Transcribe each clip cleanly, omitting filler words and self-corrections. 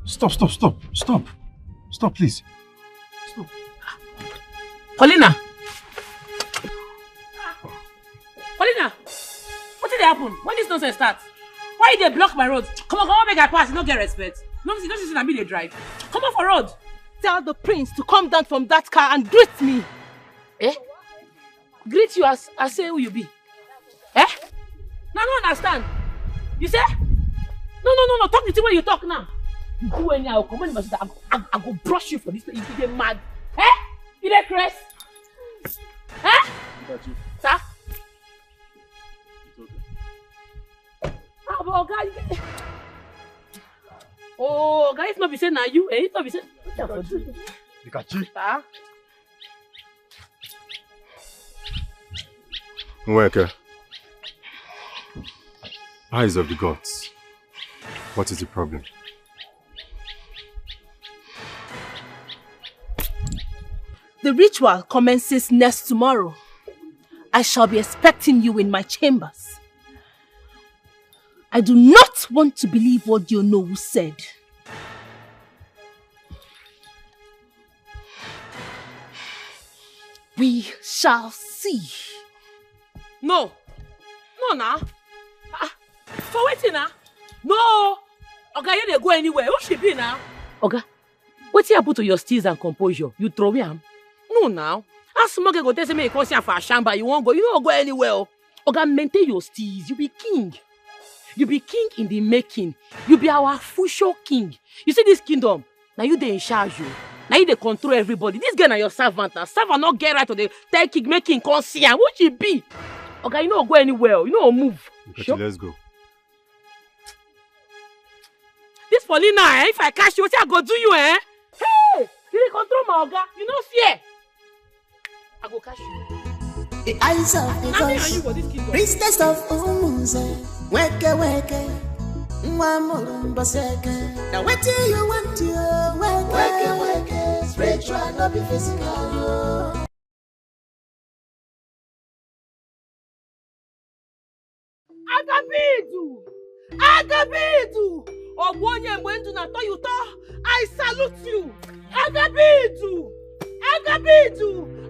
Stop, please. Stop. Paulina, what did happen? When this nonsense starts? Why they block my road? Come on, make I pass. You don't get respect. No, see, don't you see that me they drive? Come on for road. Tell the prince to come down from that car and greet me. Eh? Greet you as say who you be. Eh? No, I don't understand. You say? No. Talk the way you talk now. You do anyhow, come on, I go brush you for this. You get mad. Eh? You get crest? Eh? Sir? Oh, God. Oh, guys, it's not be saying now you. Eh? It's not be saying. Dikeh. Sir? Nweke. Eyes of the gods. What is the problem? The ritual commences next tomorrow. I shall be expecting you in my chambers. I do not want to believe what Yonowu said. We shall see. No, now. For waiting now. No. Oga, you didn't go anywhere. Who should be now? Oga, what you put to your steeze and composure? You throw him? No, now. As small go tell me you come here for a shamba, you won't go. You don't go anywhere. Oga, maintain your steeze. You be king. You be king in the making. You be our future king. You see this kingdom? Now you they in charge you. Now you they control everybody. This guy na your servant. Now servant not get right to the tell king making conscience. What you be? Okay, you don't go anywhere. You don't move. Sure? Let's go. This Paulina, if I catch you, what I go do you, eh? Hey! You dey control my oga. You no fear. I go catch you. The eyes of the gods, priestess of Umunze, weke, mwamulumbaseke. Now what do you want to weke, spiritual, not be physical. Agabidu! Obonye Mwendu na Toyuto, I salute you. Agabidu!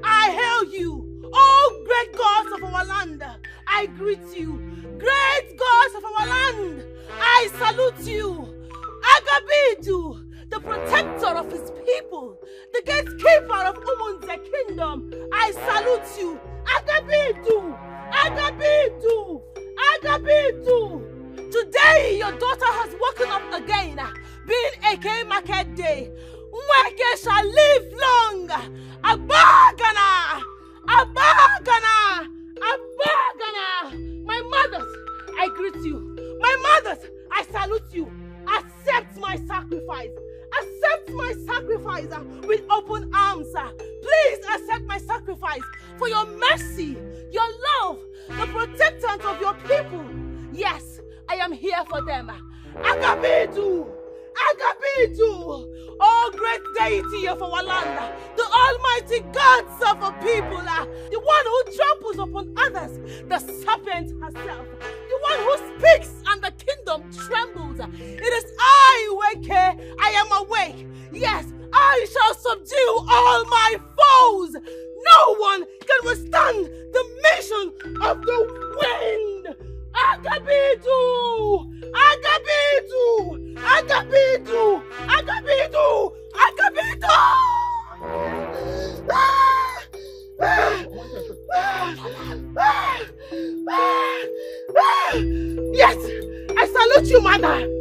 I hail you. Oh, great gods of our land, I greet you. Great gods of our land, I salute you. Agabidu, the protector of his people, the gatekeeper of Umunze kingdom, I salute you. Agabidu! Today your daughter has woken up again, being a market day. Nweke shall live long. Abagana! My mothers, I greet you. My mothers, I salute you. Accept my sacrifice. With open arms. Please accept my sacrifice for your mercy, your love, the protectant of your people. Yes, I am here for them. Agabidu! Oh, great deity of our land, the almighty gods of our people, the one who tramples upon others, the serpent herself, the one who speaks and the kingdom trembles. It is I, Weke, I am awake. Yes, I shall subdue all my foes. No one can withstand the mission of the wind. Agabidu! Yes, I salute you, mother.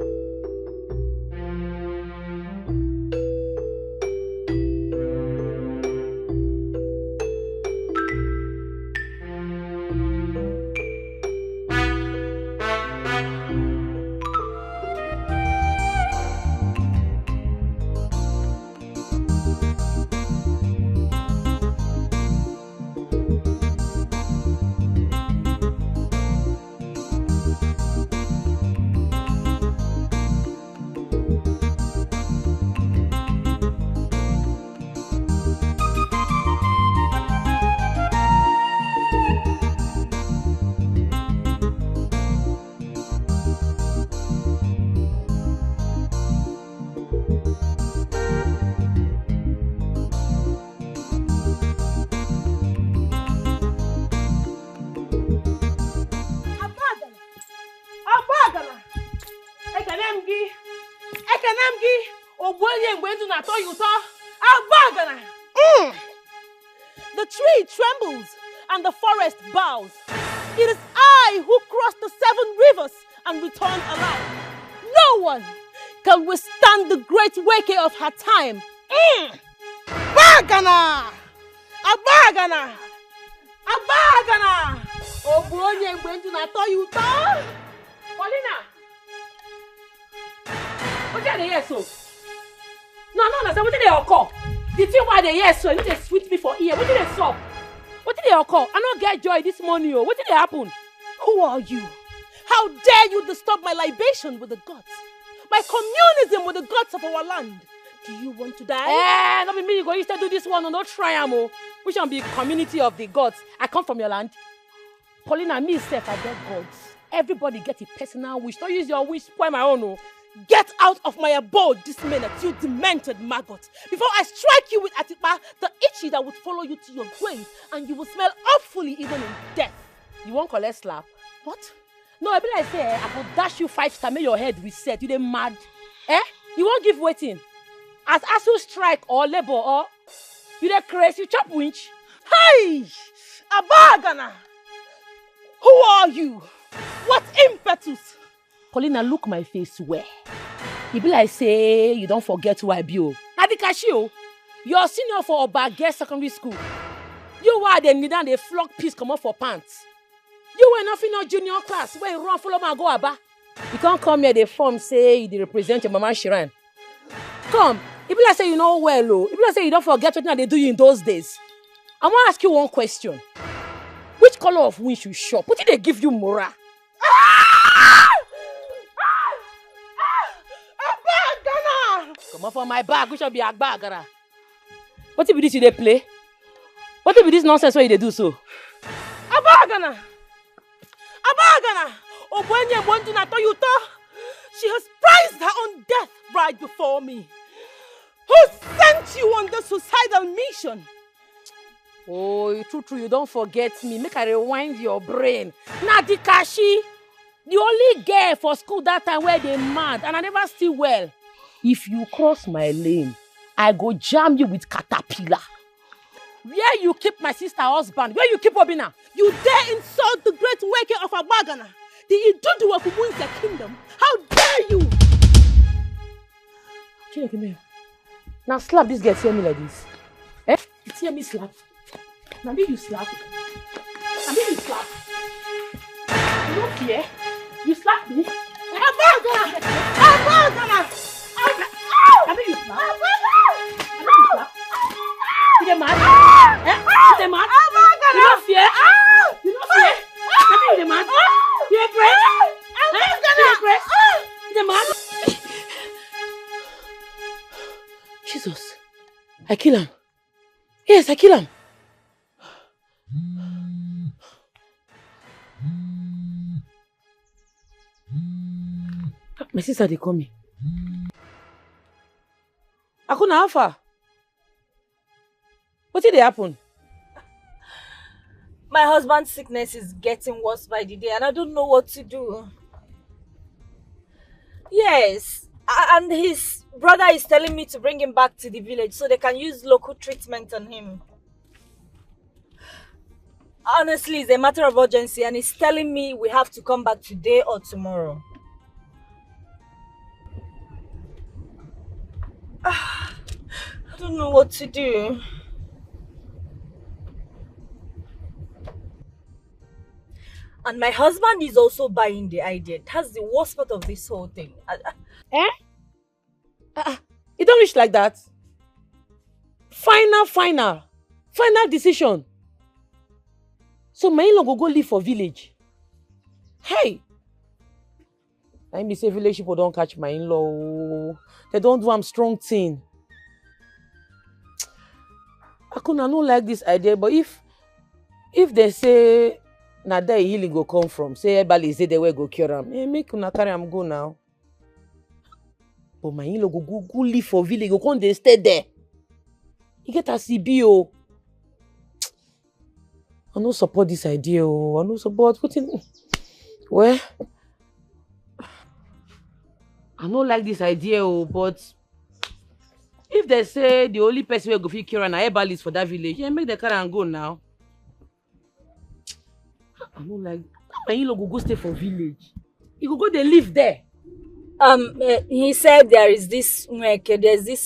Ekenamgi, Obonye going to Nato Yuta, Abagana. The tree trembles and the forest bows. It is I who crossed the 7 rivers and returned alive. No one can withstand the great wake of her time. Bagana! Abagana! Abagana! Obonye going to Nato Yuta. Paulina! What did they hear so? No, what did they occur? The thing why they hear so, you need to sweet me for ear. What did they stop? What did they occur? I don't get joy this morning. What did they happen? Who are you? How dare you disturb my libation with the gods? My communism with the gods of our land. Do you want to die? Not be me, you go instead do this one, not try amo. We shall be community of the gods. I come from your land. Paulina, me self, I get gods. Everybody get a personal wish. Don't use your wish, spoil my own. Oh. Get out of my abode this minute, you demented maggot. Before I strike you with atipa, the itchy that would follow you to your grave, and you will smell awfully even in death. You won't collect slap? What? No, I be like say, I will dash you 5 star, make your head reset. You dey mad? You won't give waiting. As ASU strike or labor or you dey crazy, you chop winch. Hey! Abagana! Who are you? What impetus? Paulina, look my face where. You be like say you don't forget who I be. Na Dikeh, you're senior for Obio secondary school. You were the need and they flog piece come off for pants. You were not in your junior class where you run follow my go aba. You can't come here the form say you represent your mama Shiran. Come, you be like say you know well, oh. You be like say you don't forget what they do you in those days. I want to ask you one question. Which color of winch you shop? What did they give you, Mora? Come on for my bag, we shall be a bagara. What if this you they play? What if this nonsense where they do so? Abagana! Abagana! Obonye want to Nato Yuta. She has prized her own death right before me. Who sent you on this suicidal mission? Oh, true, you don't forget me. Make I rewind your brain. Now Dikeh, the only girl for school that time where they mad and I never see well. If you cross my lane, I go jam you with caterpillar. Where you keep my sister husband? Where you keep Obina? You dare insult the great waker of Abagana, the Iduduwa who wins the kingdom? How dare you? Chile, come here. Now slap this girl, hear me like this. You hear me slap? Now me you slap. Now me you slap. You don't fear? You slap me? Abagana! Abagana! Now me you slap. Now me you slap. You dey mad? You dey mad? You don't fear? You don't fear? Now me you dey mad? You dey crazy? You dey crazy? You dey mad? Jesus, I kill him. Yes, I kill him. My sister, they call me. Akuna, how far? What did happen? My husband's sickness is getting worse by the day and I don't know what to do. Yes, and his brother is telling me to bring him back to the village so they can use local treatment on him. Honestly, it's a matter of urgency and he's telling me we have to come back today or tomorrow. I don't know what to do. And my husband is also buying the idea. That's the worst part of this whole thing. It don't reach like that. Final decision. So my in-law go live for village. Hey! I me say village people don't catch my in-law. They don't do am strong thing. I don't like this idea, but if they say na there healing go come from, say everybody say they will go cure am. Make una carry am go now. But my in-law go live for village, go come they stay there. He get a CBO. I no support this idea. I no support putting. Well, I don't like this idea, but if they say the only person who go fit cure na herbalist for that village, yeah, make the car and go now. I don't like. When you go stay for village, you go they live there. He said there's this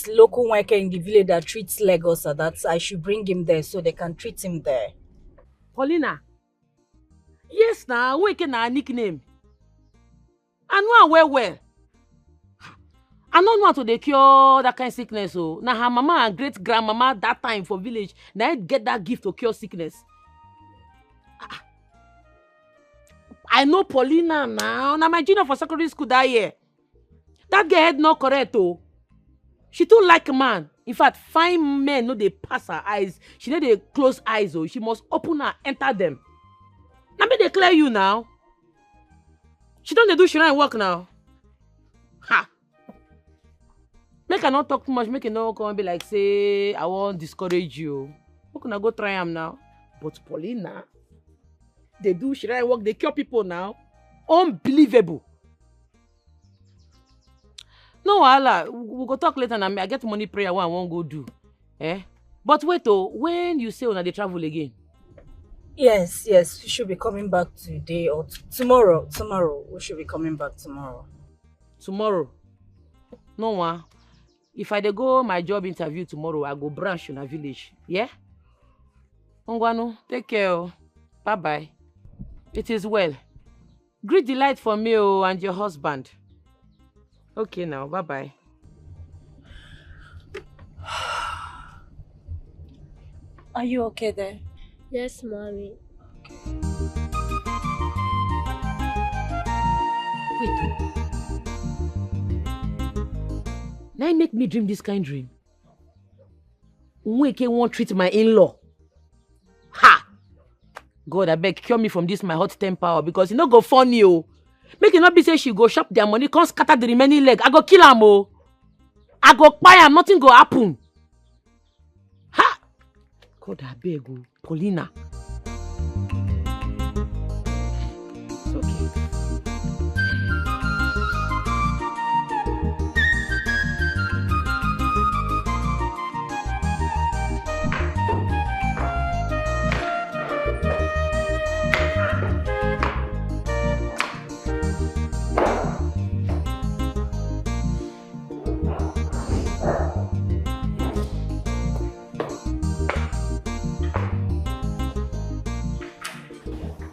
local worker in the village that treats Lagos, so that I should bring him there so they can treat him there. Paulina. Yes, now wake na nickname. I know her well. I don't want to dey cure that kind of sickness. So now her mama and great grandmama that time for village, now get that gift to cure sickness. I know Paulina now. Now my junior for secondary school that year. That girl head not correct oh. She too like man. In fact, fine men no they pass her eyes. She need they close eyes oh. She must open her, enter them. Now me declare you now. She don't do shrine work now. Ha. Make her not talk too much. Make her not come and be like say I won't discourage you. How can I go try him now? But Paulina, they do shrine work. They cure people now. Unbelievable. No, Allah, we'll go talk later and I get money prayer one I won't go do. Eh? But wait oh, when you say when they travel again? Yes, we should be coming back today or tomorrow. Tomorrow, we should be coming back tomorrow. Tomorrow? No one. If I dey go my job interview tomorrow, I go branch in a village. Yeah? Ongwanu, take care. Oh. Bye-bye. It is well. Great delight for me oh, and your husband. Okay now, bye-bye. Are you okay there? Yes, mommy. Wait. Now make me dream this kind of dream. Nweke won't treat my in-law. Ha! God, I beg, cure me from this my hot temper because it no go funny oh. Make it not be say she go shop their money, come scatter the remaining leg. I go kill am oh. I go buy am, nothing go happen. Ha! God, I beg oh. Paulina. It's okay.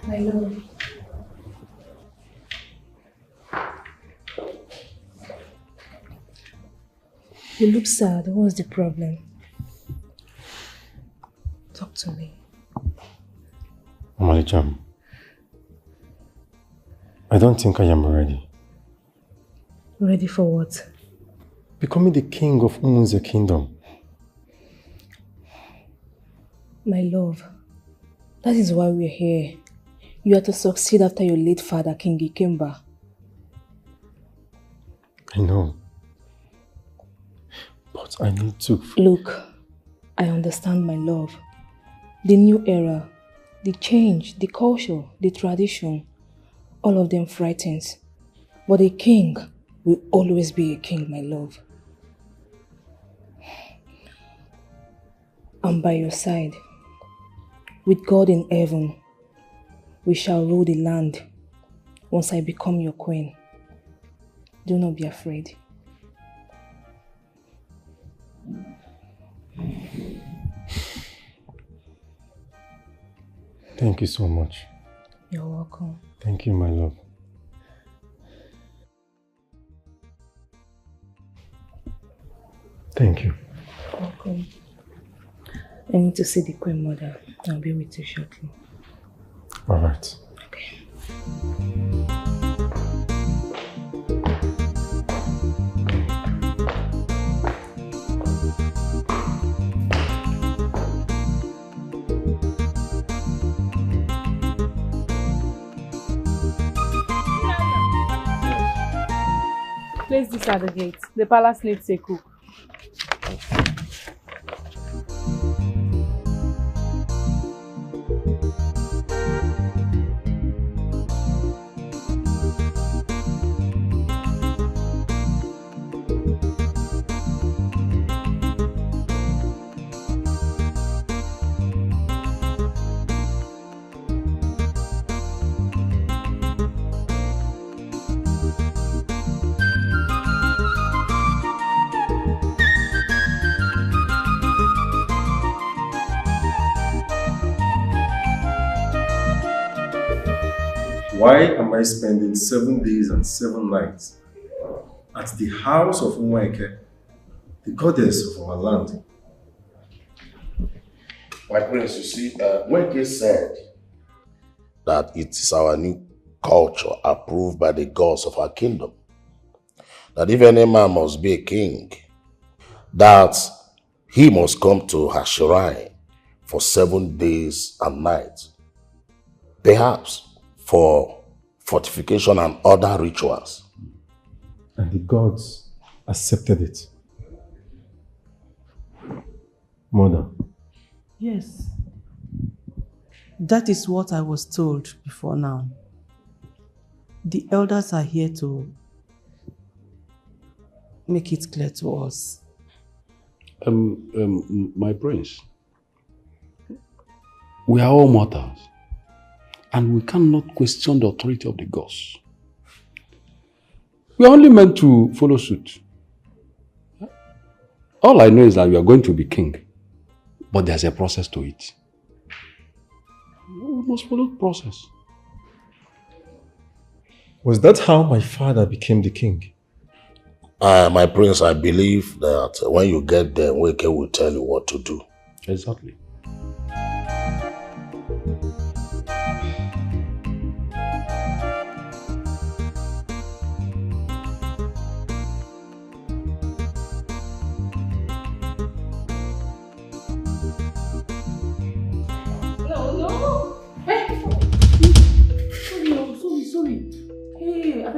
My love. You look sad. What's the problem? Talk to me. Amalijam, I don't think I am ready. Ready for what? Becoming the king of Umunze kingdom. My love, that is why we're here. You are to succeed after your late father, King Ikemba. I know. But I need to... Look, I understand, my love. The new era, the change, the culture, the tradition, all of them frightens. But a king will always be a king, my love. I'm by your side. With God in heaven, we shall rule the land once I become your queen. Do not be afraid. Thank you so much. You're welcome. Thank you, my love. Thank you. Welcome. I need to see the Queen Mother. I'll be with you shortly. All right. Okay. Place this at the gate. The palace needs a cook. Why am I spending 7 days and 7 nights at the house of Umwaike, the goddess of our land? My prince, you see, Mweke said that it is our new culture approved by the gods of our kingdom. That if any man must be a king, that he must come to her shrine for 7 days and nights. Perhaps for fortification and other rituals. And the gods accepted it. Mother. Yes. That is what I was told before now. The elders are here to make it clear to us. My prince, we are all mortals, and we cannot question the authority of the gods. We are only meant to follow suit. All I know is that we are going to be king, but there's a process to it. We must follow the process. Was that how my father became the king? My prince, I believe that when you get there, Weke will tell you what to do. Exactly.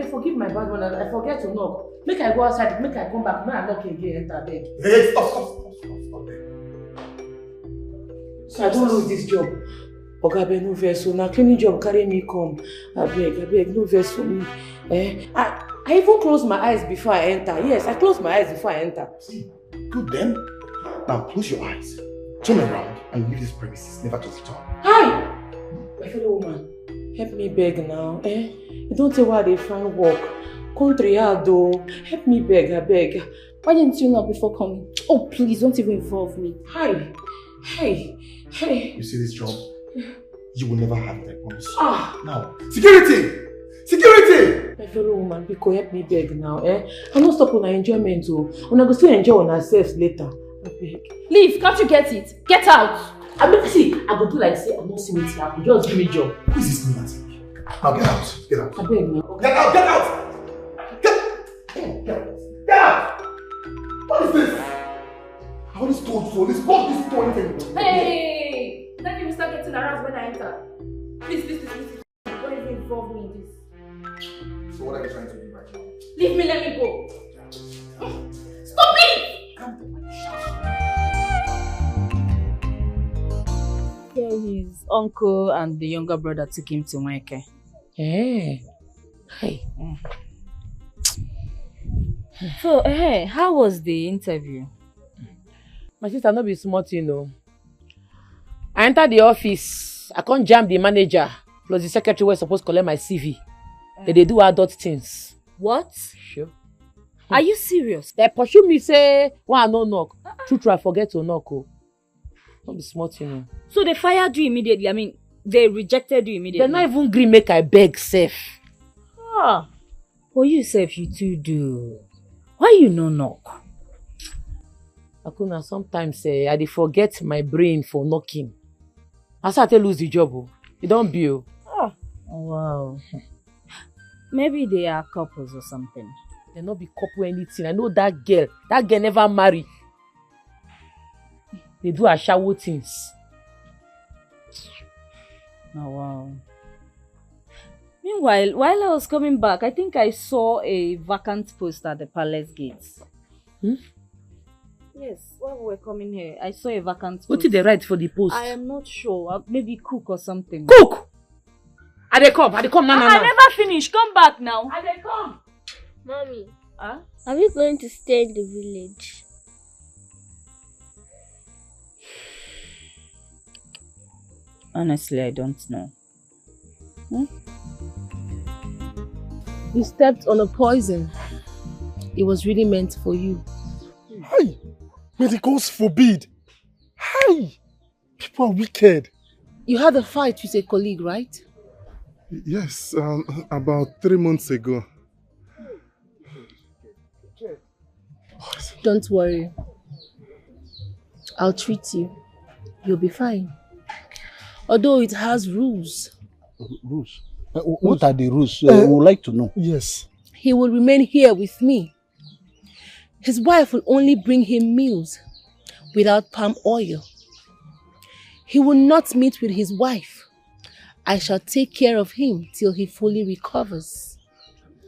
Forgive my bad one. I forget to knock. Make I go outside, make I come back. Make I knock again, enter bed. Hey, stop. So I don't lose this job. Ogabe, no vessel. Now cleaning job carry me come. I beg, no vessel me. I even close my eyes before I enter. Yes, I close my eyes before I enter. See, good then. Now close your eyes, turn around, and leave this premises, never to return. Hi! My fellow woman, help me beg now. You don't tell why they find work. Country hard though. Help me beg, I beg. Why didn't you knock before coming? Oh, please, don't even involve me. Hi. Hey. You see this job? You will never have it, I promise. Now, security! My fellow woman, because help me beg now, I'm not stopping on enjoyment though. When I go still enjoy on ourselves later. I beg. Leave, can't you get it? Get out! I mean, see, I go do like say I'm not seeing it happen. Just give me job. Who is this lunatic? Now get out. I beg now. Get out! Get out! What is this? I always told you so. Let's block this door. Hey! Let me start getting aroused when I enter. Please. Don't even involve me in this. So what are you trying to do right now? Leave me, let me go. Stop it! His uncle and the younger brother took him to Mweke. Hey. So, how was the interview? My sister, no be smart, you know. I entered the office. I can't jam the manager. Plus the secretary was supposed to collect my CV. They do adult things. What? Sure. Are you serious? They pursue me, say, why I no knock. True, I forget to knock. Don't be smart, you know. So they fired you immediately? I mean, they rejected you immediately? They're not even agree make I beg safe. Well, you safe, you too do. Why you no knock? Akuna, sometimes I dey forget my brain for knocking. I start to lose the job. You don't be. Oh, wow. Maybe they are couples or something. They not be couple anything. I know that girl. That girl never marry. They do a shower things. Oh, wow. Meanwhile, while I was coming back, I think I saw a vacant post at the palace gates. Yes, while we were coming here, I saw a vacant post. What did they write for the post? I am not sure. Maybe cook or something. Cook! I dey come now. I never finished. Come back now. I dey come. Mommy, Huh? are we going to stay in the village? Honestly, I don't know. You stepped on a poison. It was really meant for you. Hey! May the gods forbid! Hey! People are wicked. You had a fight with a colleague, right? Yes, about 3 months ago. Don't worry. I'll treat you. You'll be fine. Although it has rules. Rules? What are the rules? We would like to know. Yes. He will remain here with me. His wife will only bring him meals without palm oil. He will not meet with his wife. I shall take care of him till he fully recovers.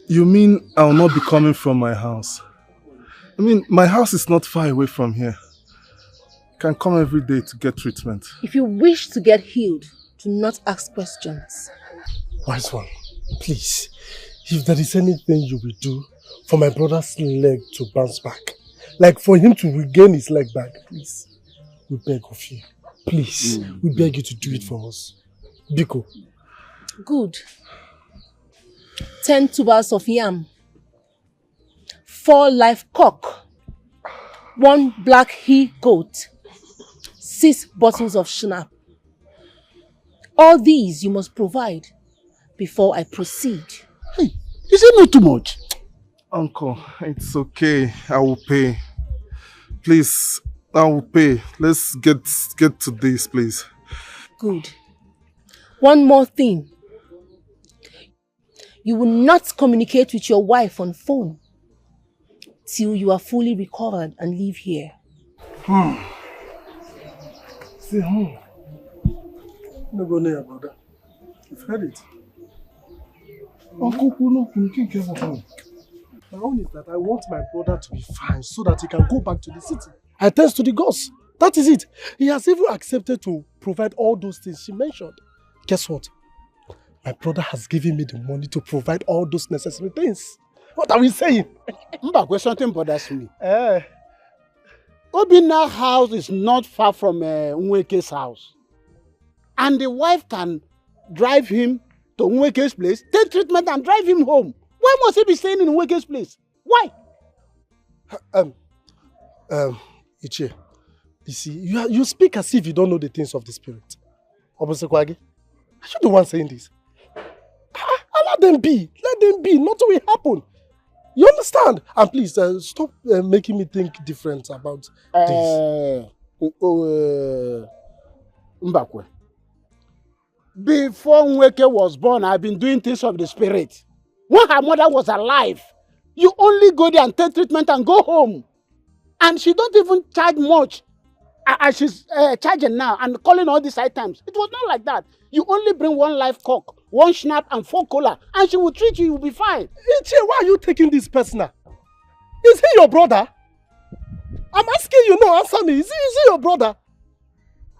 You mean I'll not be coming from my house? I mean, my house is not far away from here. I can come every day to get treatment. If you wish to get healed, do not ask questions. Wise one, please, if there is anything you will do for my brother's leg to bounce back, like for him to regain his leg back, please, we beg of you. Please, we beg you to do it for us. Biko. Good. 10 tubers of yam, 4 live cock, 1 black he-goat, 6 bottles of schnapp. All these you must provide before I proceed. Hey, is it not too much? Uncle, it's okay. I will pay. Please, I will pay. Let's get to this, please. Good. One more thing. You will not communicate with your wife on phone till you are fully recovered and leave here. See, no go near about that. You've heard it. Uncle, no, you can't get home. My own is that I want my brother to be fine so that he can go back to the city. I test to the gods. That is it. He has even accepted to provide all those things she mentioned. Guess what? My brother has given me the money to provide all those necessary things. What are we saying? Mbakwe, something bothers me. Obina's house is not far from Nweke's house. And the wife can drive him to Nweke's place, take treatment and drive him home. Why must he be staying in Nweke's place? Why? Ichie, you see, you speak as if you don't know the things of the spirit. Obosekwagi, are you the one saying this? Allow them be. Let them be. Nothing will happen. You understand? And please, stop making me think different about this. Mbakwe. Before Nweke was born, I've been doing things of the spirit. When her mother was alive, you only go there and take treatment and go home. And she don't even charge much. As she's charging now and calling all these items. It was not like that. You only bring 1 live cock, 1 schnapp and 4 cola, and she will treat you, you will be fine. Ichie, why are you taking this personal? Is he your brother? I'm asking you, no, answer me. Is he your brother?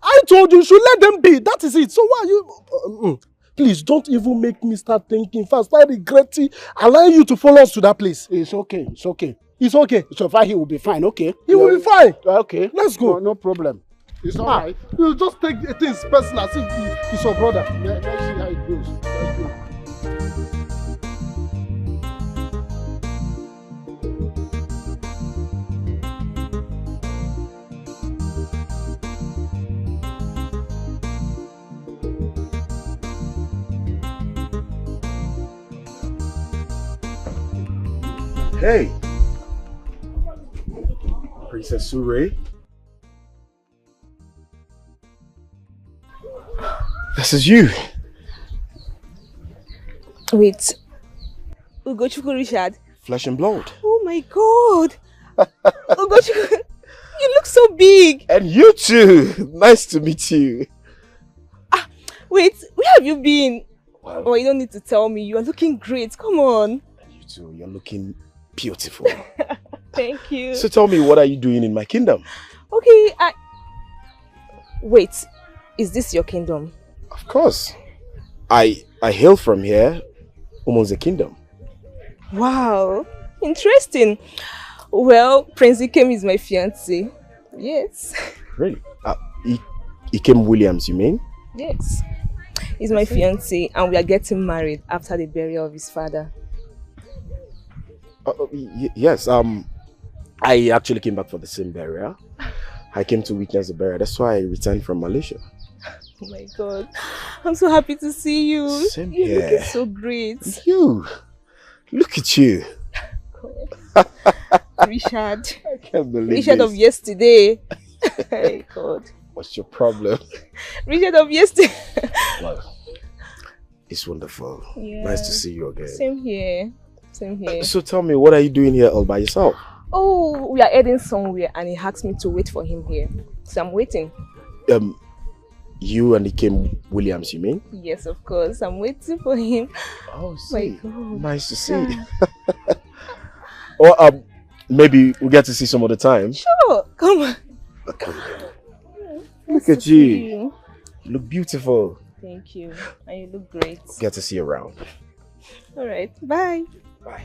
I told you should let them be. That is it. So why are you... Please, don't even make me start thinking fast. I regret allowing you to follow us to that place. It's okay. It's okay. It's okay. So far, he will be fine, okay? He will be fine. Okay. Let's go. No problem. It's all right. You just take things personal as if he's your brother. Let's see how it goes. Let's go. Hey! Princess Sure. This is you. Wait. Ugochukwu Richard? Flesh and blood. Oh my god! Ugochukwu, you look so big! And you too! Nice to meet you. Wait, where have you been? Oh, you don't need to tell me. You are looking great. Come on. And you too. You're looking beautiful. Thank you. So tell me, what are you doing in my kingdom? Okay, Wait, is this your kingdom? Of course. I hail from here, almost the kingdom. Wow, interesting. Well, Prince Ikem is my fiancé. Yes. Really? Ikem Williams, you mean? Yes. He's my fiancé and we are getting married after the burial of his father. Yes, I actually came back for the same burial. I came to witness the burial. That's why I returned from Malaysia. Oh my God. I'm so happy to see you. Same You're here. looking so great. You. Look at you. Richard. I can't believe Richard this. of yesterday. Hey God. What's your problem? Richard of yesterday. Well, it's wonderful. Yeah. Nice to see you again. Same here. Same here. So tell me, what are you doing here all by yourself? Oh, we are heading somewhere and he asked me to wait for him here. So I'm waiting. You and Dikeh Williams, you mean? Yes, of course. I'm waiting for him. Oh, my see. God. Nice to see. Or maybe we'll get to see some other time. Sure. Come on. Look at you. You look beautiful. Thank you. And you look great. Get to see you around. All right. Bye. Bye.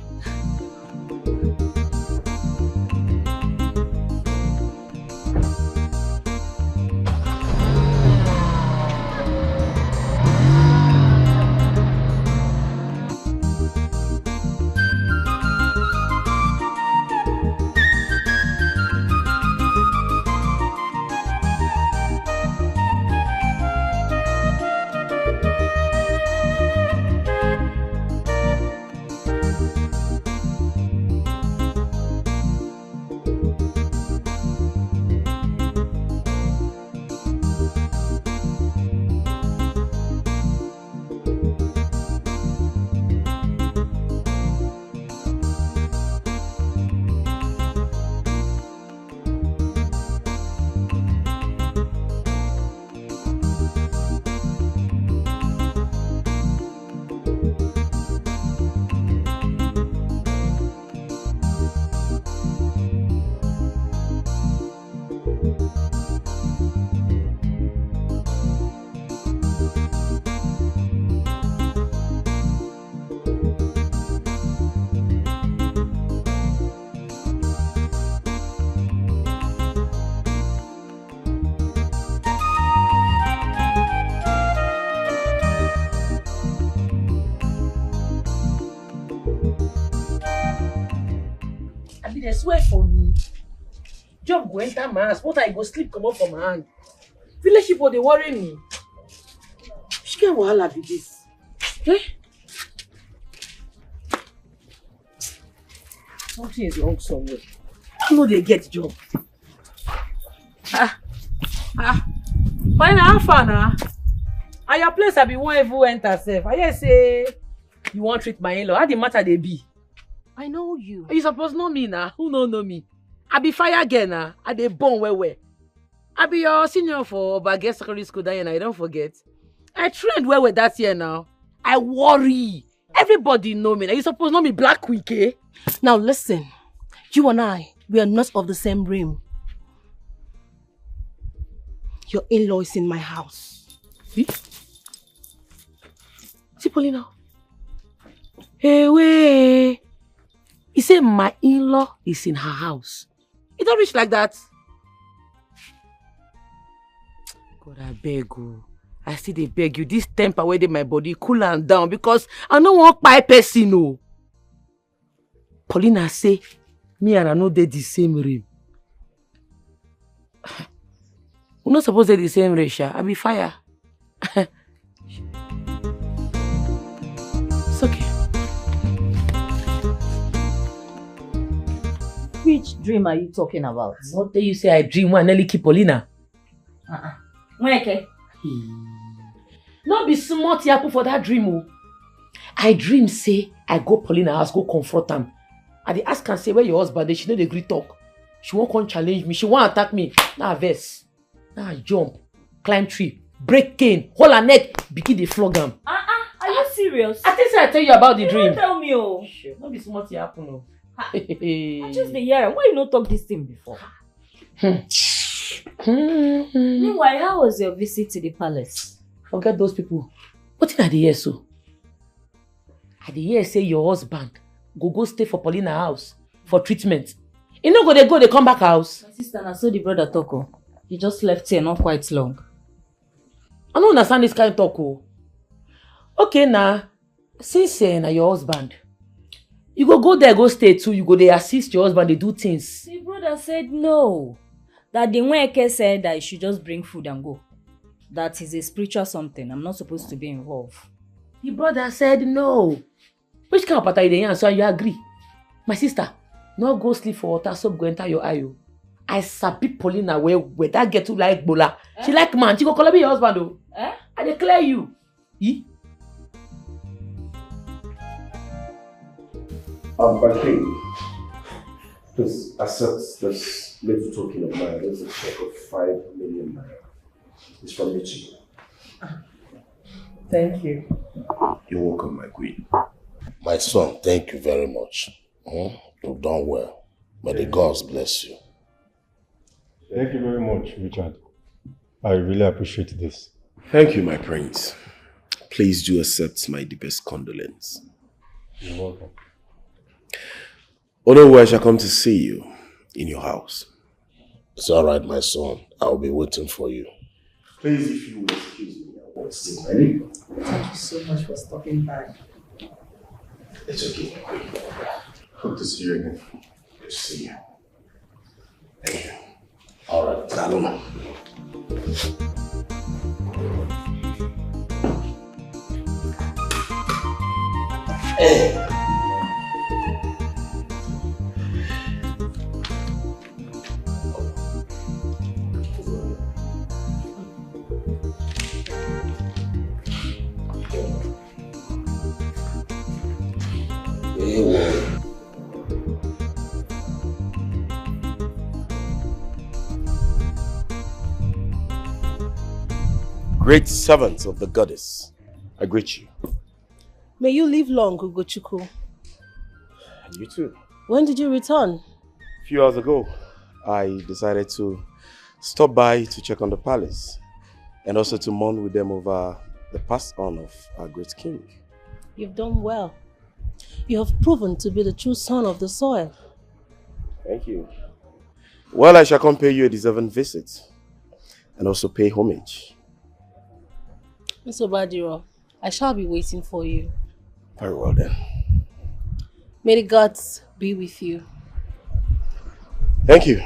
They swear for me. Job go enter my house, but I go sleep come up from my hand. Village people they worry me. Which kind of wahala be this? Eh? Something is wrong somewhere. I know they get job. Fine, how far now? And your place I be one even enter safe. I just say you won't treat my in-law. How the matter they be? I know you. You suppose know me now. Who don't know me? I be fire girl now. I dey born where. I be your senior for Obio secondary school that year now. You don't forget. I trained where that year now. I worry. Everybody know me now. You suppose know me black quick, eh? Now listen. You and I, we are not of the same realm. Your in-law is in my house. See, Paulina. Hey, wait. He said my in-law is in her house. It don't reach like that. God, I beg you. I still dey beg you. This temper where dey my body cool and down because I don't want buy person no. Paulina say me and I know they the same realm. We're not supposed to be the same race. I be fire. It's okay. Which dream are you talking about? What do you say I dream when I nearly keep Paulina? Mweke. Not be smart yapu for that dream. Oh. I dream say I go Paulina house, go confront am. I dey ask and say where your husband is, she no dey gree talk. She won't come challenge me, she won't attack me. Now I vex. Now I jump, climb tree, break cane, hold her neck, begin dey flog am. Are you serious? I think I tell you about the dream. Don't tell me, oh. Sure. Not be smart happen, oh. I just the hear. Why you not talk this thing before? Meanwhile, how was your visit to the palace? Forget those people. What did I hear so? I hear say your husband go stay for Paulina house for treatment. You know they come back house. My sister, I saw the brother talk. He just left here not quite long. I don't understand this kind of talk. Okay, now, since na your husband, you go there, go stay too. You go there assist your husband, they do things. The brother said no. That the Nweke said that you should just bring food and go. that is a spiritual something. I'm not supposed to be involved. The brother said no. Which kind of pattern you answer? You agree? My sister, no go sleep for water, soap go enter your eye. I sabi Paulina where that get to like Bola. She like man, she go call me your husband though. I declare you. My king, please accept this little token of mine. There's a check of 5 million naira. It's from me to you. Thank you. You're welcome, my queen. My son, thank you very much. You've done well. May the gods bless you. Thank you very much, Richard. I really appreciate this. Thank you, my prince. Please do accept my deepest condolence. You're welcome. Although I shall come to see you in your house. It's all right, my son. I'll be waiting for you. Please, if you will excuse me, I won't stay ready. Thank you so much for stopping by. It's okay. Hope to see you again. Good to see you. Thank you. All right. Saloma. Hey. Great servants of the goddess, I greet you. May you live long, Ugochukwu. And you too. When did you return? A few hours ago, I decided to stop by to check on the palace and also to mourn with them over the pass on of our great king. You've done well. You have proven to be the true son of the soil. Thank you. Well, I shall come pay you a deserving visit and also pay homage. Mr. Badiro, I shall be waiting for you. Very well then. May the gods be with you. Thank you.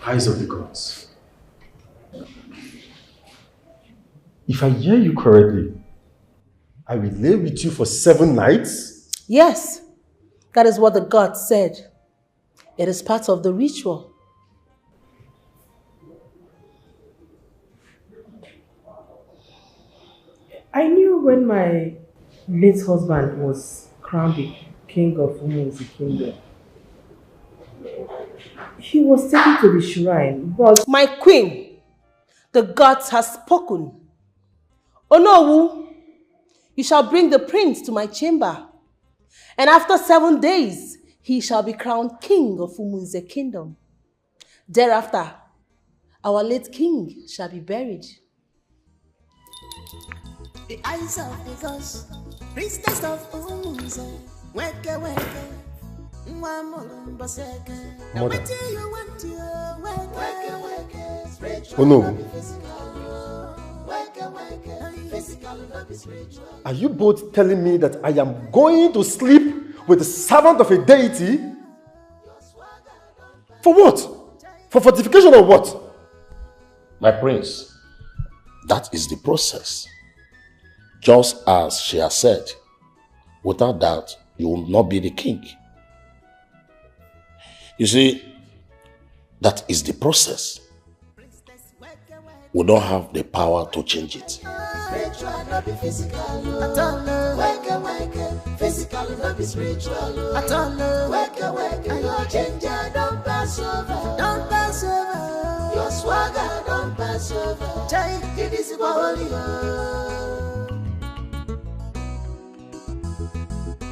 Eyes of the gods. If I hear you correctly, I will lay with you for 7 nights? Yes, that is what the gods said. It is part of the ritual. I knew when my late husband was crowned the king of Umuzi Kingdom, he was taken to the shrine, but... My queen, the gods have spoken. Onowu, you shall bring the prince to my chamber, and after 7 days, he shall be crowned king of Umuzi Kingdom. Thereafter, our late king shall be buried. The eyes of the gods, priestess of Umuzi, weke weke. Oh no. Are you both telling me that I am going to sleep with the servant of a deity? For what? For fortification or what? My prince, that is the process. Just as she has said, without that, you will not be the king. You see, that is the process. We don't have the power to change it. Spiritual, not be physical. Physical, not be spiritual. Your ginger don't pass over. Don't pass over. Your swagger don't pass over. It is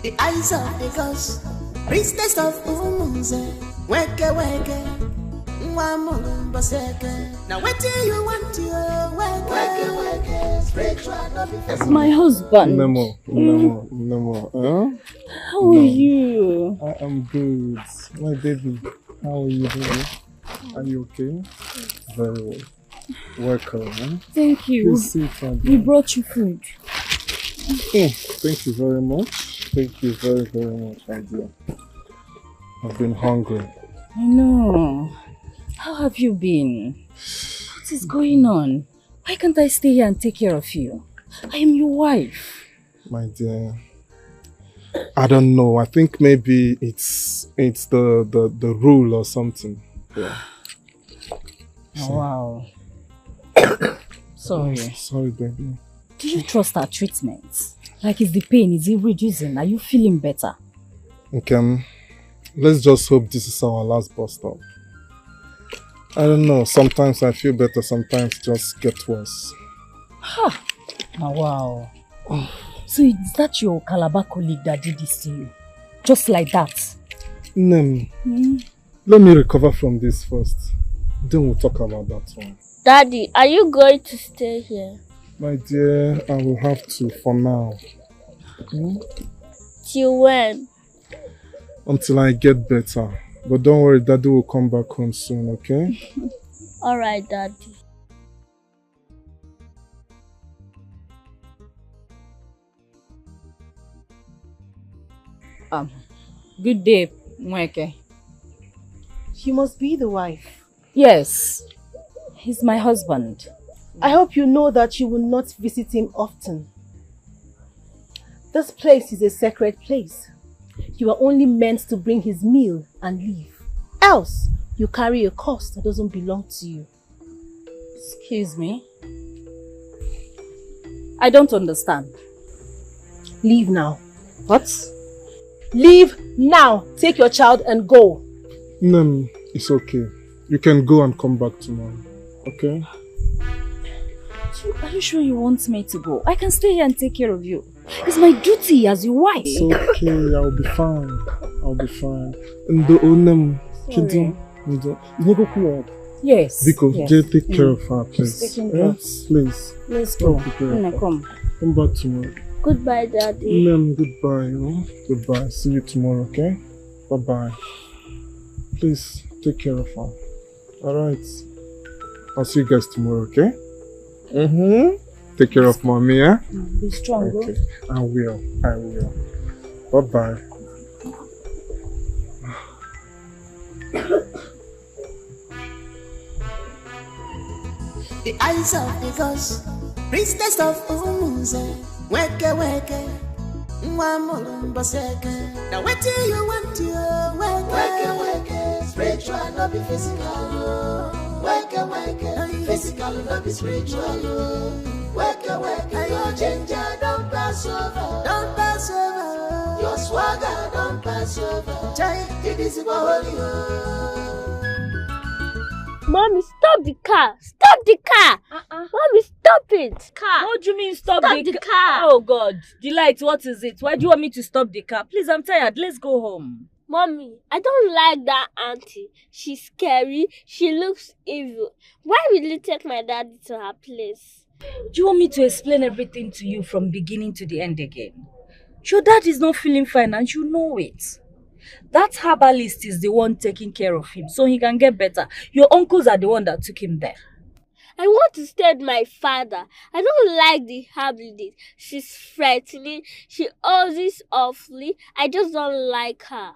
the eyes of the gods, priestess of Umuze, weke weke. Now what do you want to work? Spiritual, not be It's my husband. Nemo. Huh? How are you? I am good. My baby, how are you doing? Are you okay? Very well. Welcome. Huh? Thank you. Please sit down. We brought you food. Oh, thank you very much. Thank you very, very much, my dear. I've been hungry. I know. How have you been? What is going on? Why can't I stay here and take care of you? I am your wife. My dear, I don't know. I think maybe it's the rule or something. Yeah. Oh, wow. Sorry. Sorry, baby. Do you trust our treatment? Like, is the pain, is it reducing? Are you feeling better? Okay, let's just hope this is our last bus stop. I don't know, sometimes I feel better, sometimes just get worse. Ha! Oh, wow. So is that your Calabar colleague that did this to you? Just like that? Nem, let me recover from this first. Then we'll talk about that one. Daddy, are you going to stay here? My dear, I will have to for now. Till when? Until I get better. But don't worry, Daddy will come back home soon, okay? Alright, Daddy. Good day, Mweke. You must be the wife. Yes. He's my husband. I hope you know that you will not visit him often. This place is a sacred place. You are only meant to bring his meal and leave. Else, you carry a cost that doesn't belong to you. Excuse me? I don't understand. Leave now. What? Leave now. Take your child and go. Nem, it's okay. You can go and come back tomorrow, okay? Are you sure you want me to go? I can stay here and take care of you. It's my duty as your wife. It's okay, I'll be fine. I'll be fine. And the Onem, yes. Because yes. Take care of her, please. Yes, please. Let's go. Come back tomorrow. Goodbye, Daddy. Goodbye. Goodbye. See you tomorrow, okay? Bye-bye. Please, take care of her. Alright. I'll see you guys tomorrow, okay? Take care of mommy, yeah? Be strong, okay. I will. Bye-bye. The eyes of the gods, priestess of Umuze, weke, Mwamulumbaseke. Now what do you want to weke, spiritual, not be physical. Weke, physical, not be spiritual. Weke, your ginger don't pass over, your swagger don't pass over. Chai, it is holy. Mommy, stop the car! Stop the car! Mommy, stop it! Car. What do you mean stop the car? Oh God, Delight, what is it? Why do you want me to stop the car? Please, I'm tired. Let's go home. Mommy, I don't like that auntie. She's scary. She looks evil. Why will you take my daddy to her place? Do you want me to explain everything to you from beginning to the end again? Your dad is not feeling fine and you know it. That herbalist is the one taking care of him so he can get better. Your uncles are the one that took him there. I want to stay with my father. I don't like the herbalist. She's frightening. She always awfully. I just don't like her.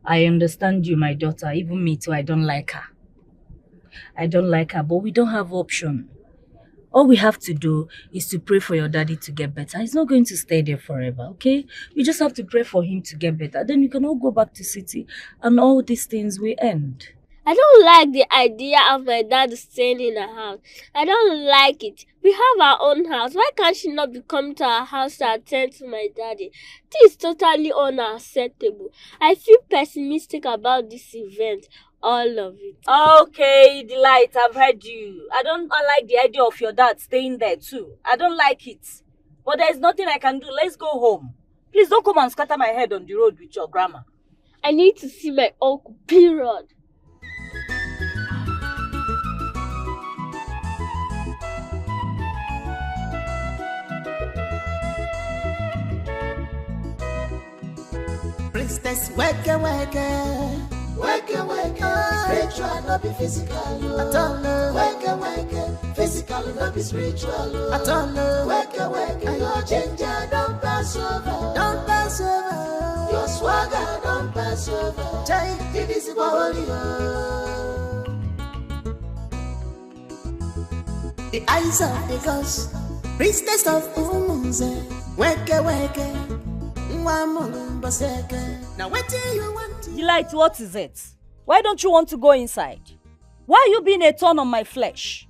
I understand you, my daughter. Even me too, I don't like her. But we don't have option. All we have to do is to pray for your daddy to get better. He's not going to stay there forever, okay? You just have to pray for him to get better. Then you can all go back to city and all these things will end. I don't like the idea of my dad staying in a house. I don't like it. We have our own house. Why can't she not be coming to our house to attend to my daddy? This is totally unacceptable. I feel pessimistic about this event. All of it. Okay, Delight, I've heard you. I don't like the idea of your dad staying there too. I don't like it. But there's nothing I can do. Let's go home. Please don't come and scatter my head on the road with your grandma. I need to see my uncle, period. Princess, wake, spiritual, not be physical. Wake, physical, not be spiritual. Wake, your ginger, don't pass over. Your swagger, don't pass over. It is the eyes of the gods, priestess of Umunze. Wake. Now what do you want? Delight, what is it? Why don't you want to go inside? Why are you being a thorn on my flesh?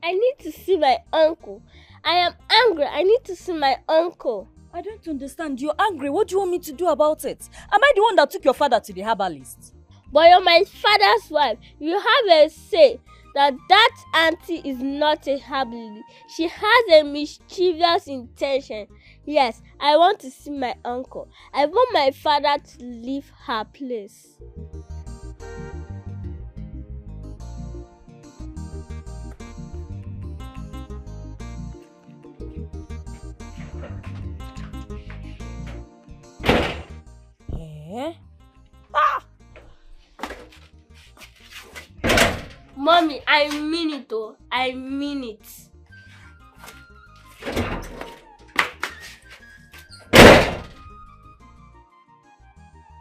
I need to see my uncle. I am angry. I need to see my uncle. I don't understand. You're angry. What do you want me to do about it? Am I the one that took your father to the herbalist? But you're my father's wife. You have a say that auntie is not a herbalist. She has a mischievous intention. Yes, I want to see my uncle. I want my father to leave her place. Mommy, I mean it though. I mean it.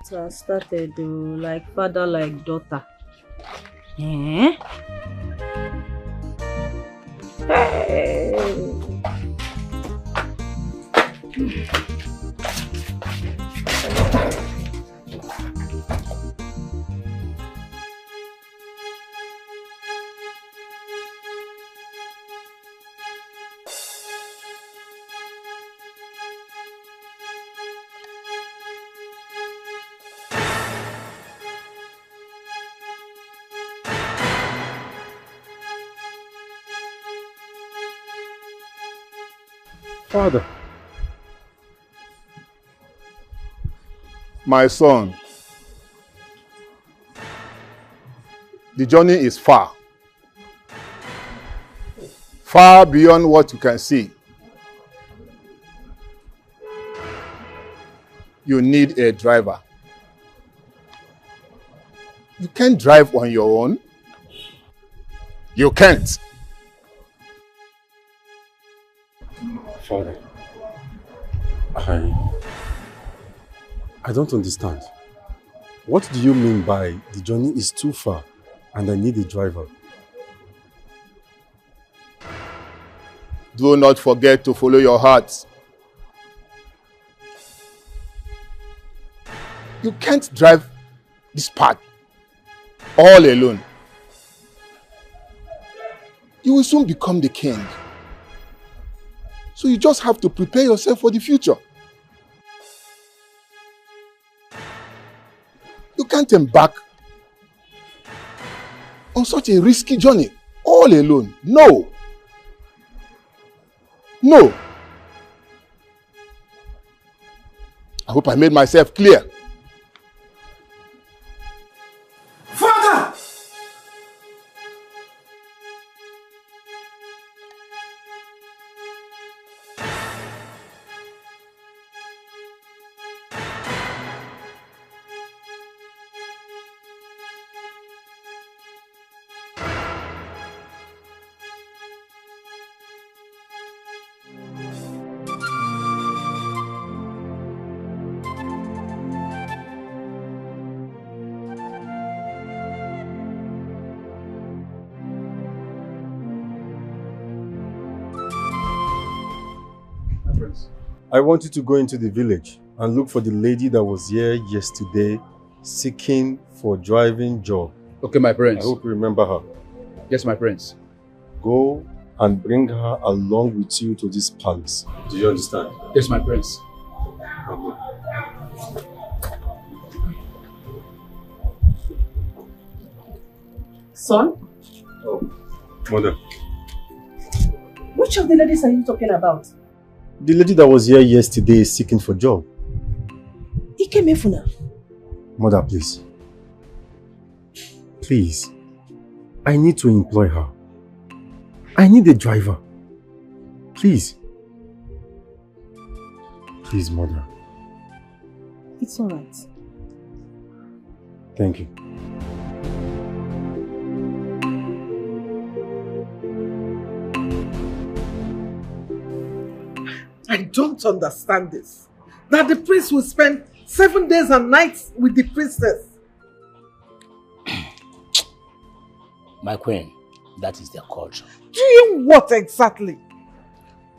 So I started like father, like daughter. Hey. Father, my son, the journey is far beyond what you can see. You need a driver. You can't drive on your own. You can't. Father, I don't understand. What do you mean by the journey is too far and I need a driver? Do not forget to follow your heart. You can't drive this path all alone. You will soon become the king. So you just have to prepare yourself for the future. You can't embark on such a risky journey all alone. No. No. I hope I made myself clear. Father! I want you to go into the village and look for the lady that was here yesterday seeking for driving job. Okay, my prince. I hope you remember her. Yes, my prince. Go and bring her along with you to this palace. Do you understand? Yes, my prince. Son? Oh, mother. Which of the ladies are you talking about? The lady that was here yesterday is seeking for job. Ike Mefuna. Mother, please. Please. I need to employ her. I need a driver. Please. Please, Mother. It's alright. Thank you. I don't understand this. That the prince will spend 7 days and nights with the princess. My queen, that is their culture. Doing what exactly?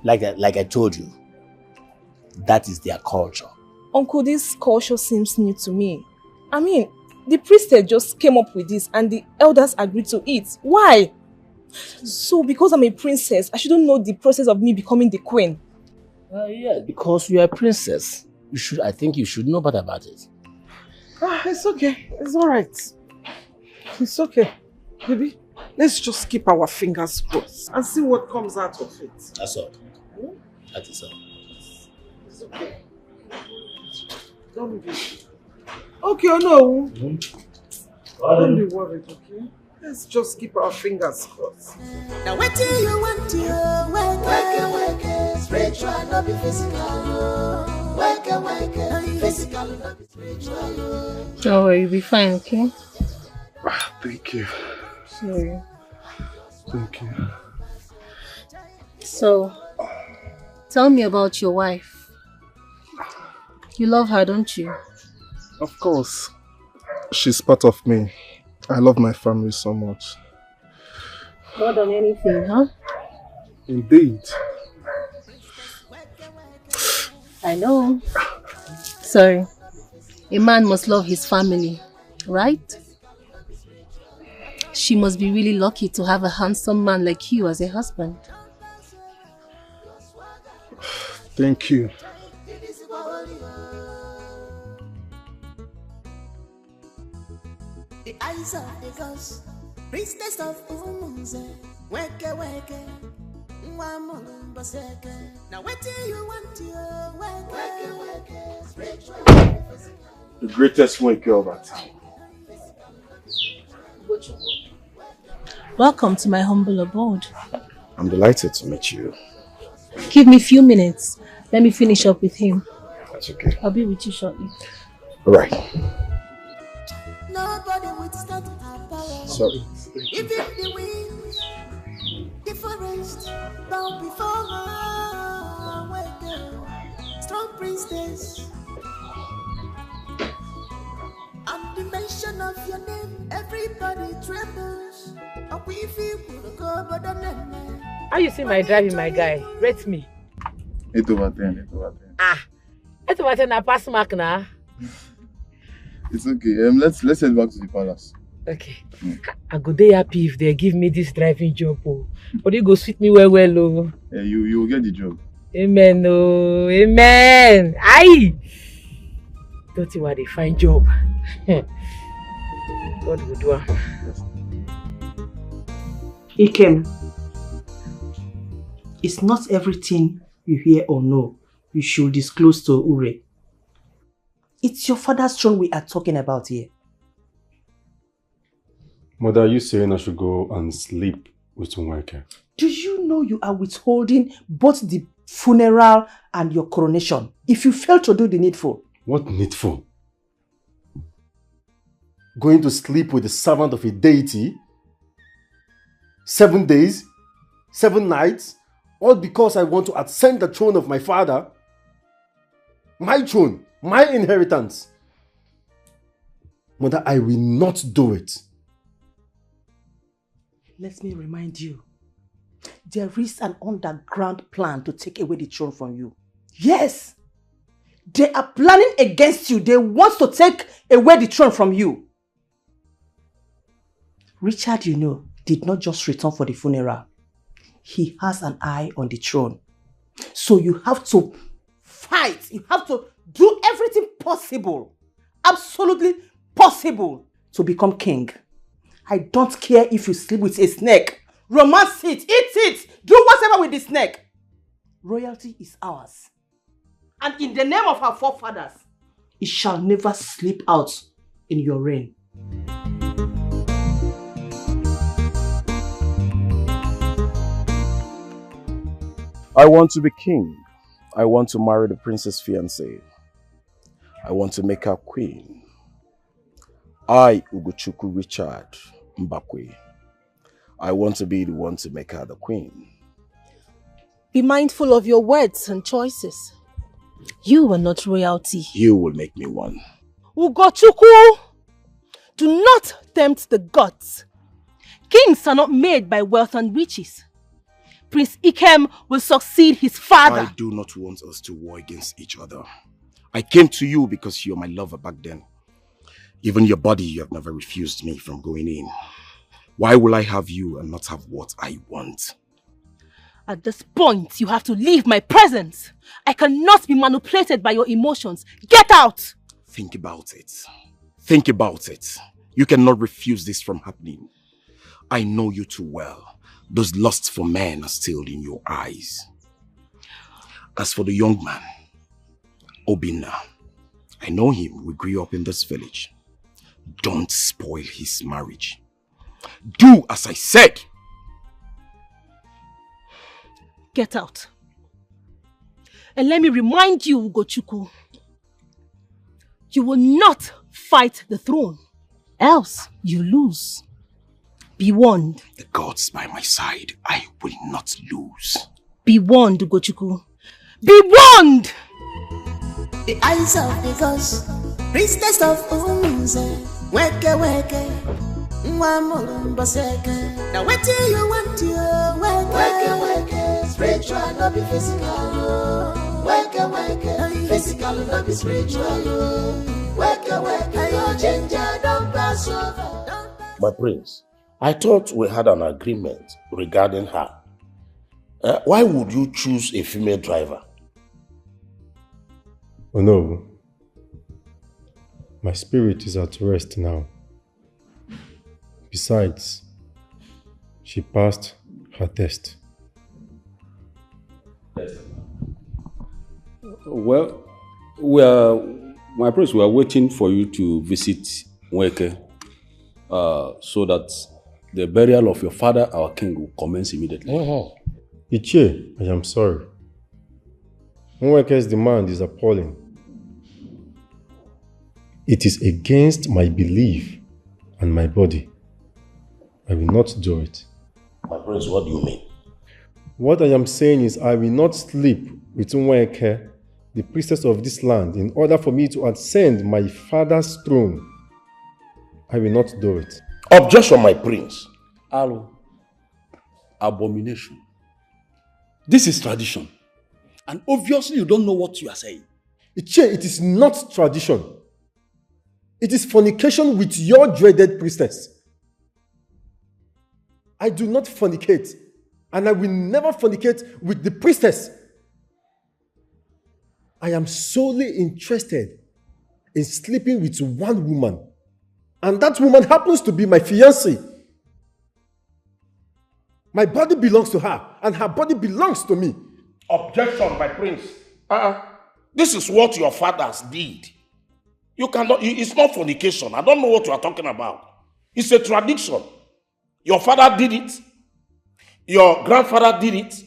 Like I told you, that is their culture. Uncle, this culture seems new to me. I mean, the priestess just came up with this and the elders agreed to it. Why? So because I'm a princess, I shouldn't know the process of me becoming the queen. Yeah, because you are a princess. I think you should know better about it. It's okay. It's alright. It's okay. Baby, let's just keep our fingers crossed and see what comes out of it. That's all. That is all. It's okay. Don't be... Okay, oh no. Don't be worried, okay? Let's just keep our fingers crossed. Now what do you want to work, spiritual, not be physical. Work, physical, not be spiritual. Don't worry, you'll be fine, okay? Thank you. Sorry. Thank you. So, tell me about your wife. You love her, don't you? Of course. She's part of me. I love my family so much. More than anything, huh? Indeed. I know. Sorry. A man must love his family, right? She must be really lucky to have a handsome man like you as a husband. Thank you. The eyes of the ghost, priestess of Umunze, weke. Now what do you want to weke, spiritual. The greatest wake of our time. Welcome to my humble abode. I'm delighted to meet you. Give me a few minutes. Let me finish up with him. That's okay. I'll be with you shortly. All right. Nobody would stand our power. Sorry. Even the wind, the forest, bow before her. Wake, strong priestess. On the mention of your name, everybody trembles. We feel good, but How you see my driving, my guy? Rate me. 8 over 10, 8 over 10. 8 over 10, I pass mark now. It's okay. Let's head back to the palace. Okay. I go dey happy if they give me this driving job. Oh. But you go sweet me well. Oh. You will get the job. Amen. Oh, amen. Aye. Don't you want a fine job? God will do it. Ikem, it's not everything you hear or know you should disclose to Ure. It's your father's throne we are talking about here. Mother, are you saying I should go and sleep with Unweke? Do you know you are withholding both the funeral and your coronation if you fail to do the needful? What needful? Going to sleep with the servant of a deity? 7 days? 7 nights? All because I want to ascend the throne of my father? My throne, my inheritance. Mother, I will not do it. Let me remind you, there is an underground plan to take away the throne from you. Yes! They are planning against you. They want to take away the throne from you. Richard, you know, did not just return for the funeral. He has an eye on the throne. So you have to fight. You have to do everything possible, absolutely possible, to become king. I don't care if you sleep with a snake. Romance it, eat it, do whatever with the snake. Royalty is ours. And in the name of our forefathers, it shall never slip out in your reign. I want to be king. I want to marry the princess fiancée. I want to make her queen. I, Ugochukwu Richard Mbakwe, I want to be the one to make her the queen. Be mindful of your words and choices. You are not royalty. You will make me one. Ugochukwu! Do not tempt the gods. Kings are not made by wealth and riches. Prince Ikem will succeed his father. I do not want us to war against each other. I came to you because you're my lover back then. Even your body, you have never refused me from going in. Why will I have you and not have what I want? At this point, you have to leave my presence. I cannot be manipulated by your emotions. Get out! Think about it. Think about it. You cannot refuse this from happening. I know you too well. Those lusts for men are still in your eyes. As for the young man, Obinna, I know him. We grew up in this village. Don't spoil his marriage. Do as I said. Get out. And let me remind you, Ugochukwu, you will not fight the throne, else you lose. Be warned. The gods by my side, I will not lose. Be warned, Ugochukwu. Be warned! The eyes of the gods, priestess of Umunze, weke weke, Mwamulumbaseke. Now what do you want to weke weke, spiritual not be physical. Weke weke, physical not be spiritual. Weke weke, your ginger don't pass over. My prince, I thought we had an agreement regarding her. Why would you choose a female driver? Oh no. My spirit is at rest now. Besides, she passed her test. Well, my prince, we are waiting for you to visit Nweke so that the burial of your father, our king, will commence immediately. Ichie, I am sorry. Nweke's demand is appalling. It is against my belief and my body. I will not do it. My prince, what do you mean? What I am saying is I will not sleep with Nweke, the priestess of this land, in order for me to ascend my father's throne. I will not do it. Objection, my prince. Alo, abomination. This is tradition. And obviously you don't know what you are saying. Ichie, it is not tradition. It is fornication with your dreaded priestess. I do not fornicate, and I will never fornicate with the priestess. I am solely interested in sleeping with one woman, and that woman happens to be my fiancée. My body belongs to her, and her body belongs to me. Objection, my prince. This is what your fathers did. You cannot, it's not fornication. I don't know what you are talking about. It's a tradition. Your father did it. Your grandfather did it.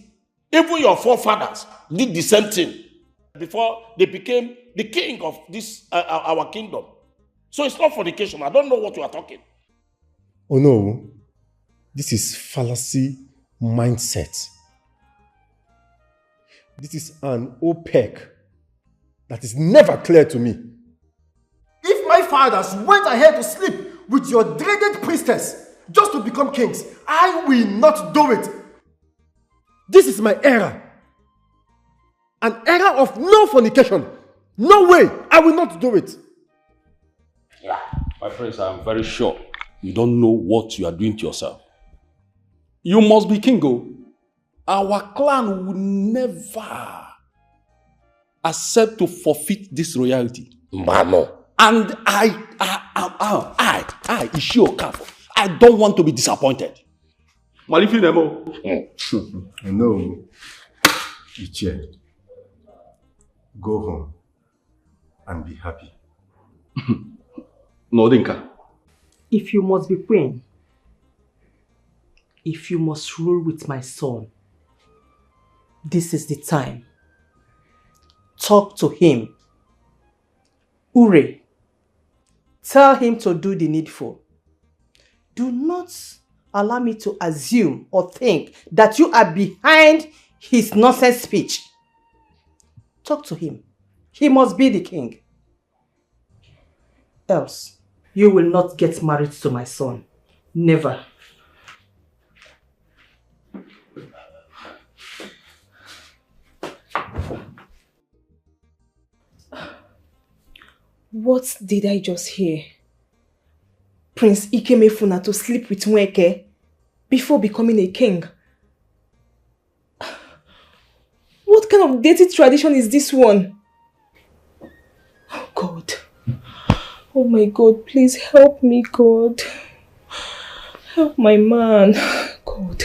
Even your forefathers did the same thing before they became the king of this our kingdom. So it's not fornication. I don't know what you are talking. Oh no, this is fallacy mindset. This is an OPEC that is never clear to me. If my fathers went ahead to sleep with your dreaded priestess just to become kings, I will not do it. This is my era. An era of no fornication. No way, I will not do it. Yeah, my friends, I am very sure you don't know what you are doing to yourself. You must be king, oh. Our clan will never accept to forfeit this royalty. Mano. And I, Ishio, I don't want to be disappointed. Malifi Nemo. No. Ichie, go home and be happy. No, Dinka. If you must be queen, if you must rule with my son, this is the time. Talk to him. Ure, tell him to do the needful. Do not allow me to assume or think that you are behind his nonsense speech. Talk to him. He must be the king. Else, you will not get married to my son. Never. What did I just hear? Prince Ikemefuna to sleep with Nweke before becoming a king. What kind of dirty tradition is this one? Oh God. Oh my God, please help me, God. Help my man, God.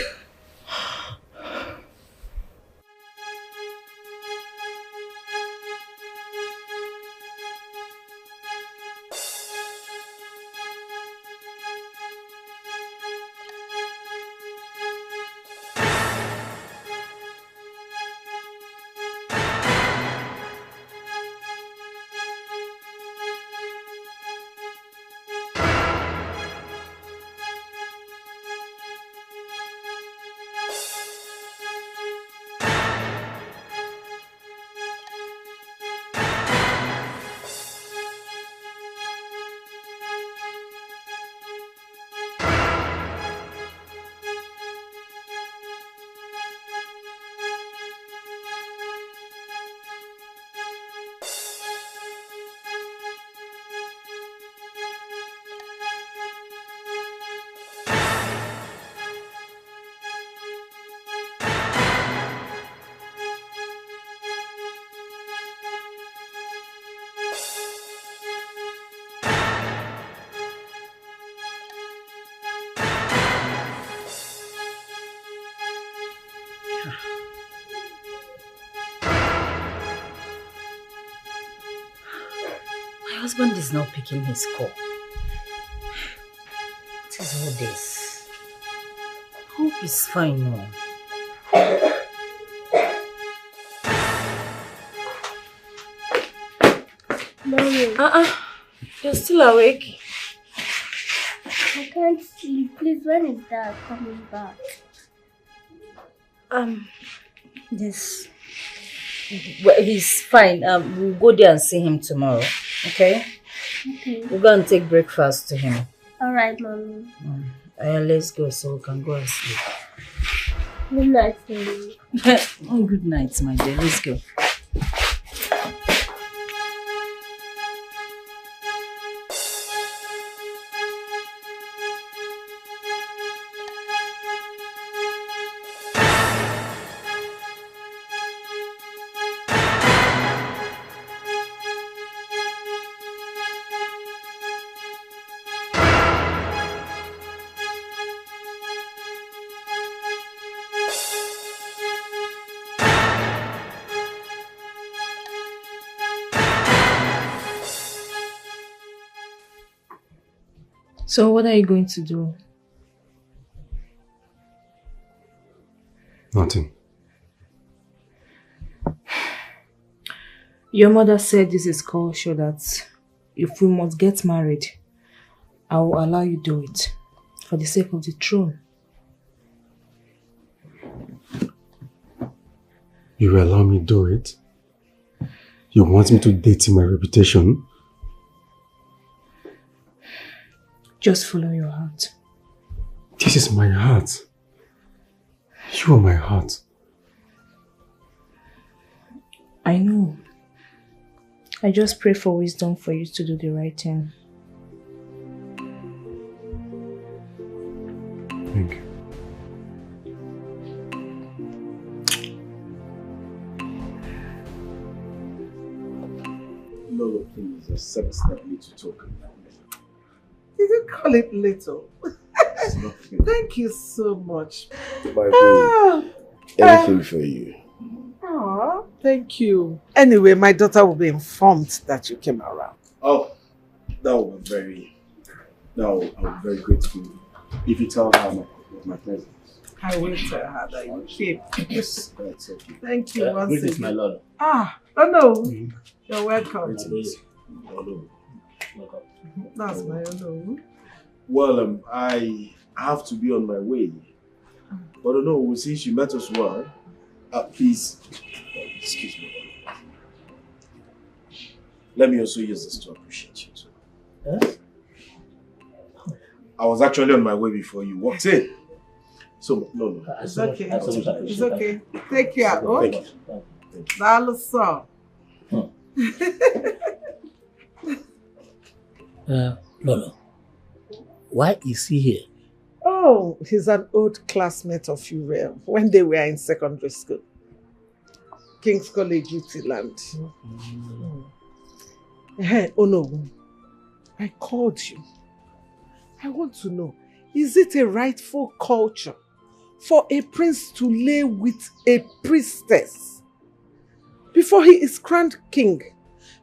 My husband is not picking his call. What is all this? Hope he's fine now. Mommy. You're still awake? I can't sleep. Please, when is Dad coming back? This. Well, he's fine. We'll go there and see him tomorrow. Okay? Okay. We'll go and take breakfast to him. Alright, Mommy. Let's go so we can go and sleep. Good night, Mommy. Oh, good night, my dear. Let's go. So what are you going to do? Nothing. Your mother said this is culture that if we must get married, I will allow you do it for the sake of the throne. You will allow me to do it? You want me to date my reputation? Just follow your heart. This is my heart. You are my heart. I know. I just pray for wisdom for you to do the right thing. Thank you. Lolo, please accept that little token. Did you call it little? Thank you so much. My queen, anything for you. Thank you. Anyway, my daughter will be informed that you came around. Oh, That would be very grateful if you tell her my presence. I will tell her that you came. Yes, that's okay. Thank you once Greetings, again. my lord. Ah, no. You're welcome. That's my hello. Well, I have to be on my way. But no, since you met us well, please, excuse me. Let me also use this to appreciate you too. Huh? I was actually on my way before you walked in. So, no. It's okay. It's okay. Take care. Oh? Thank you. That's all. Lolo, why is he here? Oh, he's an old classmate of Uriel when they were in secondary school. King's College, Utiland. Oh no, I called you. I want to know, is it a rightful culture for a prince to lay with a priestess before he is crowned king?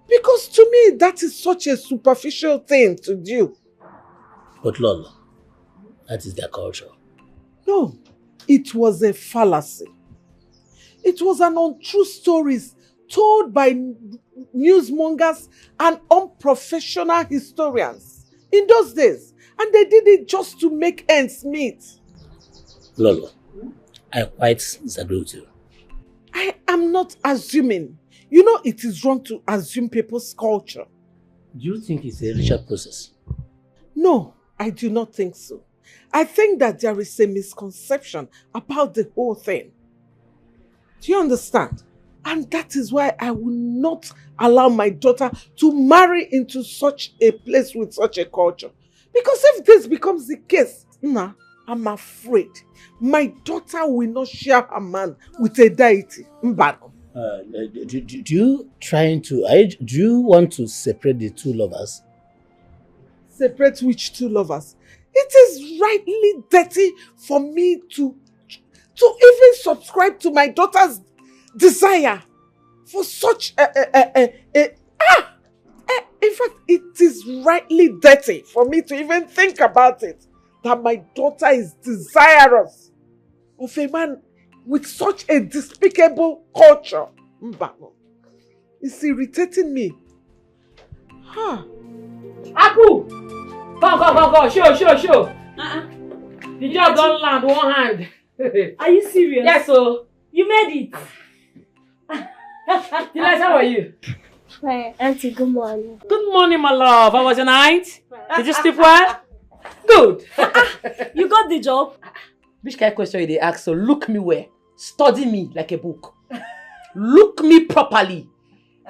Because to me, that is such a superficial thing to do. But Lolo, that is their culture. No, it was a fallacy. It was an untrue stories told by newsmongers and unprofessional historians in those days. And they did it just to make ends meet. Lolo, I quite disagree with you. I am not assuming. You know it is wrong to assume people's culture. Do you think it's a ritual process? No, I do not think so. I think that there is a misconception about the whole thing. Do you understand? And that is why I will not allow my daughter to marry into such a place with such a culture. Because if this becomes the case, I'm afraid my daughter will not share her man with a deity. Do you want to separate the two lovers? Separate which two lovers? It is rightly dirty for me to even subscribe to my daughter's desire for such in fact, it is rightly dirty for me to even think about it, that my daughter is desirous of a man with such a despicable culture. It's irritating me. Aku! Go. Show. The job don't land one hand. Are you serious? Yes, so. You made it. Delight, how are you? Hi, Auntie, good morning. Good morning, my love. How was your night? Did you sleep well? Good. You got the job? Which kind of question they ask? So look me where. Study me like a book. Look me properly.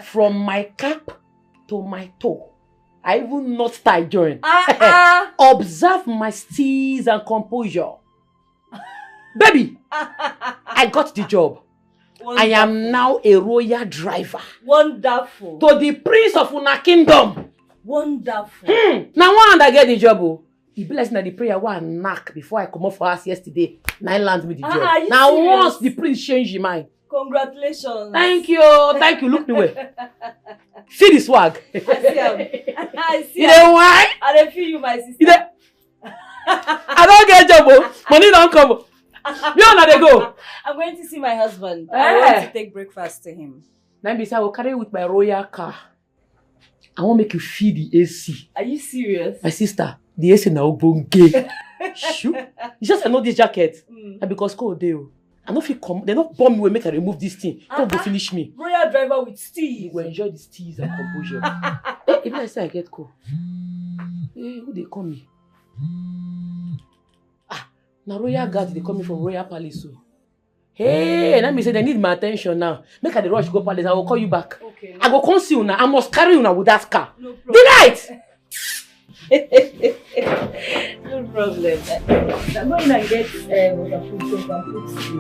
From my cap to my toe. I will not tie joint. Observe my steeze and composure. Baby, I got the job. Wonderful. I am now a royal driver. Wonderful. To the prince of Una kingdom. Wonderful. Now one I get the job. He blessed me the prayer one knock before I come up for us yesterday. 9 lands me the job. Now serious? Once the prince changed his mind. Congratulations. Thank you. Look the way. See the swag. I see. You know why? I don't feel you, my sister. I don't get job. Money don't come. Where na they go? I'm going to see my husband. I want to take breakfast to him. Then I will carry you with my royal car. I want to make you feel the AC. Are you serious? My sister, the AC now bonge. Shoot. It's just I know this jacket. And because cold day. I know if you come, they not bomb me when make I remove this thing. Don't go finish me. Royal driver with steez. You will enjoy the steez and composure. Even I say I get cold. Hey, who they call me? Now royal guards they coming from royal palace. So. Hey, let me say they need my attention now. Make her the rush go palace. I will call you back. Okay. I go come see you now. I must carry you now with that car. No problem. Delight. No problem. I'm going to get waterproof soap and put you.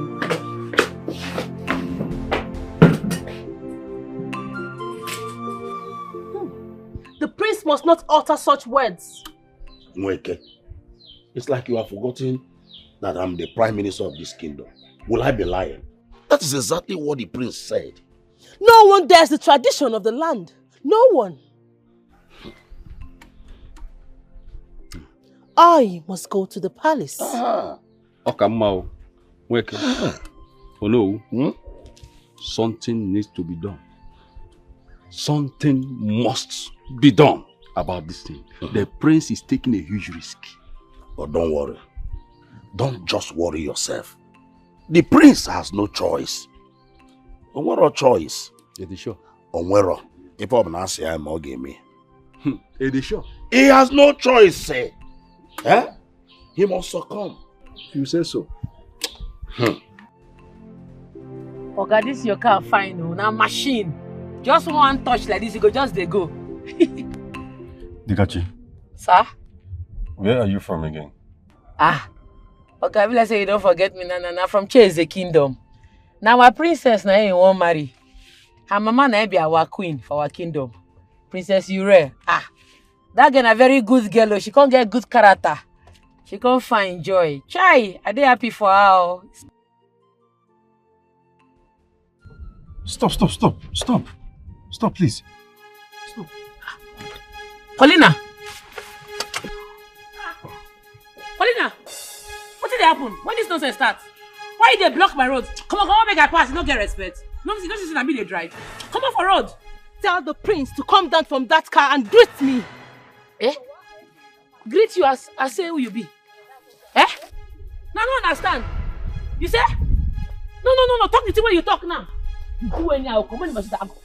The prince must not utter such words. Nweke, it's like you have forgotten that I'm the prime minister of this kingdom. Will I be lying? That is exactly what the prince said. No one dares the tradition of the land. No one. I must go to the palace. Okamao, wake. Oh no, something needs to be done. Something must be done about this thing. The prince is taking a huge risk. But don't worry. Don't just worry yourself. The prince has no choice. Onwero choice. Edisho. Onwero. If I'm not saying I'm not game me. Edisho. He has no choice, say. Eh? He must succumb. You say so. Oga, this your car fine, oh. Now machine. Just one touch like this, you go just they go. Dikachi. Sir? Where are you from again? Okay, let's say you don't forget me, na from Chase the Kingdom. Now my princess na you won't marry. Her mama na be our queen for our kingdom. Princess Ure. That girl a very good girl, oh. She can't get good character. She can't find joy. Chai, are they happy for her? Stop, please. Stop. Paulina, what did happen? When this nonsense starts? Why they block my road? Come on, make I pass. You don't get respect. No, you don't see that me they drive. Come on for road. Tell the prince to come down from that car and greet me. Greet you as I say who you be. Now I don't understand. You say? No. Talk the thing when you talk now. You go anyhow, I'll come on,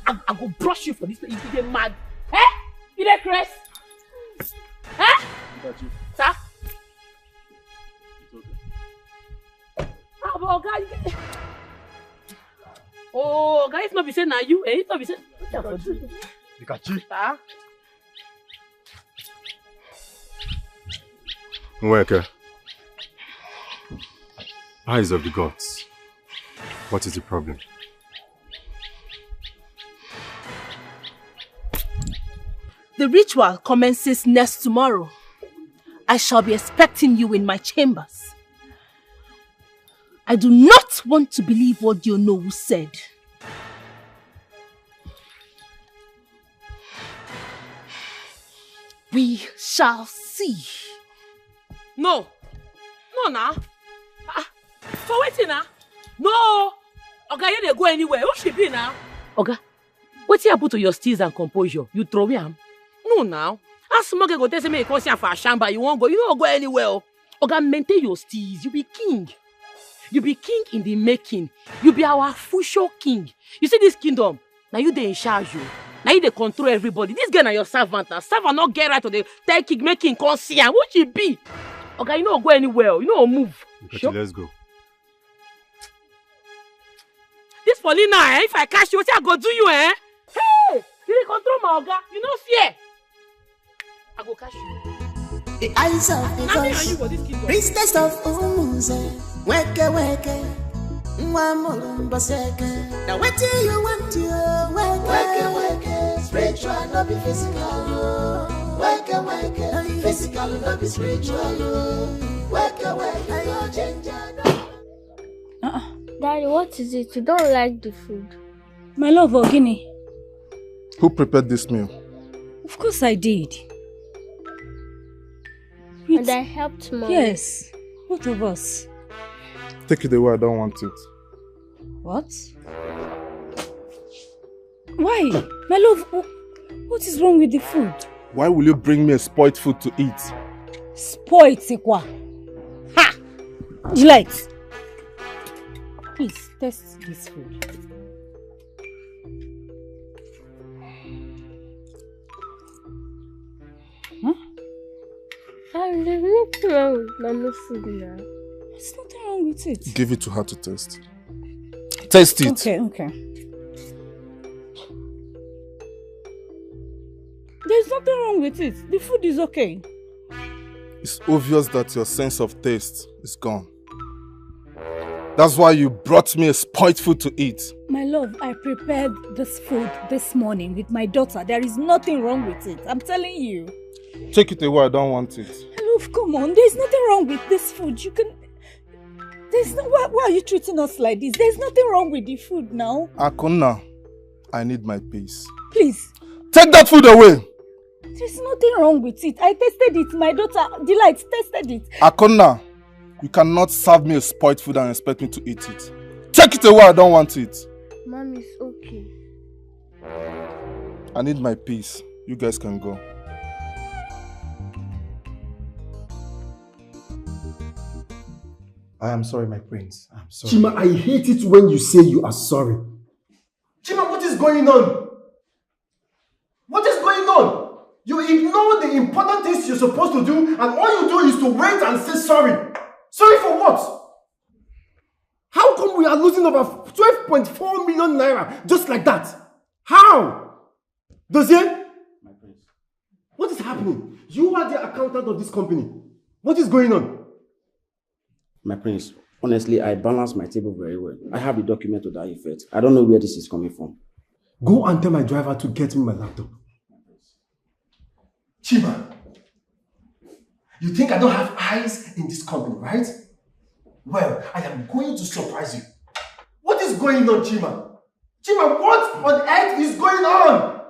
I go brush you for this. You get mad. You get crest? Sir? Oh, guys, not be saying now you, eh? Not be saying. Dikachi. Sir? Nweke. Eyes of the gods. What is the problem? The ritual commences next tomorrow. I shall be expecting you in my chambers. I do not want to believe what Dionowu said. We shall see. No, now. For waiting now. No. Okay, you didn't go anywhere. Who should be now? Okay, what you happen to your steeze and composure? You throw him? No, now. As small go tell me you come here for a shamba, you won't go. You don't go anywhere. Okay, maintain your steeze. You be king. You be king in the making. You be our future king. You see this kingdom? Now you they in charge you. Now you they control everybody. This girl na your servant. Servant not get right to the tell king making conscience. What she be? Okay, you don't go anywhere. You don't move. Sure? Let's go. This Paulina, if I catch you, what I go do you, eh? Hey! You dey control my oga. You no fear. I go catch you. The eyes of the gods, priestess of Umuze, weke, mwamulumba seke. Now what do you want to weke, spiritual, not be physical. Weke, physical, not be spiritual. Weke, ginger. Daddy, what is it? You don't like the food? My love, Ogini. Who prepared this meal? Of course I did. And I helped Mom. Yes, both of us. Take it away, I don't want it. What? Why? My love, what is wrong with the food? Why will you bring me a spoiled food to eat? Spoiled, Sikwa. Ha! Delight. Please, taste this food. There's nothing wrong with Mama's food now. There's nothing wrong with it. Give it to her to taste. Taste it. Okay. There's nothing wrong with it. The food is okay. It's obvious that your sense of taste is gone. That's why you brought me a spoiled food to eat. My love, I prepared this food this morning with my daughter. There is nothing wrong with it. I'm telling you. Take it away, I don't want it. Love, come on. There's nothing wrong with this food. You can... There's no... Why are you treating us like this? There's nothing wrong with the food now. Akuna, I need my peace. Please. Take that food away. There's nothing wrong with it. I tasted it. My daughter, Delight, tasted it. Akonna, you cannot serve me a spoiled food and expect me to eat it. Take it away, I don't want it. Mom, it's okay. I need my peace. You guys can go. I am sorry, my prince. I'm sorry. Chima, I hate it when you say you are sorry. Chima, what is going on? What is going on? You ignore the important things you're supposed to do, and all you do is to wait and say sorry. Sorry for what? How come we are losing over 12.4 million naira just like that? How? Dozier? My prince. What is happening? You are the accountant of this company. What is going on? My prince, honestly, I balanced my table very well. I have the document to that effect. I don't know where this is coming from. Go and tell my driver to get me my laptop. Chima, you think I don't have eyes in this company, right? Well, I am going to surprise you. What is going on, Chima? Chima, what on earth is going on?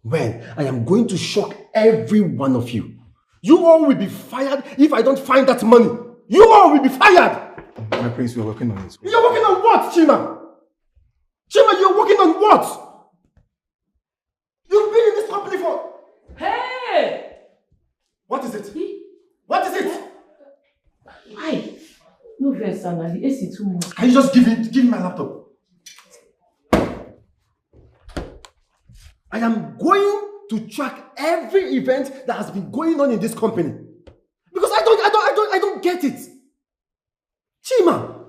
Well, I am going to shock every one of you. You all will be fired if I don't find that money. You all will be fired! My prince, we are working on it. You're working on what, Chima? Chima, you're working on what? You've been in this company for... Hey! What is it? What is it? Why? No verse, Sandra. The AC too much. Can you just give me my laptop? I am going to track every event that has been going on in this company. Because I don't get it. Chima,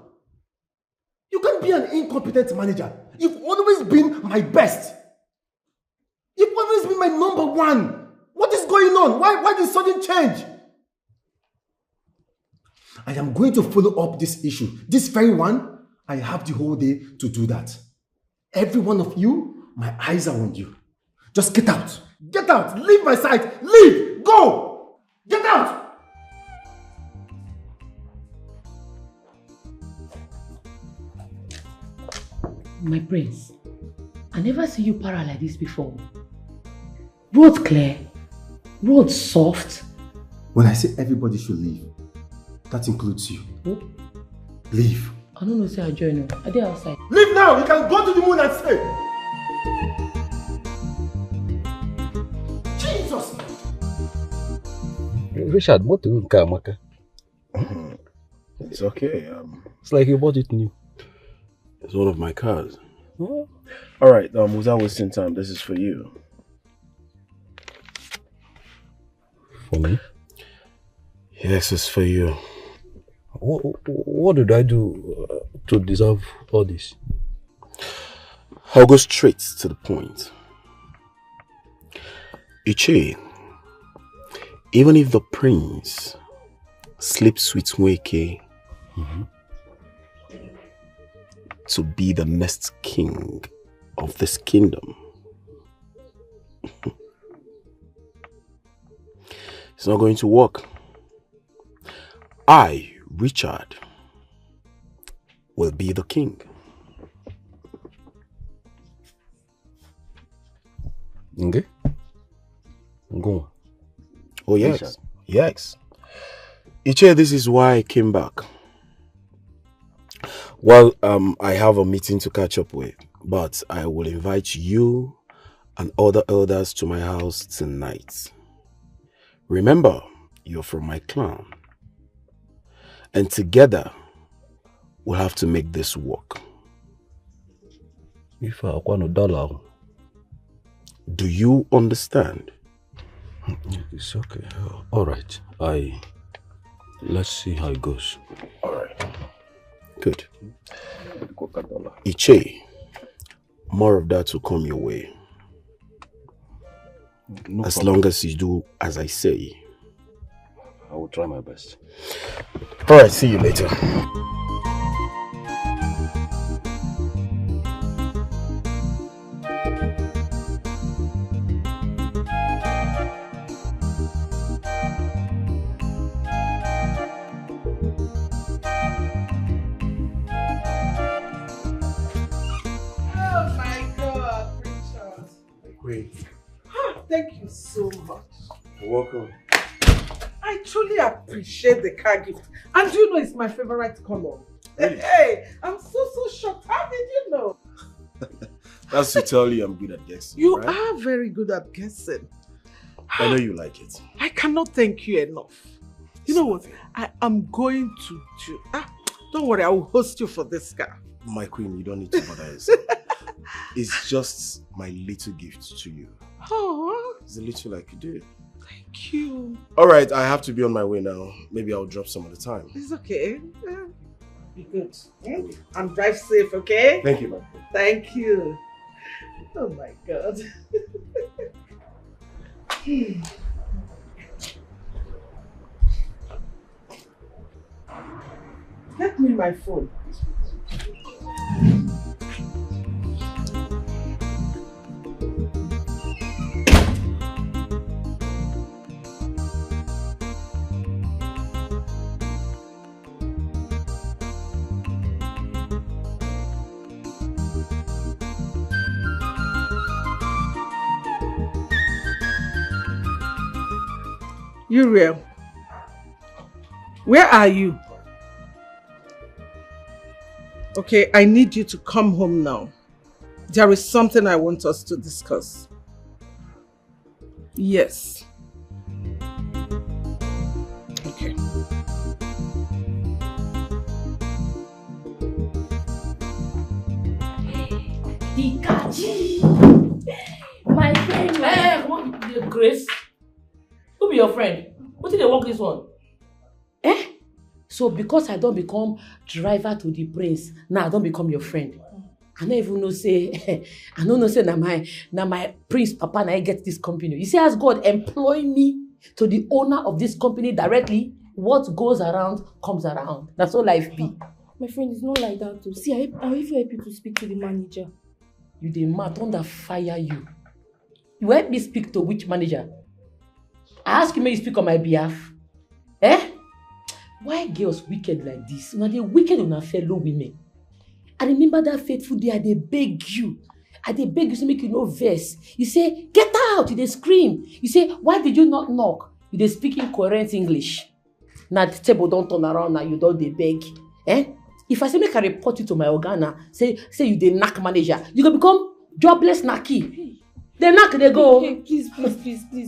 you can't be an incompetent manager. You've always been my best. You've always been my number one. What is going on? Why this sudden change? I am going to follow up this issue. This very one, I have the whole day to do that. Every one of you, my eyes are on you. Just get out. Get out. Leave my sight. Leave. Go. Get out. My prince, I never see you para like this before. Road clear, road soft. When I say everybody should leave, that includes you. What? Leave. I don't know, say I join you. Are they outside? Leave now! You can go to the moon and stay! Jesus! Richard, what do you car, Maka? It's okay. It's like you bought it new. It's one of my cars. Oh. Alright, without wasting time, this is for you. For me? Yes, it's for you. What did I do to deserve all this? I'll go straight to the point. Iche, even if the prince sleeps with Nweke, to be the next king of this kingdom, it's not going to work. I, Richard, will be the king. Okay. Go. Oh yes, Richard. yes. Iche, this is why I came back. Well, I have a meeting to catch up with, but I will invite you and other elders to my house tonight. Remember, you're from my clan. And together, we'll have to make this work. If I want a dollar. Do you understand? It's okay. All right. Let's see how it goes. All right. Good. Iche, more of that will come your way. No as problem. long as you do as I say. I will try my best. All right, see you later. Oh my God, Richard. Wait. Thank you so much. You're welcome. I truly appreciate the car gift. And you know it's my favorite color. Really? Hey, I'm so shocked. How did you know? That's to tell you I'm good at guessing. You right? are very good at guessing. I know you like it. I cannot thank you enough. You know what? I am going to do... don't worry, I will host you for this car. My queen, you don't need to bother yourself. It's just my little gift to you. Oh, It's a little I could do. thank you. Alright, I have to be on my way now. Maybe I'll drop some other time. It's okay. Be good. And drive safe, okay? Thank you, my queen. Thank you. Oh my God. Get me my phone. Uriel, where are you? Okay, I need you to come home now. There is something I want us to discuss. Yes. Okay. Dikeh! My friend, what Grace? Who be your friend? What did they work this one? Eh? So because I don't become driver to the prince, now I don't become your friend. I don't even know say, I don't know say na my prince papa na I get this company. You see, as God employ me to the owner of this company directly, what goes around comes around. That's all life be. My friend, it's not like that too. See, I even help you to speak to the manager. You the mad thunder fire you. You help me speak to which manager? I ask you may you speak on my behalf. Eh? Why girls wicked like this? Now they wicked on our fellow women. I remember that fateful day I beg you. I beg you to make you no verse. You say, get out, you dey scream. You say, why did you not knock? You dey speak incoherent English. Now the table don't turn around now, you don't dey beg. Eh? If I say make I report you to my organa, say you dey knack manager, you go become jobless knacky. They knock, they go. Hey, please,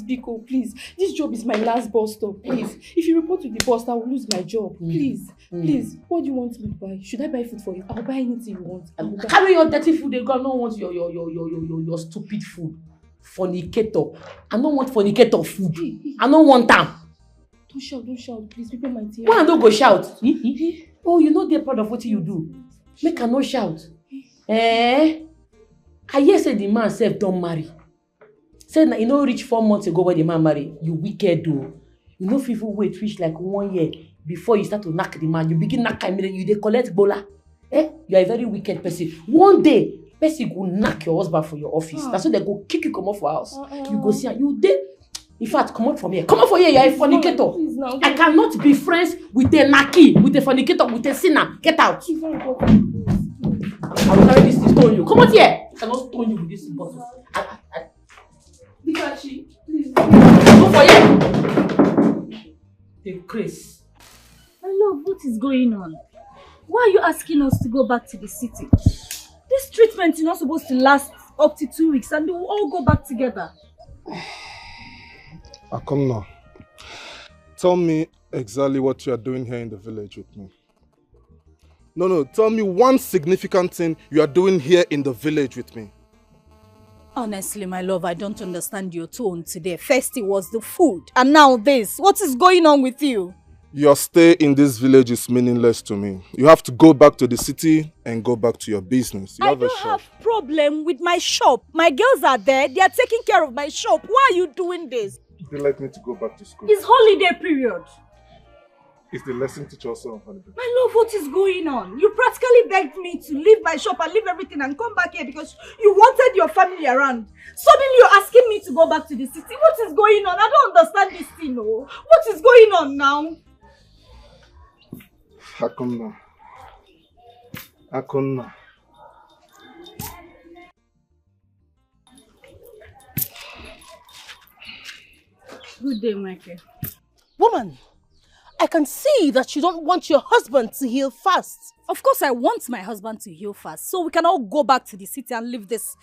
Biko, please. This job is my last bus stop, please. If you report to the boss, I will lose my job. Please, please. What do you want me to buy? Should I buy food for you? I'll buy anything you want. Carry your dirty food, they go. I don't want your stupid food. Fornicator. I don't want fornicator food. I don't want them. Don't shout, please. People might hear. Why don't go shout? Oh, you know they're proud of what you do. Make her no shout. Eh? I hear say the man self don't marry. Said that you know reach 4 months ago when the man marry. You wicked though. You know people wait reach like 1 year before you start to knock the man. You begin knock him, you dey collect bola. Eh? You are a very wicked person. One day, person go knock your husband for your office. That's why they go kick you come off for house. You go see you dey. In fact, come out from here. Come out from here, you are a fornicator. I cannot be friends with a naki, with a fornicator, with a sinner. Get out. I will carry this to stone you. Come out here. I cannot stone you with this bottle. Dikeh, please. Go for here. The Chris. My love, what is going on? Why are you asking us to go back to the city? This treatment is not supposed to last up to 2 weeks and we will all go back together. Come now. Tell me exactly what you are doing here in the village with me. No, tell me one significant thing you are doing here in the village with me. Honestly, my love, I don't understand your tone today. First it was the food, and now this. What is going on with you? Your stay in this village is meaningless to me. You have to go back to the city and go back to your business. I don't have problem with my shop. My girls are there. They are taking care of my shop. Why are you doing this? They like me to go back to school. It's holiday period. Is the lesson teacher also on holiday? My love, what is going on? You practically begged me to leave my shop and leave everything and come back here because you wanted your family around. Suddenly you're asking me to go back to the city. What is going on? I don't understand this thing, no. What is going on now? Akonna. Good day, Michael. Woman, I can see that you don't want your husband to heal fast. Of course I want my husband to heal fast, so we can all go back to the city and leave this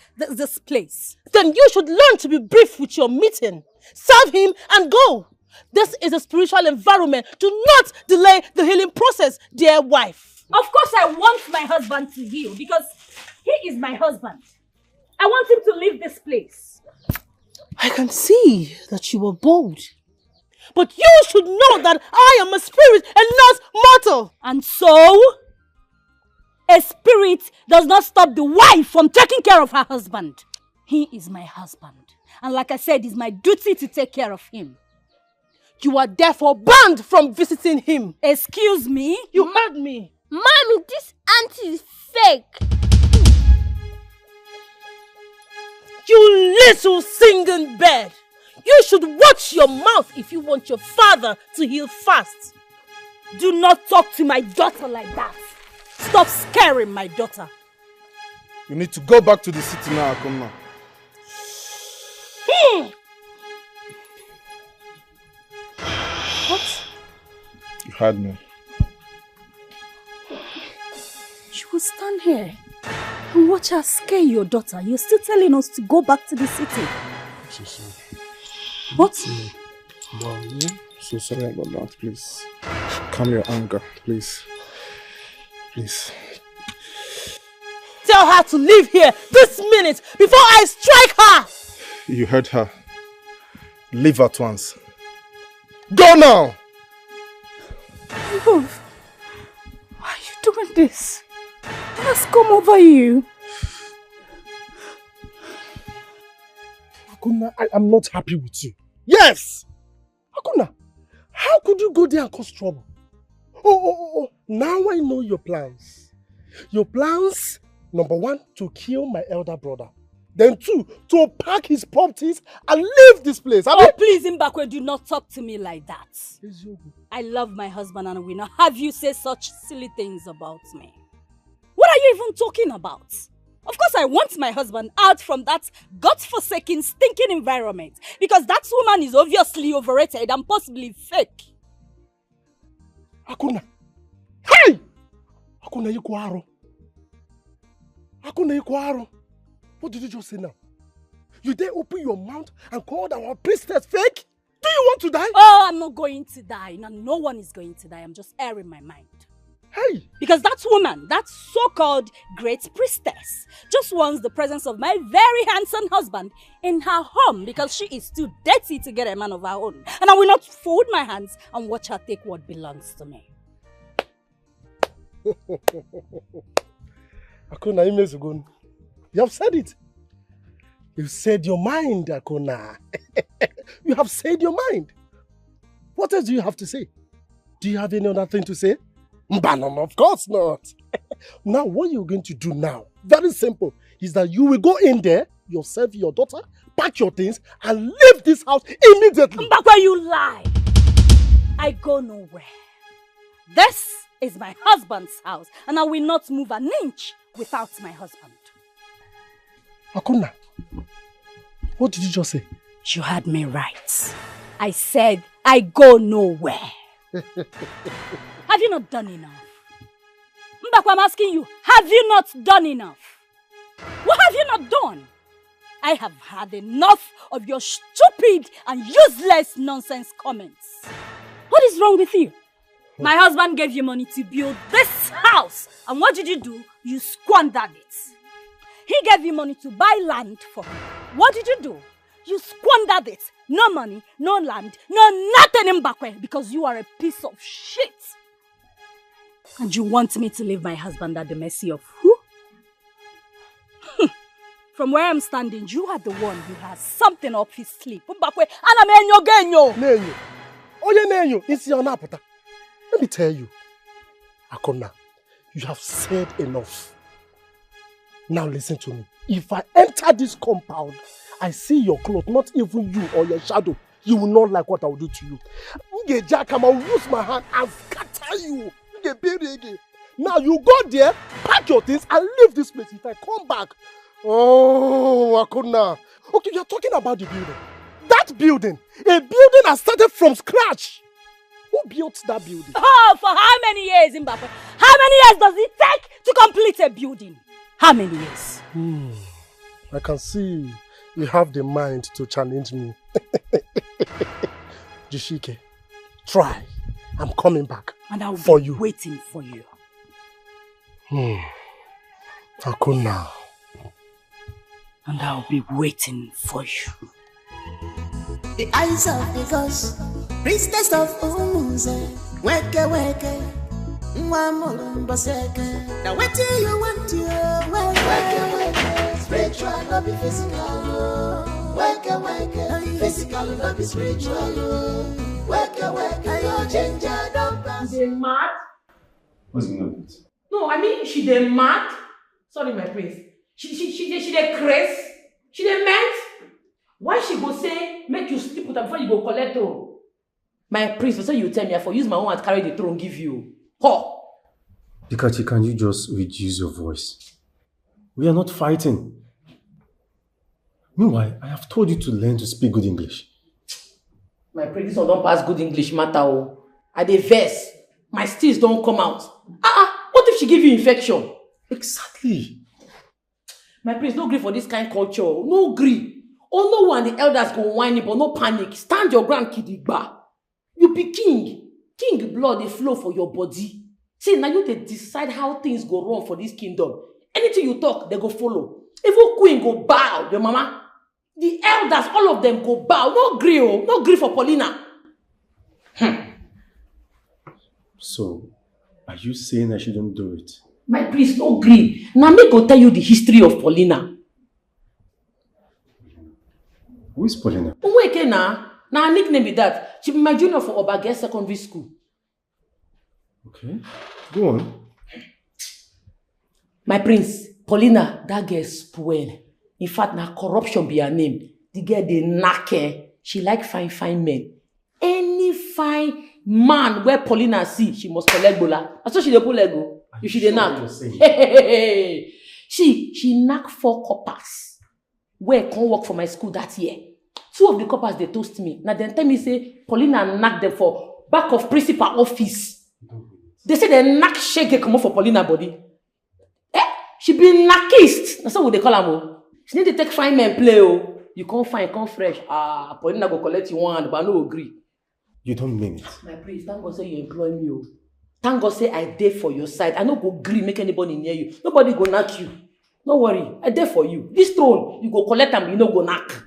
place. Then you should learn to be brief with your meeting. Serve him and go. This is a spiritual environment. Do not delay the healing process, dear wife. Of course I want my husband to heal because he is my husband. I want him to leave this place. I can see that you were bold. But you should know that I am a spirit and not mortal. And so, a spirit does not stop the wife from taking care of her husband. He is my husband. And like I said, it's my duty to take care of him. You are therefore banned from visiting him. Excuse me? You heard me. Mommy, this auntie is fake. You little singing bird. You should watch your mouth if you want your father to heal fast. Do not talk to my daughter like that. Stop scaring my daughter. You need to go back to the city now, Akuna. What? You heard me. You will stand here and watch her scare your daughter. You're still telling us to go back to the city. I'm so sorry. What? I'm so sorry about that, please. Calm your anger, please. Please. Tell her to leave here this minute before I strike her. You heard her. Leave at once. Go now! Love, why are you doing this? What has come over you? Akuna, I am not happy with you. Yes! Akuna, how could you go there and cause trouble? Oh, now I know your plans. Your plans, number 1, to kill my elder brother. Then 2, to pack his properties and leave this place. Oh, please, Mbakwe, do not talk to me like that. I love my husband and will not have you say such silly things about me. What are you even talking about? Of course, I want my husband out from that godforsaken, stinking environment because that woman is obviously overrated and possibly fake. Akuna. Hey! Akuna Ikwaro. Akuna Ikwaro. What did you just say now? You dare open your mouth and call our priestess fake? Do you want to die? Oh, I'm not going to die. No one is going to die. I'm just airing my mind. Hey! Because that woman, that so-called great priestess, just wants the presence of my very handsome husband in her home because she is too dirty to get a man of her own. And I will not fold my hands and watch her take what belongs to me. Akuna Imezugun, you have said it. You said your mind, Akuna. You have said your mind. What else do you have to say? Do you have any other thing to say? Mbanon, of course not. Now, what you're going to do now, very simple, is that you will go in there, yourself, your daughter, pack your things, and leave this house immediately. Mbakwe, you lie. I go nowhere. This is my husband's house, and I will not move an inch without my husband. Akuna, what did you just say? You heard me right. I said I go nowhere. Have you not done enough? Mbakwe, I'm asking you, have you not done enough? What have you not done? I have had enough of your stupid and useless nonsense comments. What is wrong with you? My husband gave you money to build this house. And what did you do? You squandered it. He gave you money to buy land for him. What did you do? You squandered it. No money, no land, no nothing in Mbakwe because you are a piece of shit. And you want me to leave my husband at the mercy of who? From where I'm standing, you are the one who has something up his sleeve. Mbakwe, anamenyo genyo. Nenyo. Oye nenyo, isi yonaputa. Let me tell you, Akuna, you have said enough. Now listen to me. If I enter this compound, I see your clothes, not even you or your shadow, you will not like what I will do to you. I will use my hand and scatter you. Now you go there, pack your things and leave this place. If I come back, oh, Akuna. Okay, you're talking about the building. That That building, a building has started from scratch. Who built that building? Oh, for how many years, Mbappe? How many years does it take to complete a building? How many years? I can see you have the mind to challenge me. Jishike, try. I'm coming back. And I'll for be you. Waiting for you. Akuna. And I'll be waiting for you. The eyes of the gods, priestess of Umuze, weke weke, mwamulumbaseke. Now what do you want to weke weke, spiritual not be physical. Weke weke, physical not be spiritual. Weke weke, your ginger don't pass. They mad? What's going on? No, I mean she dey mad. Sorry, my prince. She dey craze. She dey meant. Why she go say make you sleep with her before you go collect throne? My prince, so you tell me I for use my own and carry the throne give you. Ho! Dikeh, can you just reduce your voice? We are not fighting. Meanwhile, I have told you to learn to speak good English. My prince, this one don't pass good English matter. Oh. I dey vex. My steals don't come out. What if she give you infection? Exactly. My prince, no gree for this kind of culture. No gree. Oh no one, the elders go whine but no panic. Stand your ground, kidigba. You be king. King blood they flow for your body. See, now you they decide how things go wrong for this kingdom. Anything you talk, they go follow. Even queen go bow, your mama. The elders, all of them go bow. No gree, oh. No gree for Paulina. So, are you saying I shouldn't do it? My priest, no gree. Now me go tell you the history of Paulina. Who is Paulina? Wake na. Now her nickname be that. She be my junior for Obage Secondary School. Okay, go on. My prince, Paulina, that girl spoil. In fact, na corruption be her name. The girl dey knack her. She like fine men. Any fine man where Paulina see, she must collect bola. That's why she dey pull ego. You should dey knack. She knack 4 coppers. Where can't work for my school that year. 2 of the coppers they toast me. Now then tell me say Paulina knock them for back of principal office. They say they knock shake come up for Paulina body. She be knockist. That's what they call her. She need to take fine men play. Oh, you can't find, come fresh. Paulina go collect you one, but I no agree. You don't mean it. My priest, thank God say you employ me. Oh. Thank God say I dare for your side. I no go agree make anybody near you. Nobody go knock you. Don't worry, I dare for you. This throne, you go collect them, you no go knock.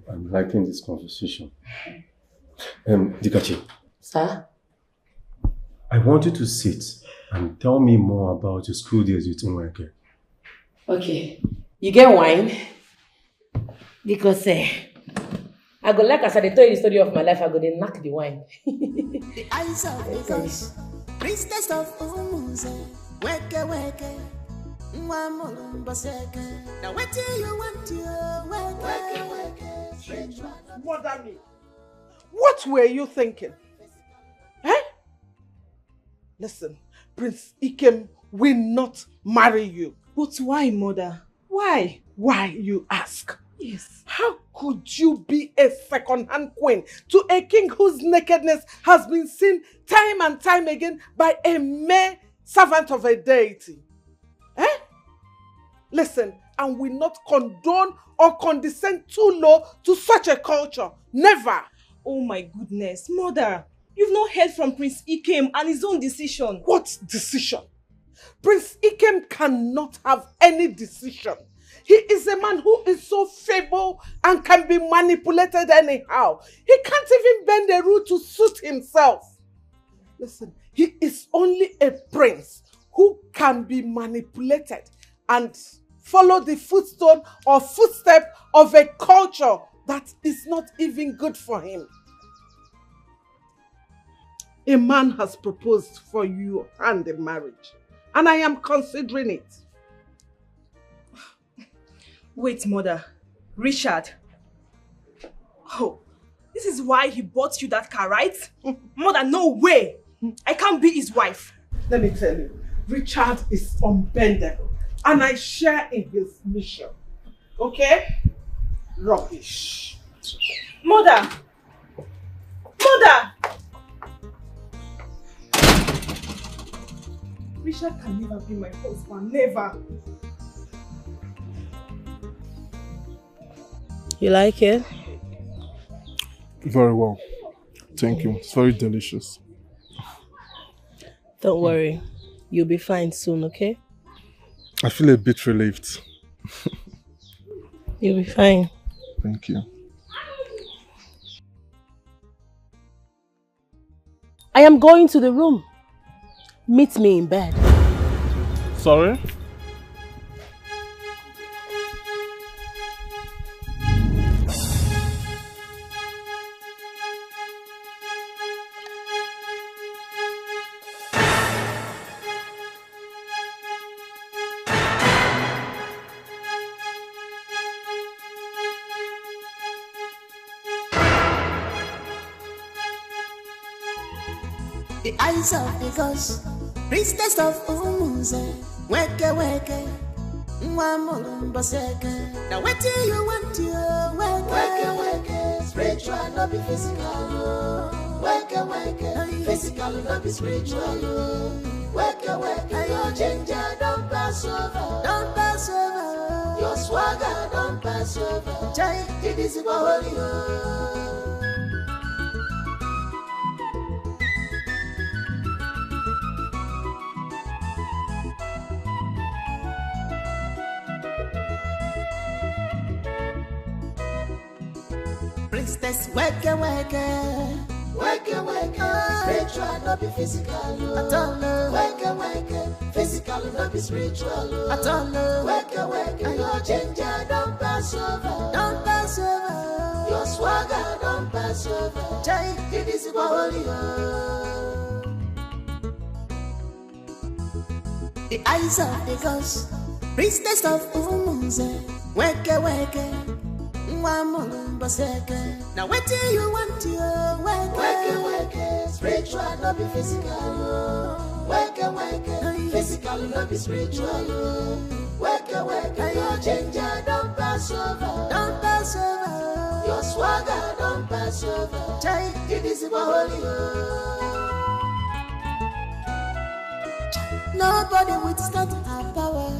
I'm liking this conversation. Dikeh. Sir? I want you to sit and tell me more about your school days with Nweke. Okay. You get wine? Because I go like as I tell you the story of my life, I go dey knock the wine. The eyes of the gods, priestess of Umuze, weke weke. Now what do you want to Mother me, what were you thinking? Listen, Prince Ikem will not marry you. But why, mother? Why? Why, you ask? Yes. How could you be a second-hand queen to a king whose nakedness has been seen time and time again by a mere servant of a deity? Listen, and will not condone or condescend too low to such a culture. Never. Oh my goodness, mother. You've not heard from Prince Ikem and his own decision. What decision? Prince Ikem cannot have any decision. He is a man who is so feeble and can be manipulated anyhow. He can't even bend a rule to suit himself. Listen, he is only a prince who can be manipulated and follow the footstone or footstep of a culture that is not even good for him. A man has proposed for you hand in marriage, and I am considering it. Wait, mother. Richard. Oh, this is why he bought you that car, right? Mother, no way. I can't be his wife. Let me tell you, Richard is unbendable, and I share in his mission. Okay? Rubbish. Mother! Mother! Richard can never be my husband, never. You like it? Very well. Thank you. It's very delicious. Don't worry. You'll be fine soon, okay? I feel a bit relieved. You'll be fine. Thank you. I am going to the room. Meet me in bed. Sorry? The eyes of the gods, priestess of Umuze, weke weke, mwamulumba seke. Now what do you want to weke weke, spiritual not be physical. Weke weke, physical not be spiritual. Weke weke, your ginger don't pass over, don't pass over. Your swagger don't pass over. Jai, it is holy. Priestess, weke weke, weke weke, spiritual not be physical. At all, weke weke, physical not be spiritual. At all, weke weke, your ginger don't pass over, don't pass over. Your swagger don't pass over. Jai, it is holy. The eyes of the gods, priestess of Umuze, weke weke. Now what do you want to weke weke, spiritual not be physical. Weke weke, physical not be spiritual. Weke weke, your ginger don't pass over, don't pass over. Your swagger don't pass over. Jai, it is holy. Nobody withstand her power,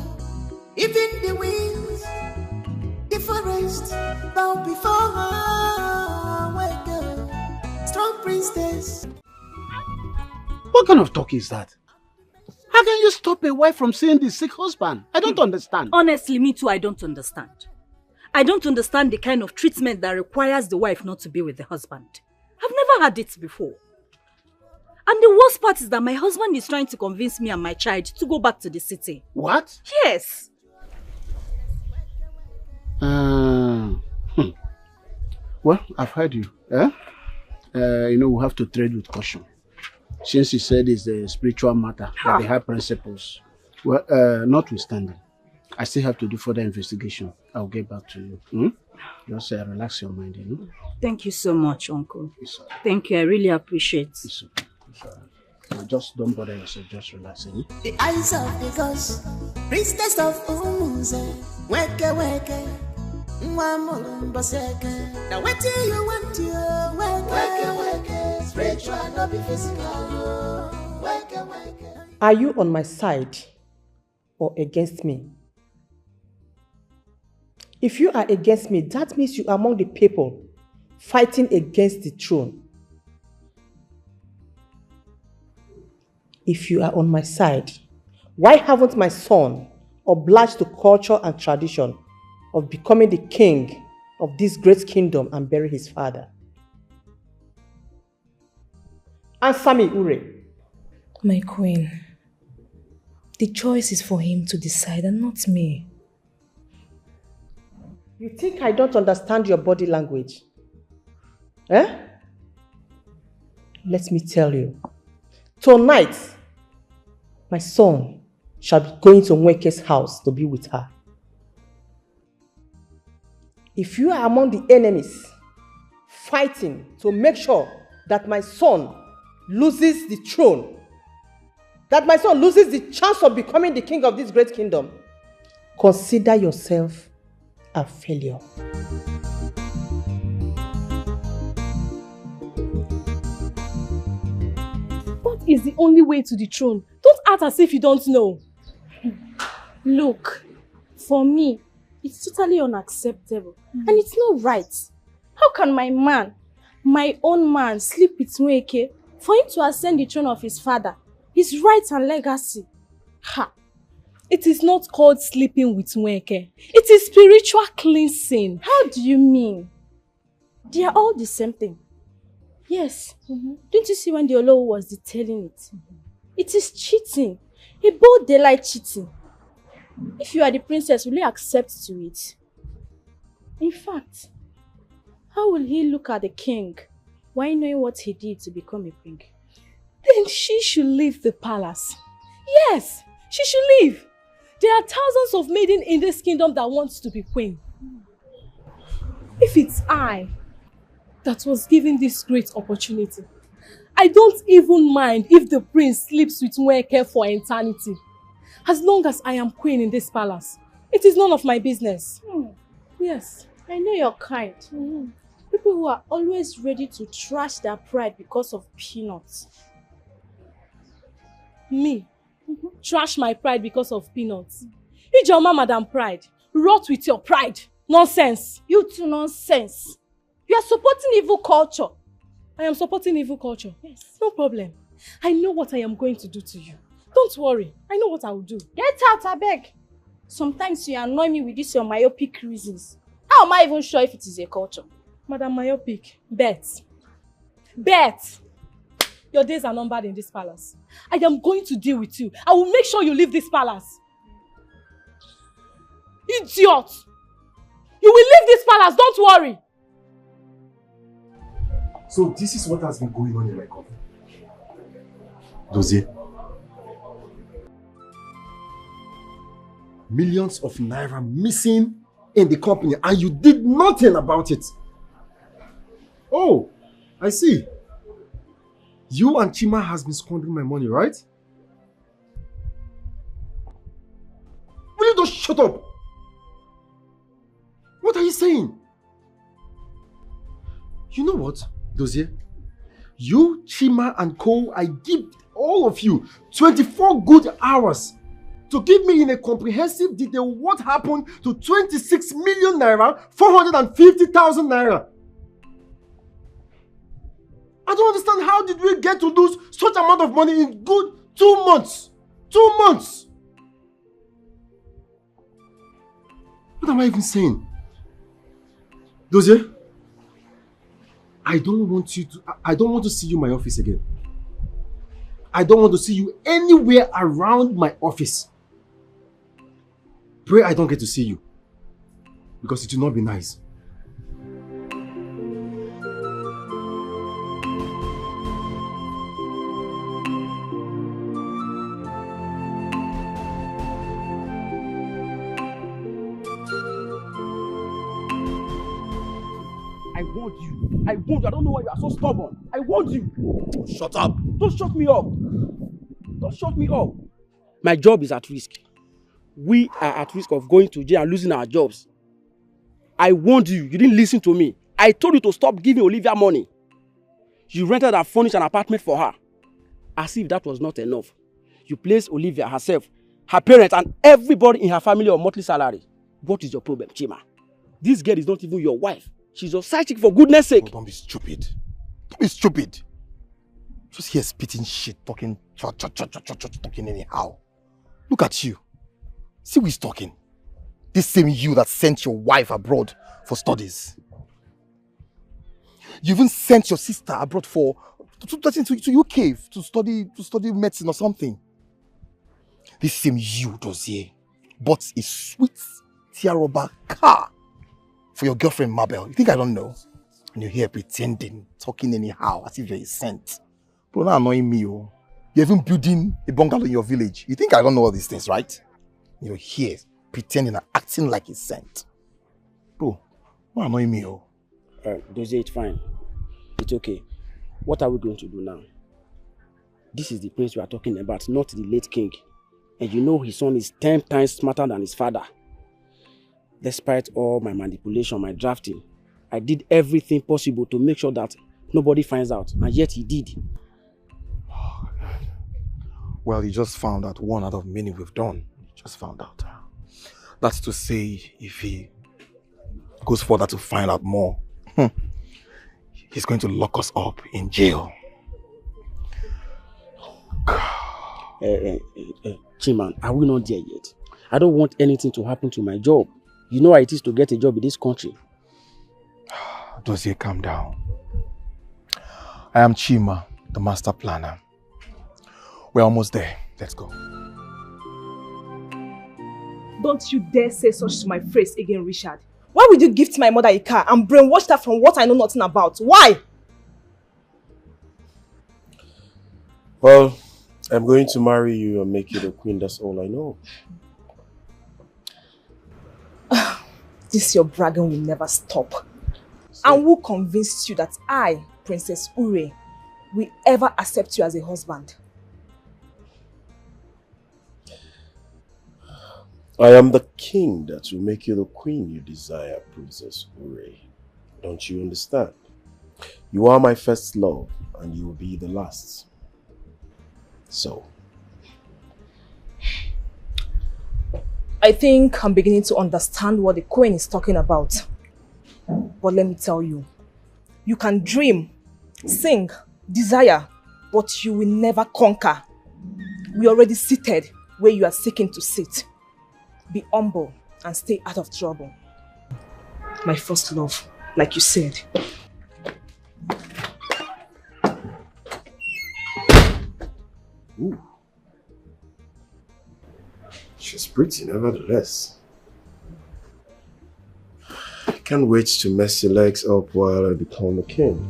even the winds. The forest bow before her, wake up, strong priestess. What kind of talk is that? How can you stop a wife from seeing the sick husband? I don't understand. Honestly, me too, I don't understand. I don't understand the kind of treatment that requires the wife not to be with the husband. I've never had it before. And the worst part is that my husband is trying to convince me and my child to go back to the city. What? Yes. Well, I've heard you. We have to trade with caution. Since you said it's a spiritual matter, that they have principles. Well, notwithstanding, I still have to do further investigation. I'll get back to you. Just relax your mind, you know. Thank you so much, Uncle. Thank you. I really appreciate it. It's just don't bother yourself. Just relax. The eyes of the gods, priestess of Umuze, weke weke. Now what do you want to weke weke, spiritual not be physical. Weke weke. Are you on my side or against me? If you are against me, that means you are among the people fighting against the throne. If you are on my side, why haven't my son obliged to culture and tradition of becoming the king of this great kingdom and bury his father? Answer me, Ure. My queen, the choice is for him to decide and not me. You think I don't understand your body language? Eh? Let me tell you. Tonight, my son shall be going to Nweke's house to be with her. If you are among the enemies fighting to make sure that my son loses the throne, that my son loses the chance of becoming the king of this great kingdom, consider yourself a failure. is the only way to the throne. Don't act as if you don't know. Look, for me, it's totally unacceptable. And it's not right. How can my man, my own man, sleep with Nweke for him to ascend the throne of his father, his rights and legacy? Ha! It is not called sleeping with Nweke. It is spiritual cleansing. How do you mean? They are all the same thing. Yes. Don't you see when the Olowo was detailing it? It is cheating. A bold daylight cheating. If you are the princess, will you accept to it? In fact, how will he look at the king while knowing what he did to become a king? Then she should leave the palace. Yes, she should leave. There are thousands of maidens in this kingdom that want to be queen. If it's I that was given this great opportunity, I don't even mind if the prince sleeps with Nweke for eternity. As long as I am queen in this palace, it is none of my business. Yes. I know your kind. People who are always ready to trash their pride because of peanuts. Me? Trash my pride because of peanuts? Ijoma, Madam Pride. Rot with your pride. Nonsense. You too, nonsense. You are supporting evil culture. I am supporting evil culture. Yes. No problem. I know what I am going to do to you. Don't worry. I know what I will do. Get out, I beg. Sometimes you annoy me with these your myopic reasons. How am I even sure if it is a culture? Madam Myopic, bet. Bet. Your days are numbered in this palace. I am going to deal with you. I will make sure you leave this palace. Idiot! You will leave this palace, don't worry. So this is what has been going on in my company. Dozie. Millions of naira missing in the company and you did nothing about it. Oh, I see. You and Chima has been squandering my money, right? Will you just shut up? What are you saying? You know what, Dozie? You, Chima and Co, I give all of you 24 good hours to give me in a comprehensive detail what happened to 26 million naira, 450,000 naira. I don't understand, how did we get to lose such amount of money in good 2 months? 2 months! What am I even saying? Dozie, I don't want to see you in my office again. I don't want to see you anywhere around my office. Pray I don't get to see you, because it will not be nice. I warned you. I don't know why you are so stubborn. I warned you. Shut up. Don't shut me up. Don't shut me up. My job is at risk. We are at risk of going to jail and losing our jobs. I warned you. You didn't listen to me. I told you to stop giving Olivia money. You rented and furnished an apartment for her. As if that was not enough. You placed Olivia herself, her parents, and everybody in her family on monthly salary. What is your problem, Chima? This girl is not even your wife. She's your side chick, for goodness sake. Oh, don't be stupid. Don't be stupid. Just here spitting shit, talking anyhow. Look at you. See who is talking. This same you that sent your wife abroad for studies. You even sent your sister abroad to UK to study medicine or something. This same you, Dozie, bought a sweet Tiaroba car for your girlfriend Mabel. You think I don't know? And you're here pretending, talking anyhow, as if you're a saint. Bro, not annoying me, oh. You're even building a bungalow in your village. You think I don't know all these things, right? You're here pretending and acting like a saint. Bro, not annoying me, oh. Dozie, it's fine. It's okay. What are we going to do now? This is the prince we are talking about, not the late king. And you know his son is 10 times smarter than his father. Despite all my manipulation, my drafting, I did everything possible to make sure that nobody finds out. And yet he did. Well, you just found out one out of many we've done. You just found out. That's to say, if he goes further to find out more, he's going to lock us up in jail. Chiman, are we not there yet? I don't want anything to happen to my job. You know how it is to get a job in this country. Dozie, calm down. I am Chima, the master planner. We're almost there. Let's go. Don't you dare say such to my face again, Richard. Why would you gift my mother a car and brainwash her from what I know nothing about? Why? Well, I'm going to marry you and make you the queen. That's all I know. This your bragging will never stop. And who convinced you that I, Princess Ure, will ever accept you as a husband? I am the king that will make you the queen you desire, Princess Ure. Don't you understand? You are my first love, and you will be the last. So. I think I'm beginning to understand what the queen is talking about. But let me tell you, you can dream, sing, desire, but you will never conquer. We are already seated where you are seeking to sit. Be humble and stay out of trouble. My first love, like you said. Ooh. She's pretty, nevertheless. I can't wait to mess your legs up while I become the king.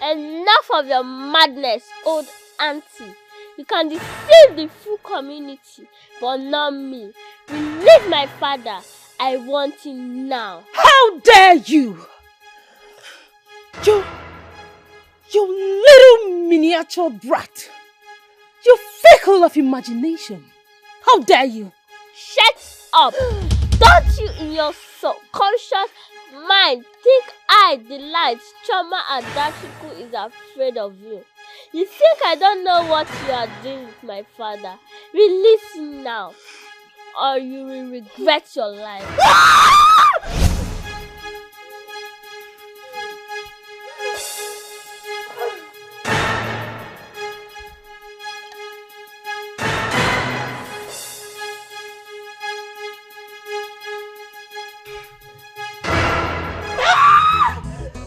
Enough of your madness, old auntie. You can deceive the full community, but not me. Release my father. I want him now. How dare you! You little miniature brat. You fickle of imagination. How dare you! Shut up! Don't you in your subconscious mind think I, the light, Choma Adachiku is afraid of you? You think I don't know what you are doing with my father? Release him now, or you will regret your life.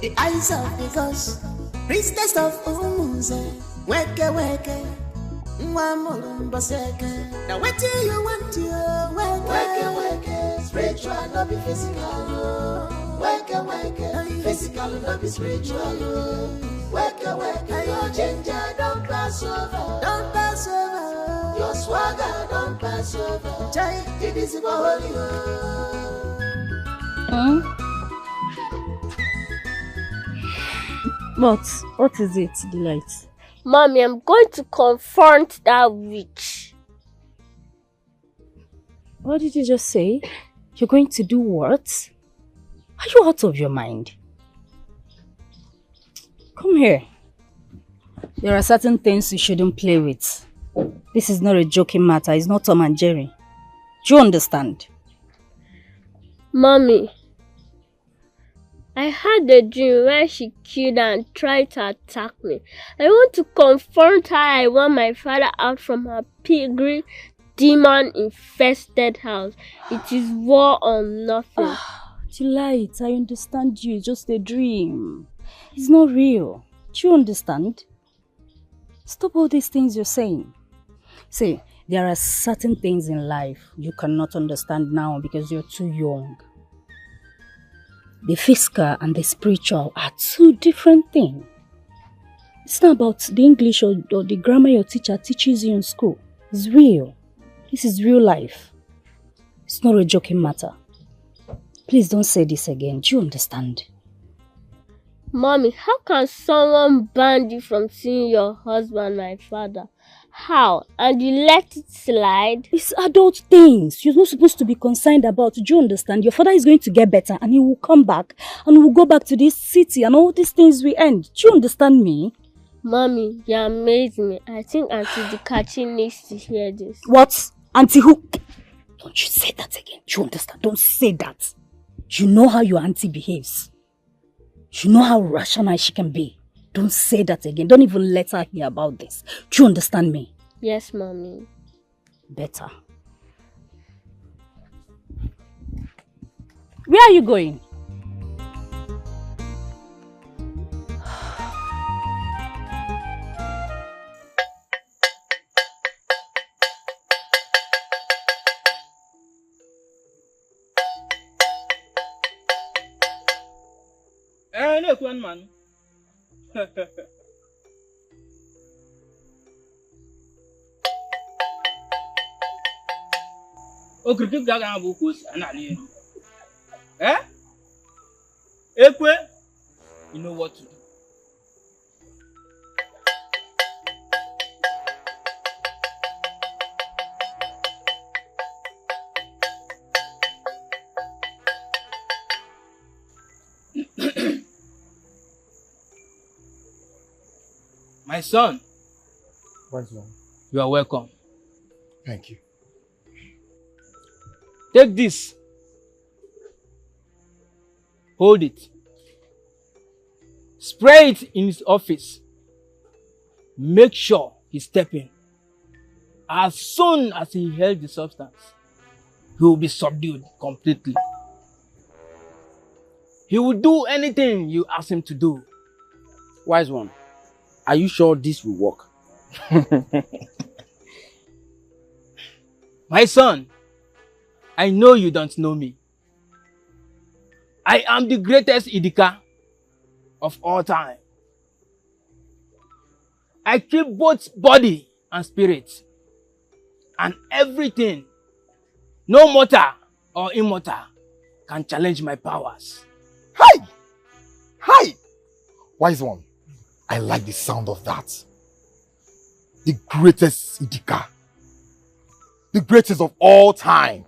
The eyes of the gods, priestess of Umuze, weke weke, mwamulumbaseke. Now what do you want to weke weke, spiritual not be physical. Weke weke, physical not be spiritual. Weke weke, your ginger don't pass over, don't pass over. Your swagger don't pass over. Jai, it is for holy. But what is it, Delight? Mommy, I'm going to confront that witch. What did you just say? You're going to do what? Are you out of your mind? Come here. There are certain things you shouldn't play with. This is not a joking matter. It's not Tom and Jerry. Do you understand? Mommy, I had a dream where she killed and tried to attack me. I want to confront her. I want my father out from her pigry, demon-infested house. It is war or nothing. Delight, I understand you. It's just a dream. It's not real. Do you understand? Stop all these things you're saying. See, there are certain things in life you cannot understand now because you're too young. The physical and the spiritual are two different things. It's not about the English or the grammar your teacher teaches you in school. It's real. This is real life. It's not a joking matter. Please don't say this again. Do you understand? Mommy, how can someone ban you from seeing your husband, my father? How? And you let it slide? It's adult things. You're not supposed to be concerned about. Do you understand? Your father is going to get better and he will come back and we'll go back to this city and all these things will end. Do you understand me? Mommy, you amaze me. I think Auntie Dikeh needs to hear this. What? Auntie who? Don't you say that again. Do you understand? Don't say that. You know how your auntie behaves. You know how rational she can be. Don't say that again. Don't even let her hear about this. Do you understand me? Yes, Mommy. Better. Where are you going? Look, one man. O critique gaga na buku anali. Ekwe, you know what to do. My son. Wise one. You are welcome. Thank you. Take this. Hold it. Spray it in his office. Make sure he step in. As soon as he held the substance, he will be subdued completely. He will do anything you ask him to do. Wise one, are you sure this will work? My son, I know you don't know me. I am the greatest Idika of all time. I keep both body and spirit and everything. No mortal or immortal can challenge my powers. Hi! Hi! Wise one, I like the sound of that. The greatest Idika. The greatest of all time.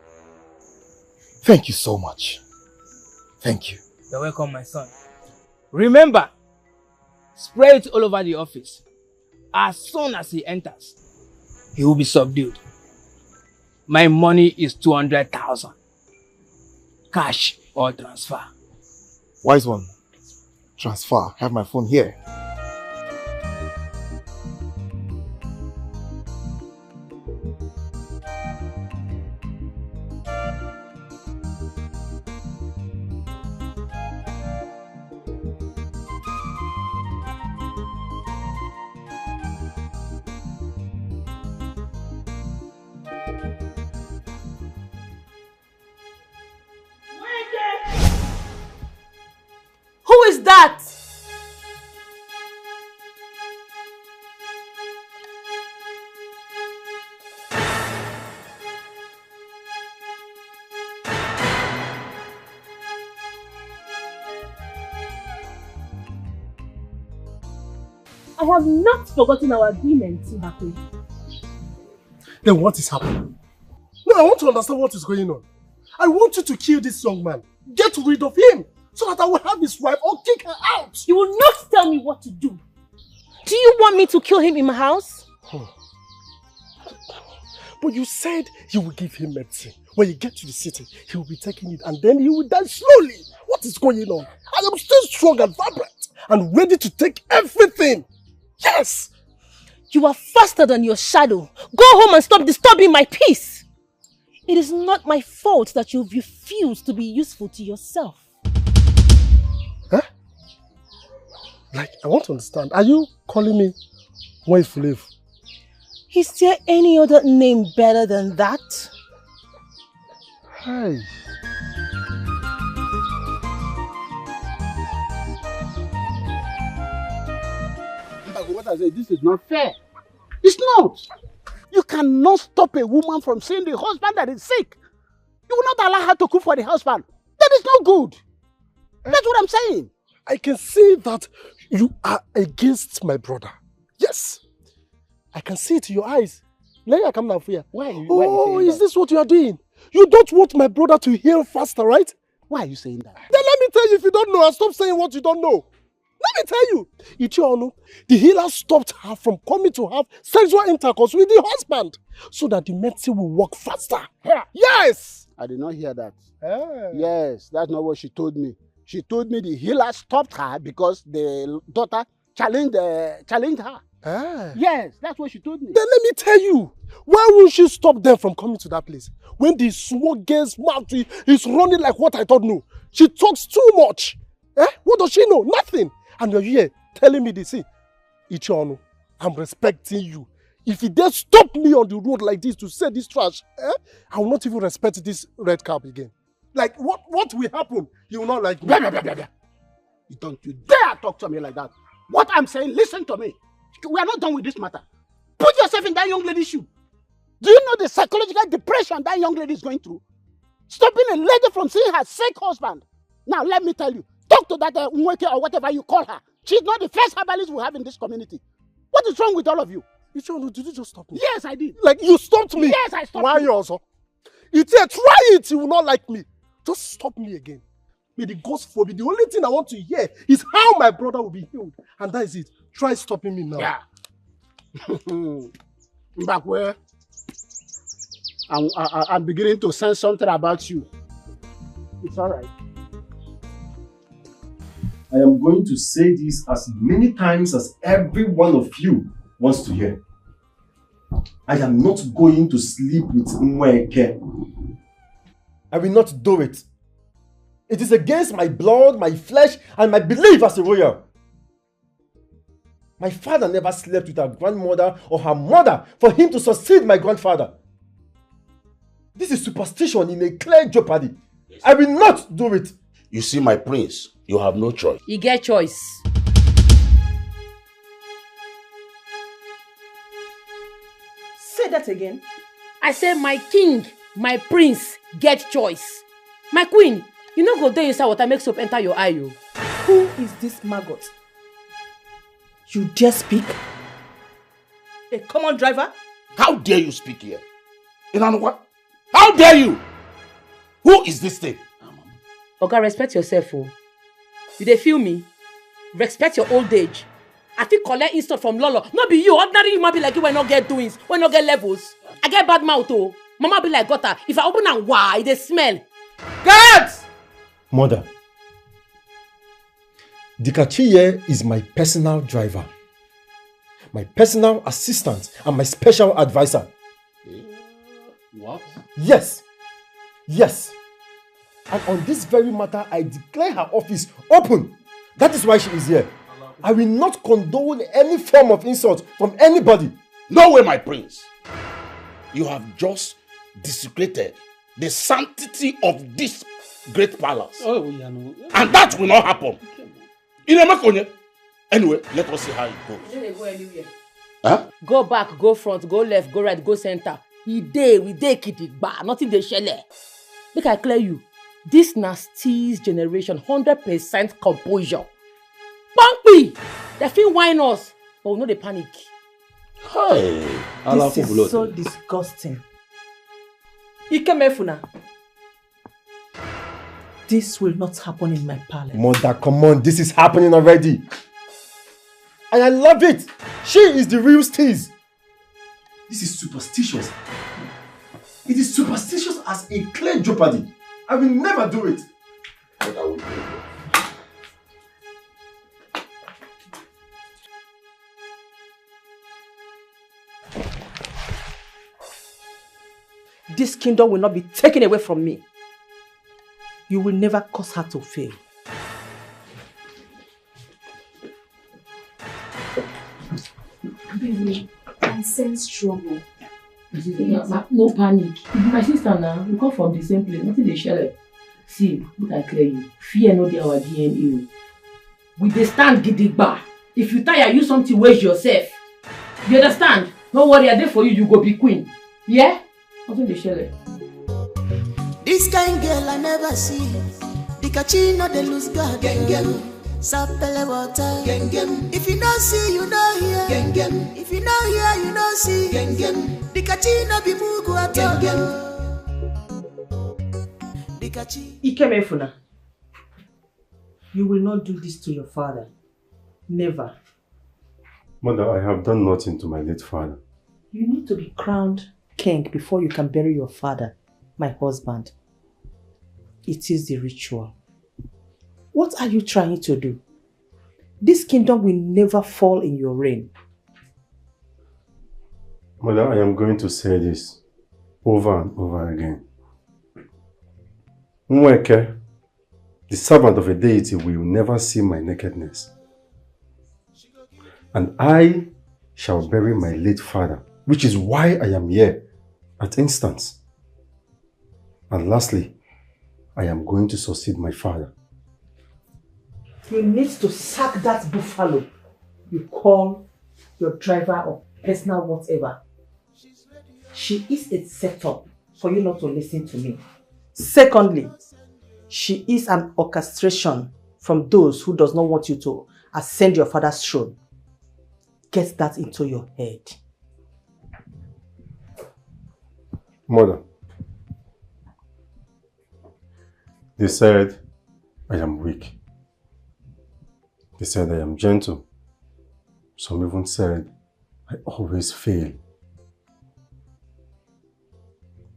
Thank you so much. Thank you. You're welcome, my son. Remember, spray it all over the office. As soon as he enters, he will be subdued. My money is 200,000. Cash or transfer. Wise one, transfer. Have my phone here. Who is that? I have not forgotten our agreement, Ibakwe. Then what is happening? No, I want to understand what is going on. I want you to kill this young man. Get rid of him so that I will have his wife or kick her out. You will not tell me what to do. Do you want me to kill him in my house? But you said you will give him medicine. When you get to the city, he will be taking it and then he will die slowly. What is going on? I am still strong and vibrant and ready to take everything. Yes! You are faster than your shadow. Go home and stop disturbing my peace. It is not my fault that you refuse to be useful to yourself. Huh? Like, I want to understand. Are you calling me Waifulevu? Is there any other name better than that? Hi. What I say, this is not fair. It's not. You cannot stop a woman from seeing the husband that is sick. You will not allow her to cook for the husband. That is not good. That's what I'm saying. I can see that you are against my brother. Yes. I can see it in your eyes. Let me come down here. Why are you saying that? Is this what you are doing? You don't want my brother to heal faster, right? Why are you saying that? Then let me tell you, if you don't know, I'll stop saying what you don't know. Let me tell you, Ichiono, the healer stopped her from coming to have sexual intercourse with the husband so that the medicine will work faster. Yes! I did not hear that. Yes, that's not what she told me. She told me the healer stopped her because the daughter challenged her. Yes, that's what she told me. Then let me tell you, why won't she stop them from coming to that place? When the small girl's mouth is running like what I thought no. She talks too much. What does she know? Nothing. And you're here telling me this. See, Ichiono, I'm respecting you. If you dare stop me on the road like this to say this trash, I will not even respect this red cap again. Like, what will happen? You will not like me. Blah, blah, blah, blah, blah. Don't you dare talk to me like that. What I'm saying, listen to me. We are not done with this matter. Put yourself in that young lady's shoe. Do you know the psychological depression that young lady is going through? Stopping a lady from seeing her sick husband. Now, let me tell you, talk to that Nweke or whatever you call her. She's not the first herbalist we have in this community. What is wrong with all of you? Ichiono, did you just stop me? Yes, I did. Like, you stopped me? Yes, I stopped Why you. also? Try it, you will not like me. Just stop me again. May the ghost forbid. The only thing I want to hear is how my brother will be healed. And that is it. Try stopping me now. Yeah. Back where? I'm beginning to sense something about you. It's all right. I am going to say this as many times as every one of you wants to hear. I am not going to sleep with Nweke. I will not do it. It is against my blood, my flesh, and my belief as a royal. My father never slept with her grandmother or her mother for him to succeed my grandfather. This is superstition in a clear jeopardy. I will not do it. You see, my prince, you have no choice. You get choice. Say that again. I say my king, my prince, get choice. My queen, you no go there inside water make soap enter your eye. Who is this maggot? You dare speak? A common driver? How dare you speak here? What? How dare you? Who is this thing? Oga, respect yourself. Oh. You dey feel me? Respect your old age. I fit collect insult from Lolo. No be you. Ordinary human be like you when not get doings, when not get levels. I get bad mouth. Oh. Mama be like gutter. If I open and why, they smell. Guards! Mother, Dikeh is my personal driver, my personal assistant, and my special advisor. What? Yes. Yes. And on this very matter, I declare her office open. That is why she is here. I will not condone any form of insult from anybody. No way, my prince. You have just desecrated the sanctity of this great palace. Oh, yeah, no. And that will not happen. Anyway, let us see how it goes. You don't go anywhere. Huh? Go back, go front, go left, go right, go center. We dey kidigba, nothing dey shele. Make I clear you. This nasty generation, 100% composure. Bumpy! They feel whine us, but we know they panic. Hey, this is so disgusting. Ikemefuna. This will not happen in my palace. Mother, come on, this is happening already. And I love it. She is the real steez. This is superstitious. It is superstitious as a clear jeopardy. I will never do it. But I will do it. This kingdom will not be taken away from me. You will never cause her to fail. Baby, I sense trouble. No panic. My sister now, we come from the same place. Nothing they share. See, look I clear you. Fear no dey our DNA. We dey stand gidigba. If you tire, use something waste yourself. You understand? Don't worry, I did for you, you go be queen. Yeah? Nothing to share. This kind girl I never see. Dikeh no dey lose God. Gengem. Sapele water. Gengem. If you don't see, you don't hear. Gengem. If you don't hear, you don't see. Gengem. Dikeh no be mugu at all. Dikeh. Ikemefuna, you will not do this to your father. Never. Mother, I have done nothing to my late father. You need to be crowned king before you can bury your father, my husband. It is the ritual. What are you trying to do? This kingdom will never fall in your reign. Mother, I am going to say this over and over again. Nweke, the servant of a deity, will never see my nakedness. And I shall bury my late father, which is why I am here at instance. And lastly, I am going to succeed my father. You need to sack that buffalo you call your driver or personal whatever. She is a setup for you not to listen to me. Secondly, she is an orchestration from those who does not want you to ascend your father's throne. Get that into your head. Mother, they said I am weak. They said I am gentle. Some even said I always fail.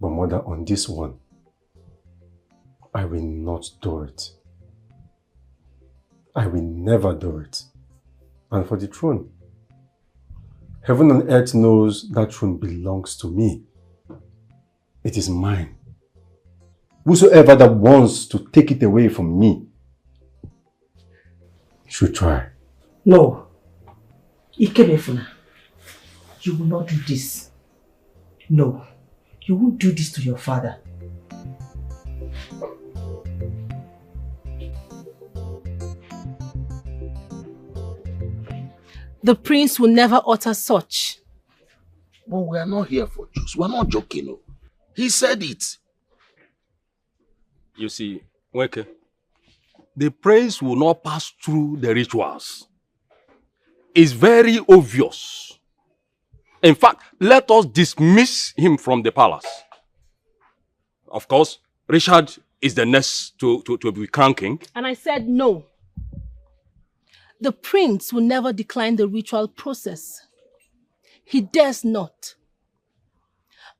But Mother, on this one, I will not do it. I will never do it. And for the throne, heaven and earth knows that throne belongs to me. It is mine. Whosoever that wants to take it away from me should try. No. Ikemefuna, you will not do this. No, you won't do this to your father. The prince will never utter such. But we are not here for jokes. We are not joking. No. He said it. You see, Weke, the prince will not pass through the rituals. It's very obvious. In fact, let us dismiss him from the palace. Of course, Richard is the next to be crowned king. And I said no. The prince will never decline the ritual process. He dares not.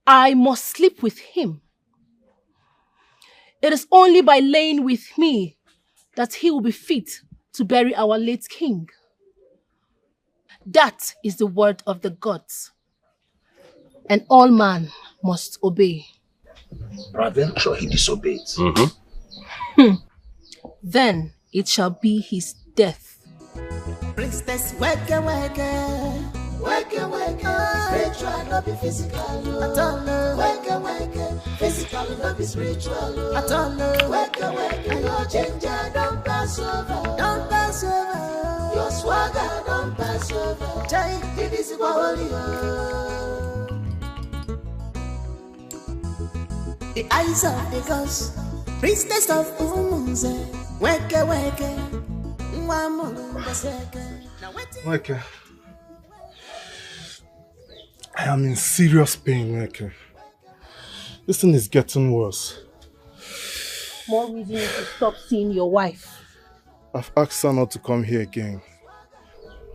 I must sleep with him. It is only by laying with me that he will be fit to bury our late king. That is the word of the gods. And all man must obey. Peradventure he disobeyed. Then it shall be his death. Princess, weke weke, weke weke, spiritual no be physical. At all, weke physical no be spiritual. At all, weke your ginger don't pass over, don't pass over. Your swagger don't pass over. Jai, it is the eyes of the gods, priestess of Umunze, weke weke. Weke, I am in serious pain, Weke. This thing is getting worse. More reason to stop seeing your wife. I've asked her not to come here again.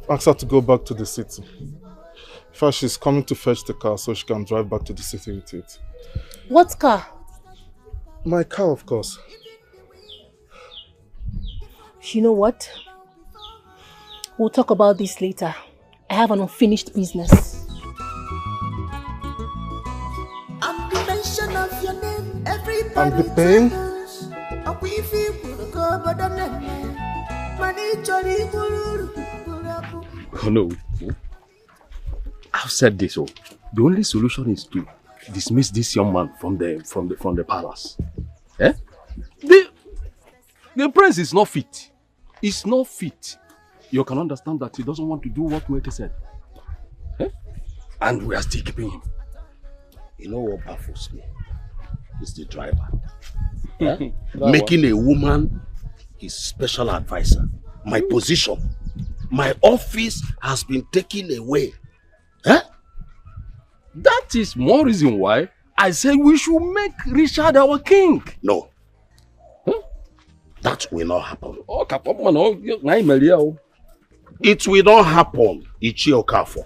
I've asked her to go back to the city. In fact, she's coming to fetch the car so she can drive back to the city with it. What car? My car, of course. You know what? We'll talk about this later. I have an unfinished business. I'm the mention of your name, everybody. And the pain? Oh no. I've said this. Oh, the only solution is to dismiss this young man from the palace. Eh? The prince is not fit. He's not fit. You can understand that he doesn't want to do what Weke said. Eh? And we are still keeping him. You know what baffles me? It's the driver. Making a woman his special advisor. My position, my office has been taken away. That is more reason why I said we should make Richard our king. No. That will not happen. It will not happen, Ichi Okafor.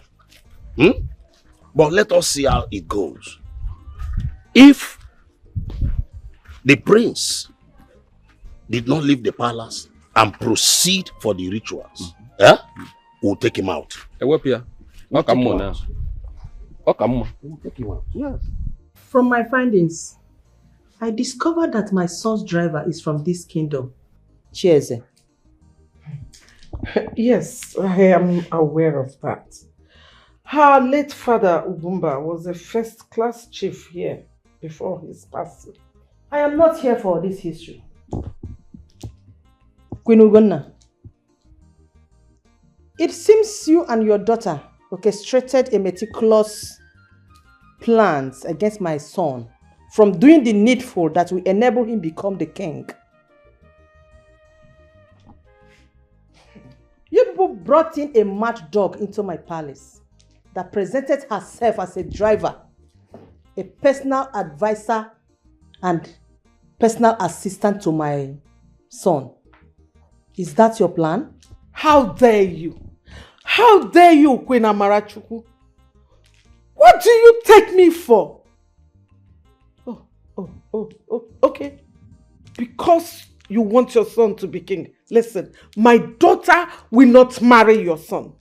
But let us see how it goes. If the prince did not leave the palace and proceed for the rituals, we'll take him out. We'll take him out. Yes. From my findings, I discovered that my son's driver is from this kingdom. Chieze. Yes, I am aware of that. Her late father, Ubumba, was a first-class chief here before his passing. I am not here for this history. Queen Ugonna, it seems you and your daughter orchestrated a meticulous plans against my son from doing the needful that will enable him become the king. You people brought in a mad dog into my palace that presented herself as a driver, a personal advisor, and personal assistant to my son. Is that your plan? How dare you? How dare you, Queen Amarachukwu? What do you take me for? Okay. Because you want your son to be king. Listen, my daughter will not marry your son.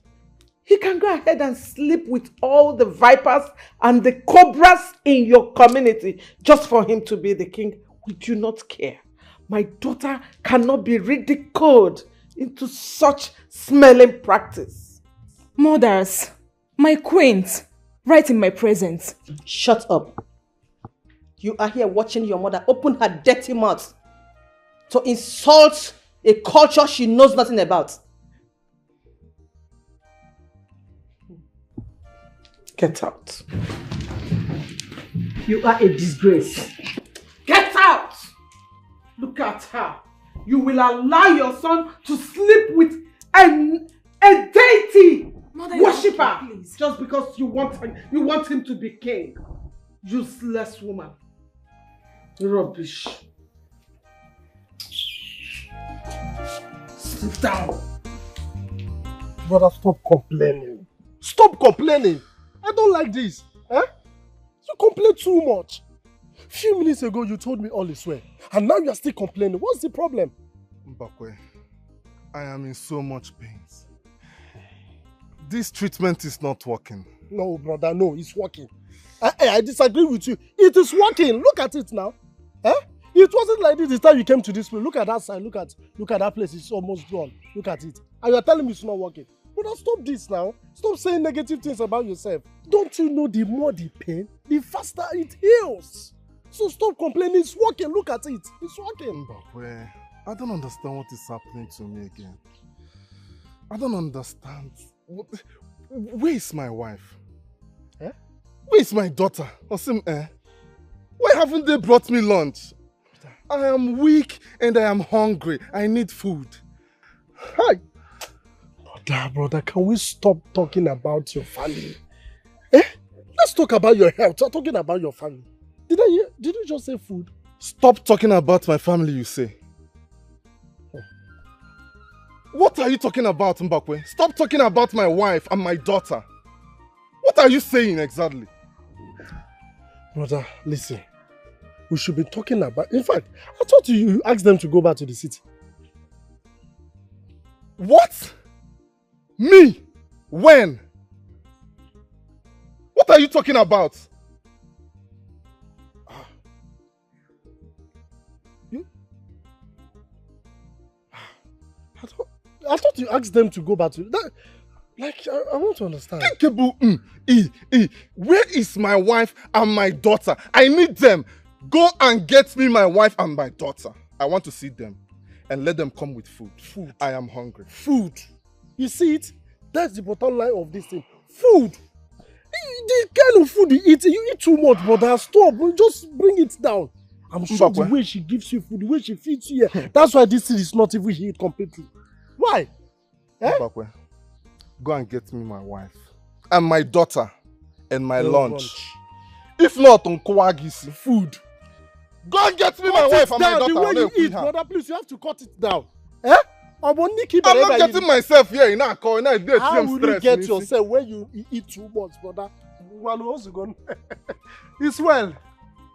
He can go ahead and sleep with all the vipers and the cobras in your community just for him to be the king. We do not care. My daughter cannot be ridiculed into such smelling practice. Mothers, my queens, right in my presence. Shut up. You are here watching your mother open her dirty mouth to insult a culture she knows nothing about. Get out. You are a disgrace. Get out! Look at her. You will allow your son to sleep with a deity worshipper just because you want him to be king. Useless woman. Rubbish. Sit down. Brother, stop complaining. Stop complaining. I don't like this. You complain too much. Few minutes ago, you told me all is well. And now you are still complaining. What's the problem? Mbakwe, I am in so much pain. This treatment is not working. No, brother, no, it's working. I disagree with you. It is working. Look at it now. It wasn't like this the time you came to this place. Look at that side. Look at that place. It's almost done. Look at it. And you're telling me it's not working. Brother, stop this now. Stop saying negative things about yourself. Don't you know the more the pain, the faster it heals? So stop complaining. It's working. Look at it. It's working. Mbakwe, I don't understand what is happening to me again. I don't understand. Where is my wife? Where is my daughter? Why haven't they brought me lunch? I am weak and I am hungry. I need food. Hi. Brother, can we stop talking about your family? Let's talk about your health. We're talking about your family. Did you just say food? Stop talking about my family, you say. What are you talking about, Mbakwe? Stop talking about my wife and my daughter. What are you saying exactly? Brother, listen. We should be talking about... In fact, I thought you asked them to go back to the city. What? Me? When? What are you talking about? You? I thought you asked them to go back to... That, like, I want to understand. Where is my wife and my daughter? I need them. Go and get me my wife and my daughter. I want to see them. And let them come with food. Food. I am hungry. Food. You see it? That's the bottom line of this thing. Food. The kind of food you eat too much, brother. Stop. Just bring it down. I'm sure the way she gives you food, the way she feeds you here, that's why this thing is not even healed completely. Why? Mbakwe, go and get me my wife and my daughter and my lunch. If not, on Kowagisi. Food. Go and get me my wife and my daughter. The way you eat, brother, please, you have to cut it down. I'm not getting myself here in a car. How will you get yourself when you eat too much, brother? It's well.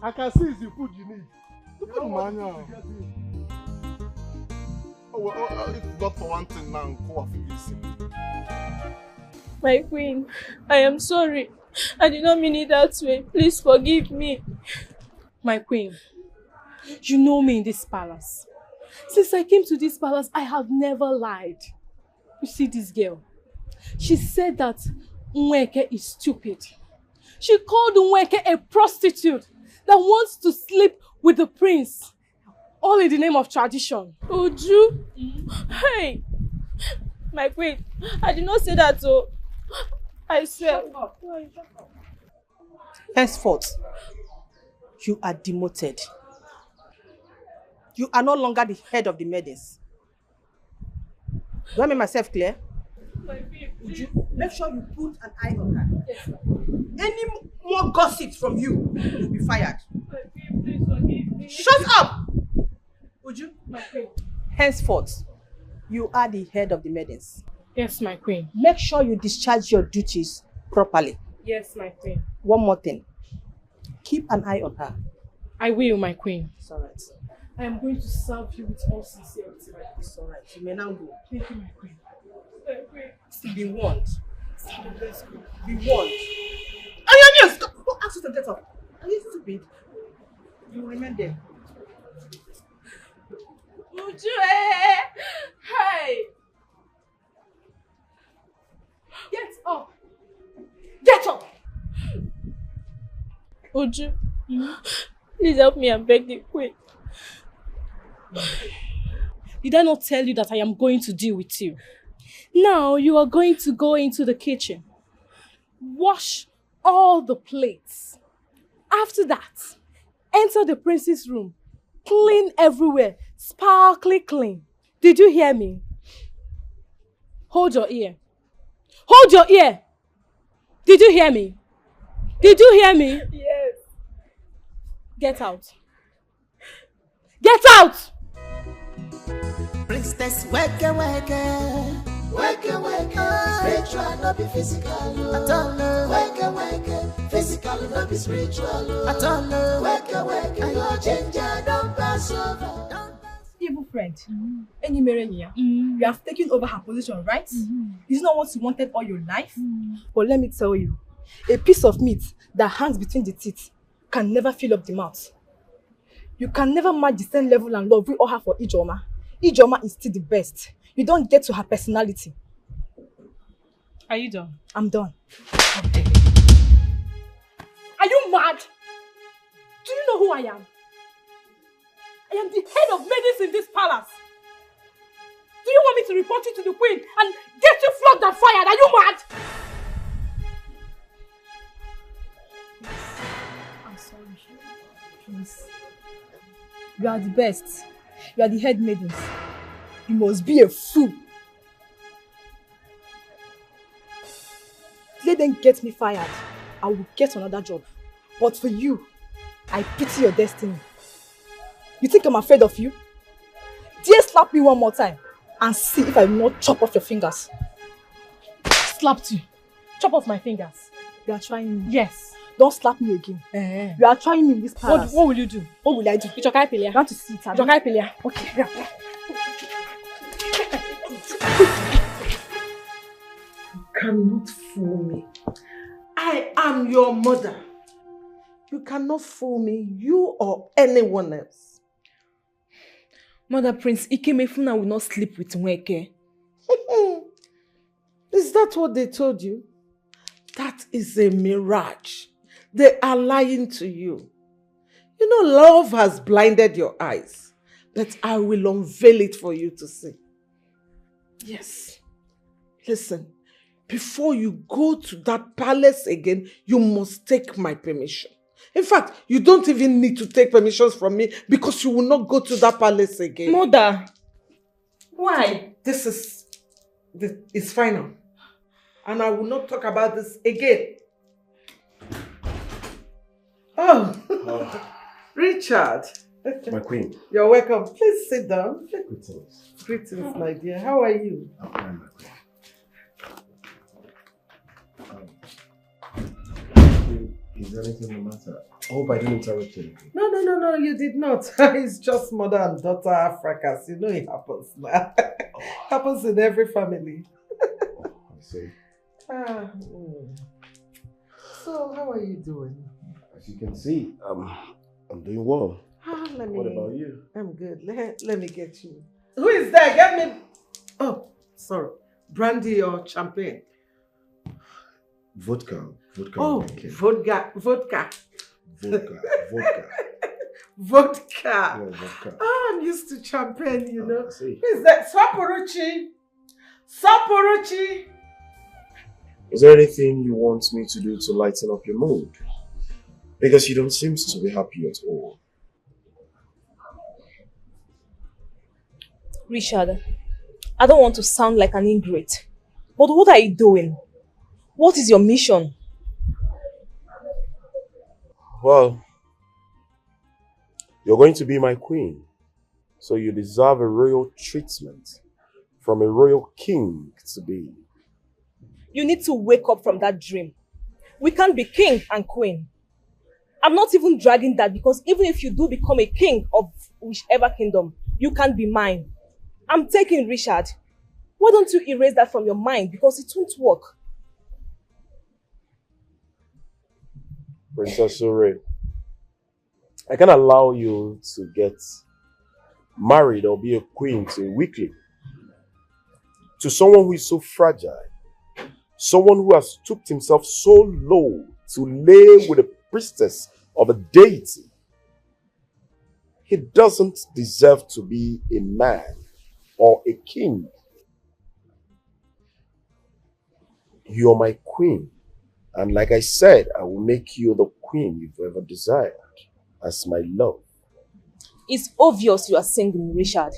I can see it's the food you need. If not for one thing now, my queen, I am sorry. I did not mean it that way. Please forgive me. My queen, you know me in this palace. Since I came to this palace, I have never lied. You see this girl? She said that Nweke is stupid. She called Nweke a prostitute that wants to sleep with the prince. All in the name of tradition. Uju? Hey! My queen, I did not say that, so I swear. Henceforth, you are demoted. You are no longer the head of the maidens. Do I make myself clear? Would you make sure you put an eye on her? Yes. Any more gossip from you, you'll be fired. Please forgive me. Shut up! Would you? My queen. Henceforth, you are the head of the maidens. Yes, my queen. Make sure you discharge your duties properly. Yes, my queen. One more thing. Keep an eye on her. I will, my queen. It's alright. I am going to serve you with all sincerity. It's alright. You may now go. Thank you, my queen. Be warned. Let's go. Be warned. Onion, stop! Don't ask you to get up. Are you stupid? You remain there. Uju, hey! Get up! Get up! Uju, please help me and beg the queen. Did I not tell you that I am going to deal with you? Now you are going to go into the kitchen, wash all the plates. After that, enter the prince's room, clean everywhere, sparkly clean. Did you hear me? Hold your ear. Hold your ear! Did you hear me? Did you hear me? Yes. Get out. Get out! Princess, wake, spiritual, not be physical. At all, wake, physical, not be spiritual. At all, wake, your ginger don't pass over. Evil friend, you have taken over her position, right? Is not what you wanted all your life? But let me tell you, a piece of meat that hangs between the teeth can never fill up the mouth. You can never match the same level and love we all have for Ijoma. Ijoma is still the best. You don't get to her personality. Are you done? I'm done. Are you mad? Do you know who I am? I am the head of maidens in this palace. Do you want me to report you to the queen and get you flogged and fired? Are you mad? I'm sorry. Please. You are the best. You are the head maidens. You must be a fool. Let them get me fired. I will get another job. But for you, I pity your destiny. You think I'm afraid of you? Dare slap me one more time and see if I will not chop off your fingers. Slapped you. Chop off my fingers. You are trying me. Yes. Don't slap me again. You are trying me in this palace. What will you do? What will I do? You want to see it? Okay. You cannot fool me. I am your mother. You cannot fool me, you or anyone else. Mother Prince Ikemefuna will not sleep with Nweke. Is that what they told you? That is a mirage. They are lying to you. You know, love has blinded your eyes, but I will unveil it for you to see. Yes. Listen, before you go to that palace again, you must take my permission. In fact, you don't even need to take permissions from me because you will not go to that palace again. Mother, why? This is final. And I will not talk about this again. Oh, Richard. My queen. You're welcome. Please sit down. Greetings. Greetings, my dear. How are you? I'm fine, my queen. Is there anything the matter? I hope I didn't interrupt you. No, you did not. It's just mother and daughter fracas. You know it happens now. Happens in every family. I see. So, how are you doing? As you can see, I'm doing well. What about you? I'm good. Let me get you. Who is there? Get me. Oh, sorry. Brandy or champagne? Vodka. Oh, vodka. Vodka. Vodka. Yeah, vodka. Oh, I'm used to champagne, you know. I see. Who is that? Saporuchi. Is there anything you want me to do to lighten up your mood? Because you don't seem to be happy at all. Richard, I don't want to sound like an ingrate, but what are you doing? What is your mission? Well, you're going to be my queen, so you deserve a royal treatment from a royal king to be. You need to wake up from that dream. We can't be king and queen. I'm not even dragging that because even if you do become a king of whichever kingdom, you can't be mine. I'm taking Richard. Why don't you erase that from your mind because it won't work? Princess Sure, I can't allow you to get married or be a queen to a weakling. To someone who is so fragile. Someone who has stooped himself so low to lay with a priestess of a deity. He doesn't deserve to be a man or a king. You're my queen. And like I said, I will make you the queen you've ever desired as my love. It's obvious you are singing, Richard.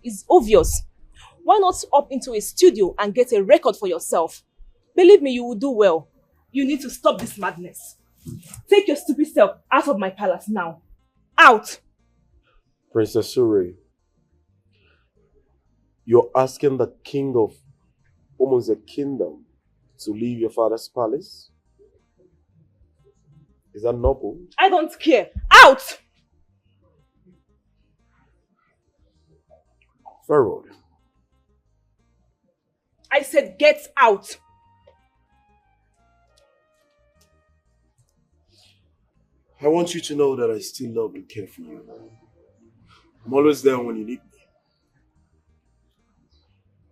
It's obvious. Why not up into a studio and get a record for yourself? Believe me, you will do well. You need to stop this madness. Take your stupid self out of my palace now. Out! Princess Sure, you're asking the king of almost a kingdom to leave your father's palace? Is that noble? I don't care. Out! Pharaoh. I said get out. I want you to know that I still love and care for you. I'm always there when you need me.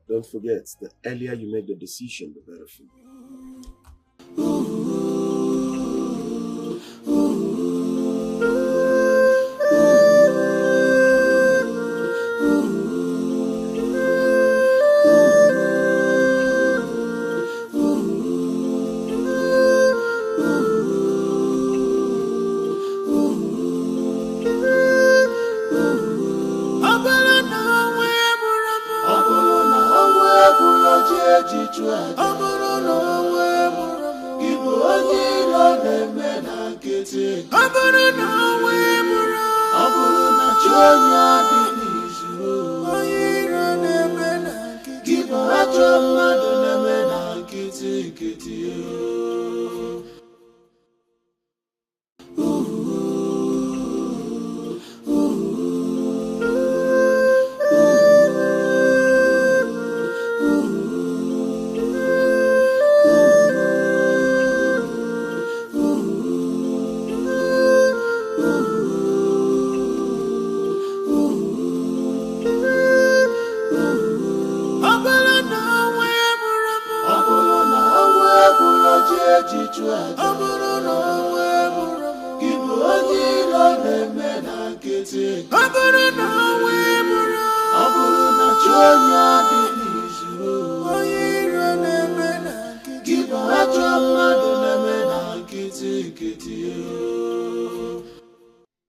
Don't forget, the earlier you make the decision, the better for you.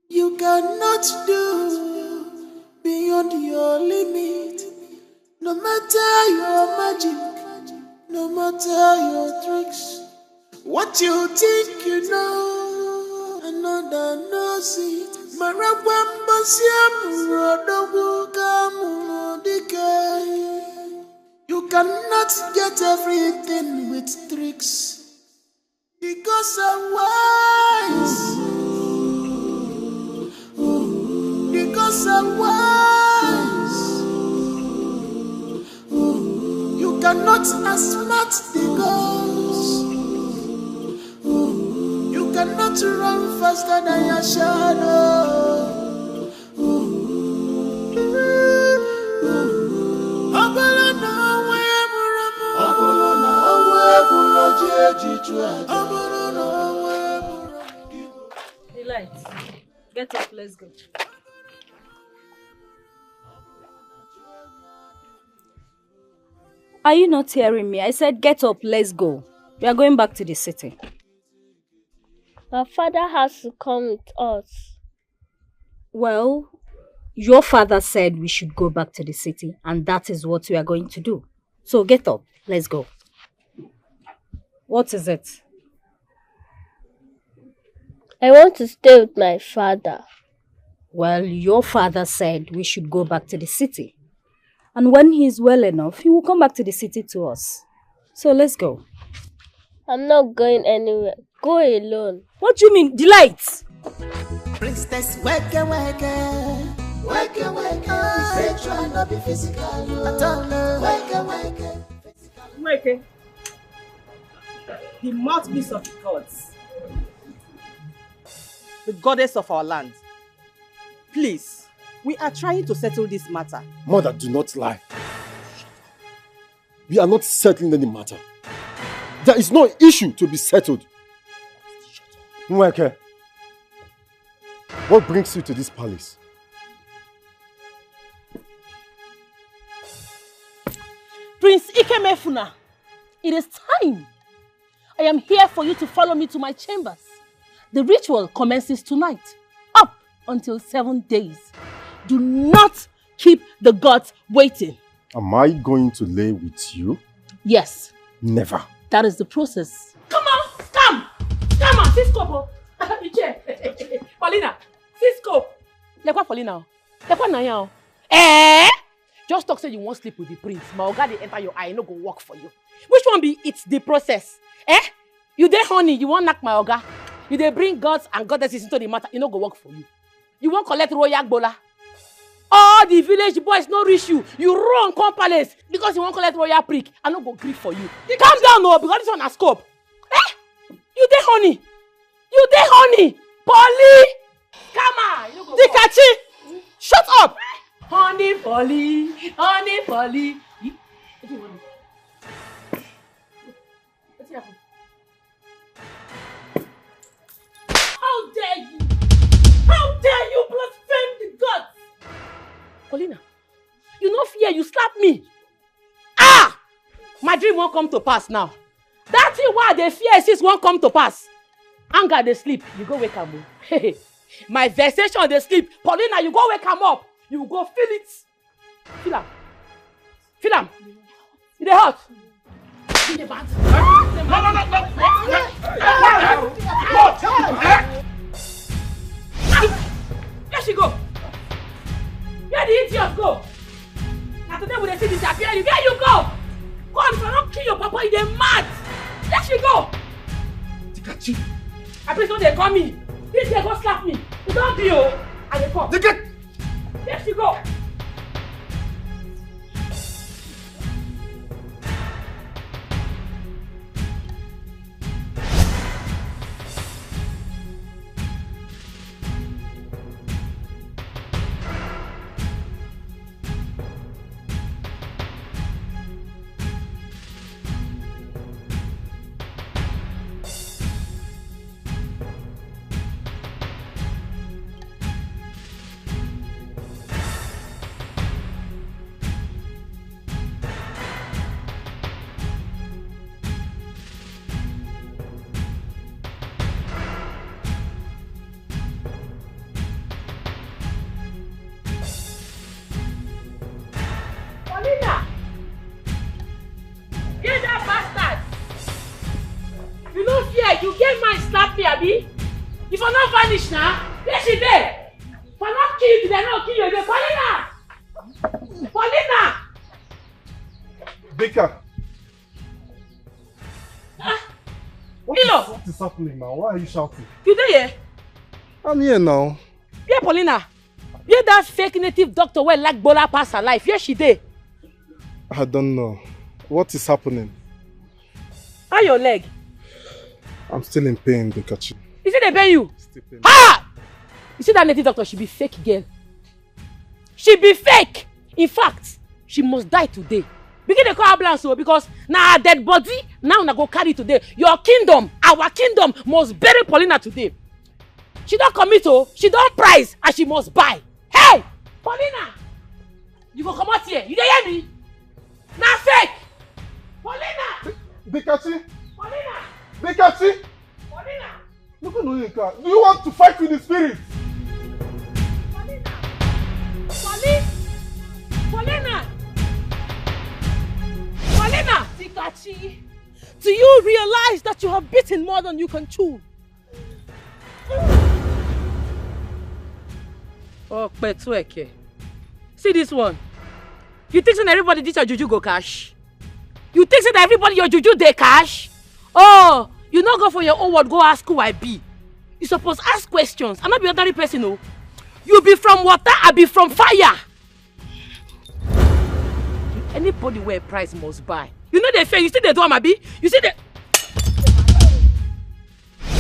You cannot do beyond your limit. No matter your magic, no matter your tricks. What you think you know, another knows it. Marabamba siamu rodobu Dikeh. You cannot get everything with tricks. Because I'm wise. Because I'm wise. You cannot outsmart the gods. You cannot run faster than your shadow. Delight, get up, let's go. Are you not hearing me? I said get up, let's go. We are going back to the city. My father has to come with us. Well, your father said we should go back to the city, and that is what we are going to do. So get up, let's go. What is it? I want to stay with my father. Well, your father said we should go back to the city. And when he is well enough, he will come back to the city to us. So let's go. I'm not going anywhere. Go alone. What do you mean, Delight? Princess, wake, wake, wake, wake. Spiritual, not be physical. Wake, wake. Wake. The mouthpiece of the gods. The goddess of our land. Please, we are trying to settle this matter. Mother, do not lie. We are not settling any matter. There is no issue to be settled. Nweke, what brings you to this palace? Prince Ikemefuna, it is time. I am here for you to follow me to my chambers. The ritual commences tonight, up until 7 days. Do not keep the gods waiting. Am I going to lay with you? Yes. Never. That is the process. Come on, come! Come on, Cisco. Paulina, Cisco. Lekwa Paulina. Lekwa Naya. Eh? Just talk say you won't sleep with the prince. My oga dey enter your eye, no go work for you. Which one be it's the process? Eh? You dey honey, you won't knock my oga. You dey bring gods and goddesses into the matter, it no go work for you. You won't collect royal bola. All the village boys no reach you. You run come palace because you won't collect royal prick. I no go grief for you. Calm down, no, because this one has scope. Eh? You dey honey. You dey honey. Polly! Come on. Dikachi! Shut up! Honey, Polly. Honey, Polly. What do you want? What's happening? How dare you? How dare you blaspheme the gods? Paulina, you no fear, you slap me. Ah! My dream won't come to pass now. That thing why they fear since won't come to pass. Anger they sleep, you go wake am up. My vexation they sleep. Paulina, you go wake am up. You go feel it. Feel am. Feel am. It dey hot. It dey bad. Where she go? Where the idiot go? Now today we dey see disappear you. Where you go? God, if I don't kill your papa, you dey mad. Where she go? Dikachi. I please don't they call me. This girl go slap me. You don't be oh. I dey come. Dikachi. Where she go? fear, you get mind slap me, Abi. If I not vanish now, where she there? If I not kill you today, I not kill you today. Paulina! Paulina! Dikeh. What is happening now? Why are you shouting? You there? I'm here now. Yeah, Paulina. Yeah, that fake native doctor where like Bola pass her life. Yeah, she there. I don't know. What is happening? How your leg? I'm still in pain, Dikeh. Is it they pay you? Ha! You see that native doctor, she be fake girl. She be fake. In fact, she must die today. Begin to call ambulance because now her dead body, now na go carry today. Your kingdom, our kingdom must bury Paulina today. She don't commit, she don't price, and she must buy. Hey! Paulina! You go come out here. You dey hear me? Now fake! Paulina! Dikeh! Paulina! Dikeh! Paulina! Look at Noyinka. Do you want to fight with the spirit? Paulina! Paulina! Paulina! Dikeh, do you realize that you have bitten more than you can chew? Oh, Petweke. See this one. You think that everybody this your juju go cash? You think that everybody your juju they cash? Oh, you not go for your own word, go ask who I be. You suppose ask questions. I'm not be ordinary person, no. You be from water, I be from fire. Anybody where price must buy. You know they fair. You see the door, Mabi? You see the.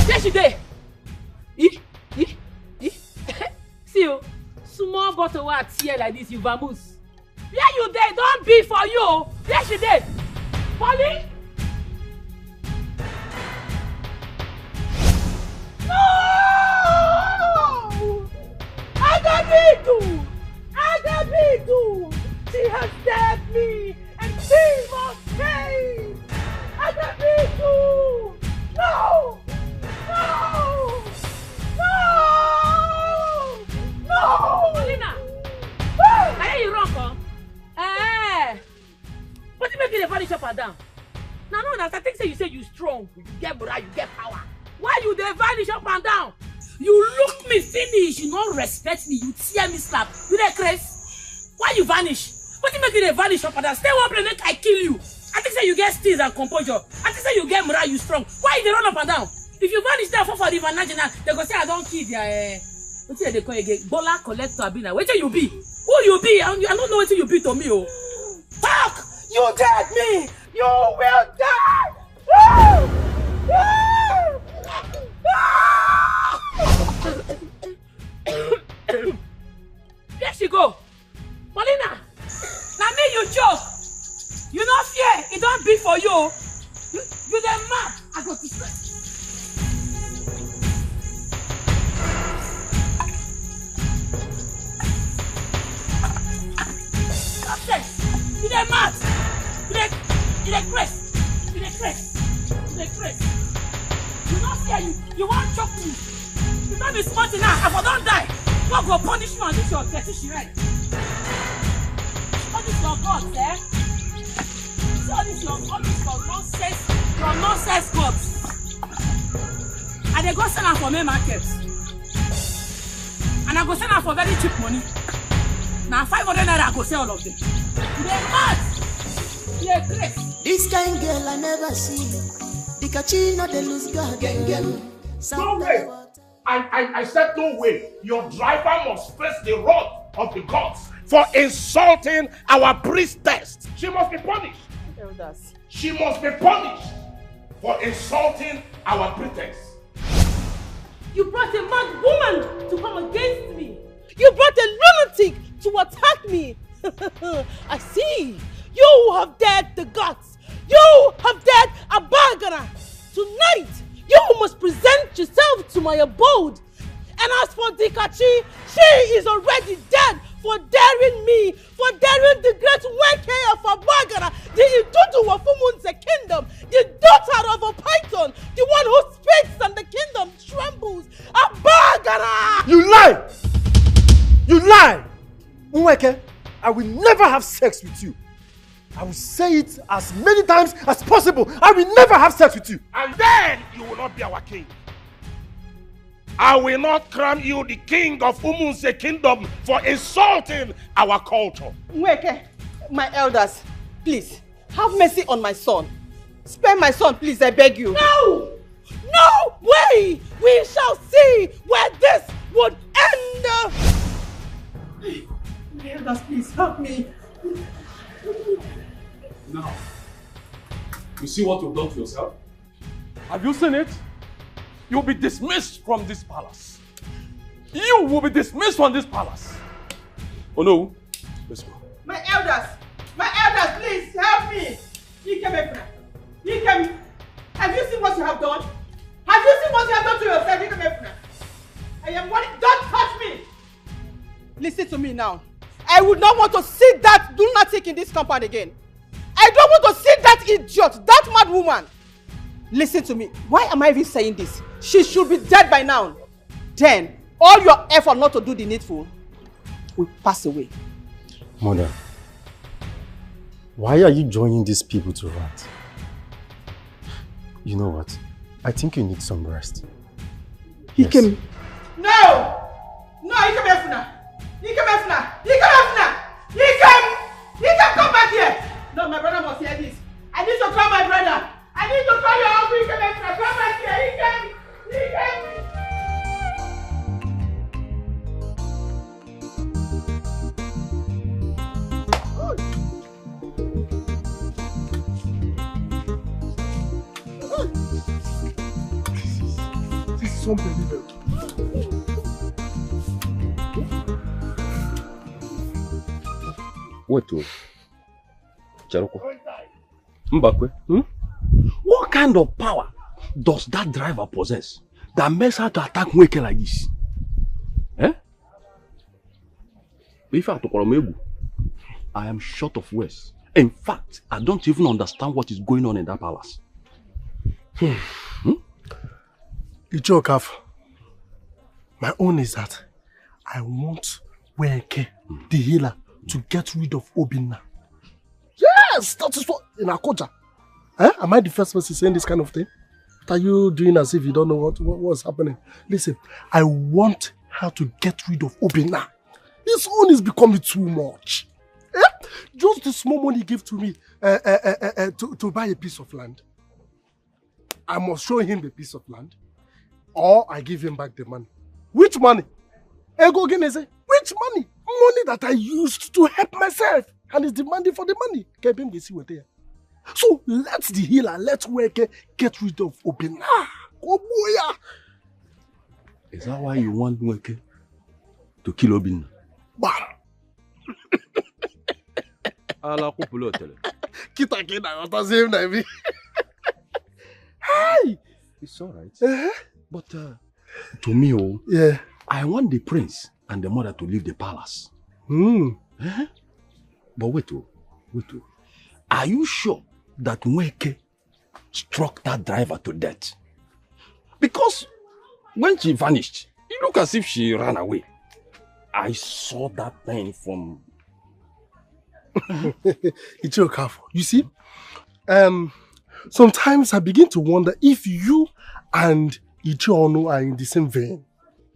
There she there. See you. Small bottle of tear like this, you vamoose. Where you there? Don't be for you. Where she there? Polly? No! Agabidu! Agabidu! She has stabbed me and she must pay! Agabidu! No! No! No! No! Paulina! I hear you wrong, huh? Eh! What do you make you vanish up and down? Now, no, I think you say you strong, you get morale, you get power. Why you dey vanish up and down? You look me finish, you don't respect me, you tear me slap. You dey crazy? Why you vanish? What do you make you dey vanish up and down? Stay one place, make I kill you. I think say you get steeze and composure. I think say you get morale, you strong. Why you dey run up and down? If you vanish there for the National, they go say I don't kill their what's it they call again? Bola collector Abina. Where you be? Who you be? I don't know what you be to me, oh. Fuck! You dead me! You will die! Woo! There she go. Paulina! Now me you choke. You no fear. It don't be for you. You the mad. I go to stress. You the mad. You the crest. You the crest. You the crest. You no fear. You want choke me. You don't be smart enough. I for don't die. God go punish me on this your dirty she right. What is your God, eh? See all this your nonsense gods. And they go sell them for main markets. And I go sell them for very cheap money. Now 500 naira I go sell all of them. They're mad. They're great. This kind girl I never see. Dikeh no dey lose God. No way. I said no way. Your driver must face the wrath of the gods for insulting our priestess. She must be punished. Elders. She must be punished for insulting our priestess. You brought a mad woman to come against me. You brought a lunatic to attack me. I see. You have dared the gods. You have dared Abagana. Tonight, you must present yourself to my abode. And as for Dikeh, she is already dead for daring me, for daring the great Weke of Abagana, the Idudu of Philmond's kingdom, the daughter of a python, the one who speaks and the kingdom trembles. Abagana! You lie! You lie! Nweke, I will never have sex with you. I will say it as many times as possible. I will never have sex with you. And then you will not be our king. I will not crown you the king of Umunse kingdom for insulting our culture. Nweke, my elders, please, have mercy on my son. Spare my son, please, I beg you. No! No way! We shall see where this would end! My elders, please, help me. Now, you see what you've done to yourself? Have you seen it? You'll be dismissed from this palace. You will be dismissed from this palace. Oh no, let's go. My elders, please, help me. Dikeh, have you seen what you have done? Have you seen what you have done to yourself? Dikeh, I am worried. Don't touch me. Listen to me now. I would not want to see that lunatic in this compound again. I don't want to see that idiot, that mad woman. Listen to me. Why am I even saying this? She should be dead by now. Then, all your effort not to do the needful will pass away. Mother, why are you joining these people to rant? You know what? I think you need some rest. Yes. No! No, Dikeh, come back here! No, my brother must hear this. I need to call my brother. I need to call your uncle. Come back here. This is unbelievable. Wait, Charoko. Mbakwe, what kind of power does that driver possess that makes her to attack Nweke like this? Eh? If I am short of words. In fact, I don't even understand what is going on in that palace. Ichokaf, my own is that I want Nweke, the healer, to get rid of Obinna. Yes, that is what in our culture. Eh? Am I the first person saying this kind of thing? What are you doing as if you don't know what's happening? Listen, I want her to get rid of Obinna. His own is becoming too much. Eh? Just the small money he gave to me to buy a piece of land. I must show him the piece of land, or I give him back the money. Which money? Ego Genese. Which money? Money that I used to help myself. And is demanding for the money. So let the healer, let Nweke get rid of Obinna. Oh boy. Is that why you want Nweke to kill Obinna? Bah. Kita kina, what same name. Hi. It's alright. But to me, yeah, I want the prince and the mother to leave the palace. But wait. Are you sure that Nweke struck that driver to death? Because when she vanished, it looked as if she ran away. I saw that thing from... It's your careful. You see, sometimes I begin to wonder if you and Ichiono are in the same vein.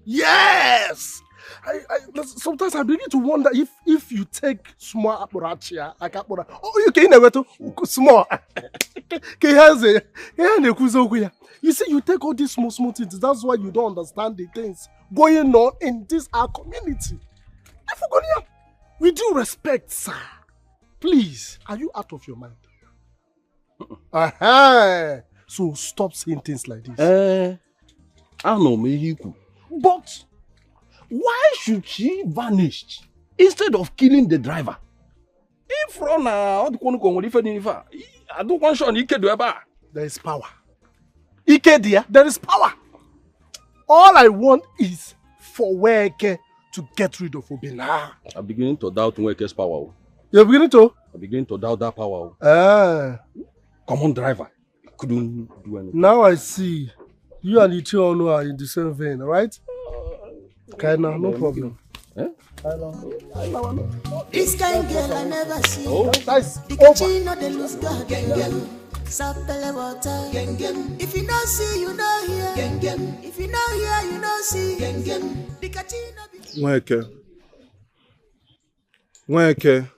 Yes! Sometimes I begin to wonder if you take small apurachia, like apura. Oh, you can never to small. You see, you take all these small things. That's why you don't understand the things going on in this our community. We do respect, sir. Please, are you out of your mind? So stop saying things like this. I know me, but why should she vanish instead of killing the driver? If there is power. There is power. All I want is for Nweke to get rid of Obinna. I'm beginning to doubt Nweke's power. You're beginning to? I'm beginning to doubt that power. Common driver. Couldn't do anything. Now I see. You and Ichiono are in the same vein, right? Okay, now, no problem. This kind girl I never see. The kitchen no dey lose God. Sapele water. If you don't see, you don't hear. If you don't hear, you don't see. The kitchen no be. Nweke,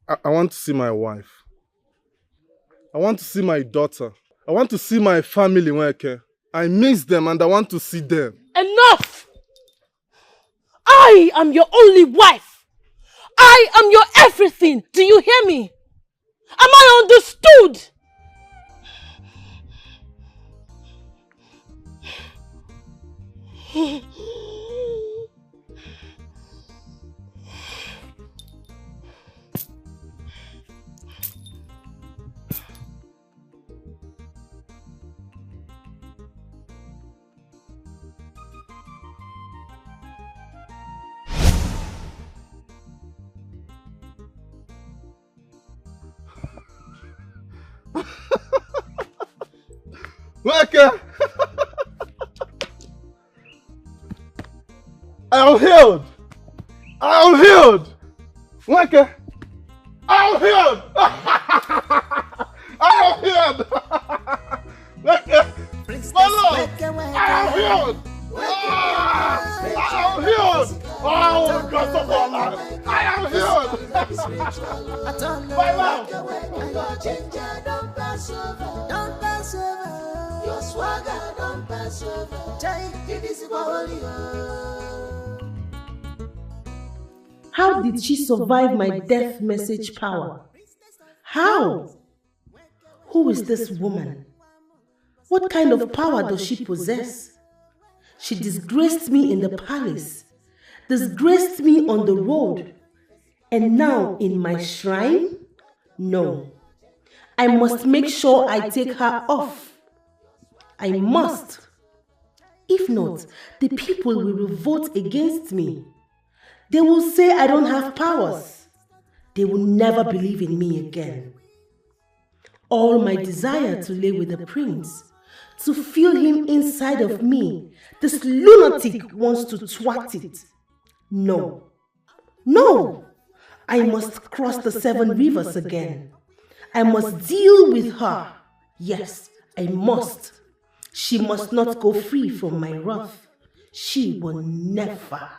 I want to see my wife. I want to see my daughter. I want to see my family, Nweke. I miss them and I want to see them. Enough! I am your only wife. I am your everything. Do you hear me? Am I understood? Nweke! I am healed! I am healed! Nweke! I am healed! I am healed! Nweke! My love! I am healed! I am healed! Oh, God of all life! I am healed! My love! Your ginger don't pass over. Don't pass over. Your swagger don't pass over. It is How did she survive my death message power? How? Who is this woman? What kind of power does she possess? She disgraced me in the palace, disgraced me on the road, and now in my shrine? No. I must make sure I take her off. I must. If not, the people will revolt against me. They will say I don't have powers. They will never believe in me again. All my desire to lay with the prince, to feel him inside of me, this lunatic wants to twat it. No. No! I must cross the 7 rivers again. I must deal with her. Yes, I must. She must not go free from my wrath. She will never.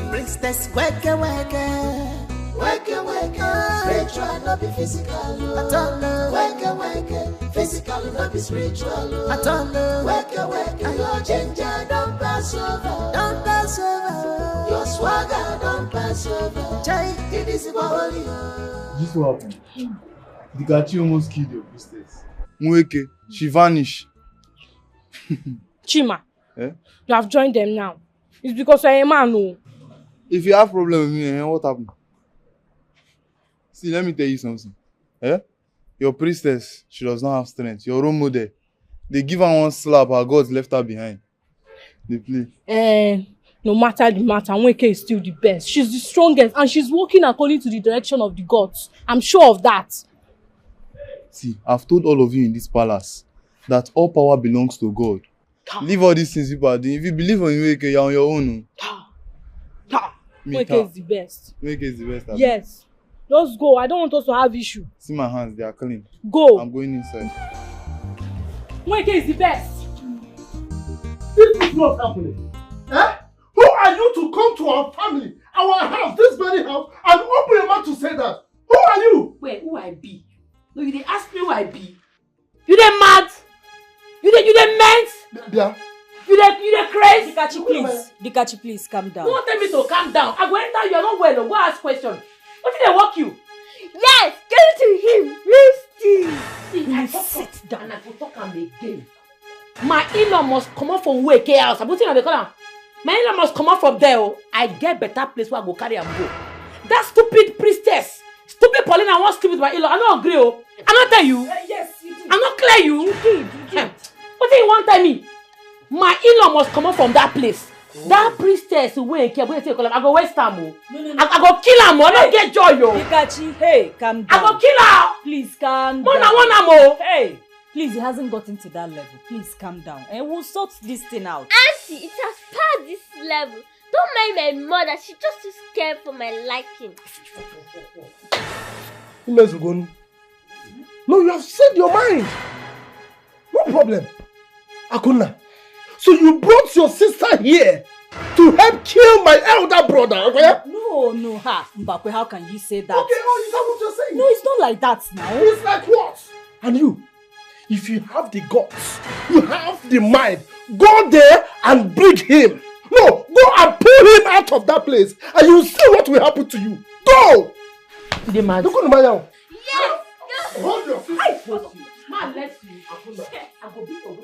Princess, spiritual, not be physical. Physical, not be spiritual. Your ginger don't pass over. Don't pass over. Your swagger don't pass over. It is holy. This what happened. Dikeh almost killed your priestess. Nweke, she vanished. Chima, Eh? you have joined them now. It's because I am a man. No. If you have problem with me, what happened? See, let me tell you something. Eh? Your priestess, she does not have strength. Your role model, they give her one slap, her gods left her behind. They play. No matter the matter, Nweke is still the best. She's the strongest and she's working according to the direction of the gods. I'm sure of that. See, I've told all of you in this palace that all power belongs to God. Leave all these things people are doing. If you believe in Nweke, you're on your own. Nweke is the best. Nweke is the best. Yes. Just go. I don't want us to have issue. See my hands, they are clean. Go. I'm going inside. Nweke is the best. This is not happening. Eh? Who are you to come to our family, our house, this very house, and open your mouth to say that? Who are you? Wait, who I be? No, you dey ask me who I be. You dey mad? You dey meant? Yeah. You dey crazy? Dikeh, please calm down. Don't tell me to calm down. I go enter you, are not well. Go ask question. What did they walk you? Yes, give it to him. See, I sit down and I go talk am again. My in-law must come out from Nweke house. I put it on the corner. My in-law must come out from there. Oh. I get better place where I go carry am go. That stupid priestess, stupid Paulina wants to sleep with my in-law. I don't agree. Oh. I not tell you. Yes, you did. I not clear you. You did. What do you want to tell me? My in-law must come out from that place. Oh. That priestess Nweke, I go waste time. No. I go kill her. I don't get joy. Yo. Dikeh, hey, calm down. I go kill her. Please calm down. Mona. Hey. Please, it hasn't gotten to that level. Please calm down. And we'll sort this thing out. Auntie, it has passed this level. Don't mind my mother. She's just too scared for my liking. No, you have said your mind. No problem. Akuna, so you brought your sister here to help kill my elder brother, okay? No, Mbakwe, how can you say that? Okay, oh, is that what you're saying? No, it's not like that now. It's like what? And you, if you have the guts, you have the mind, go there and bring him. No, go and pull him out of that place and you will see what will happen to you. Go! The man. Look at my Yes! Hold your sister. Man, let's see. I go beat your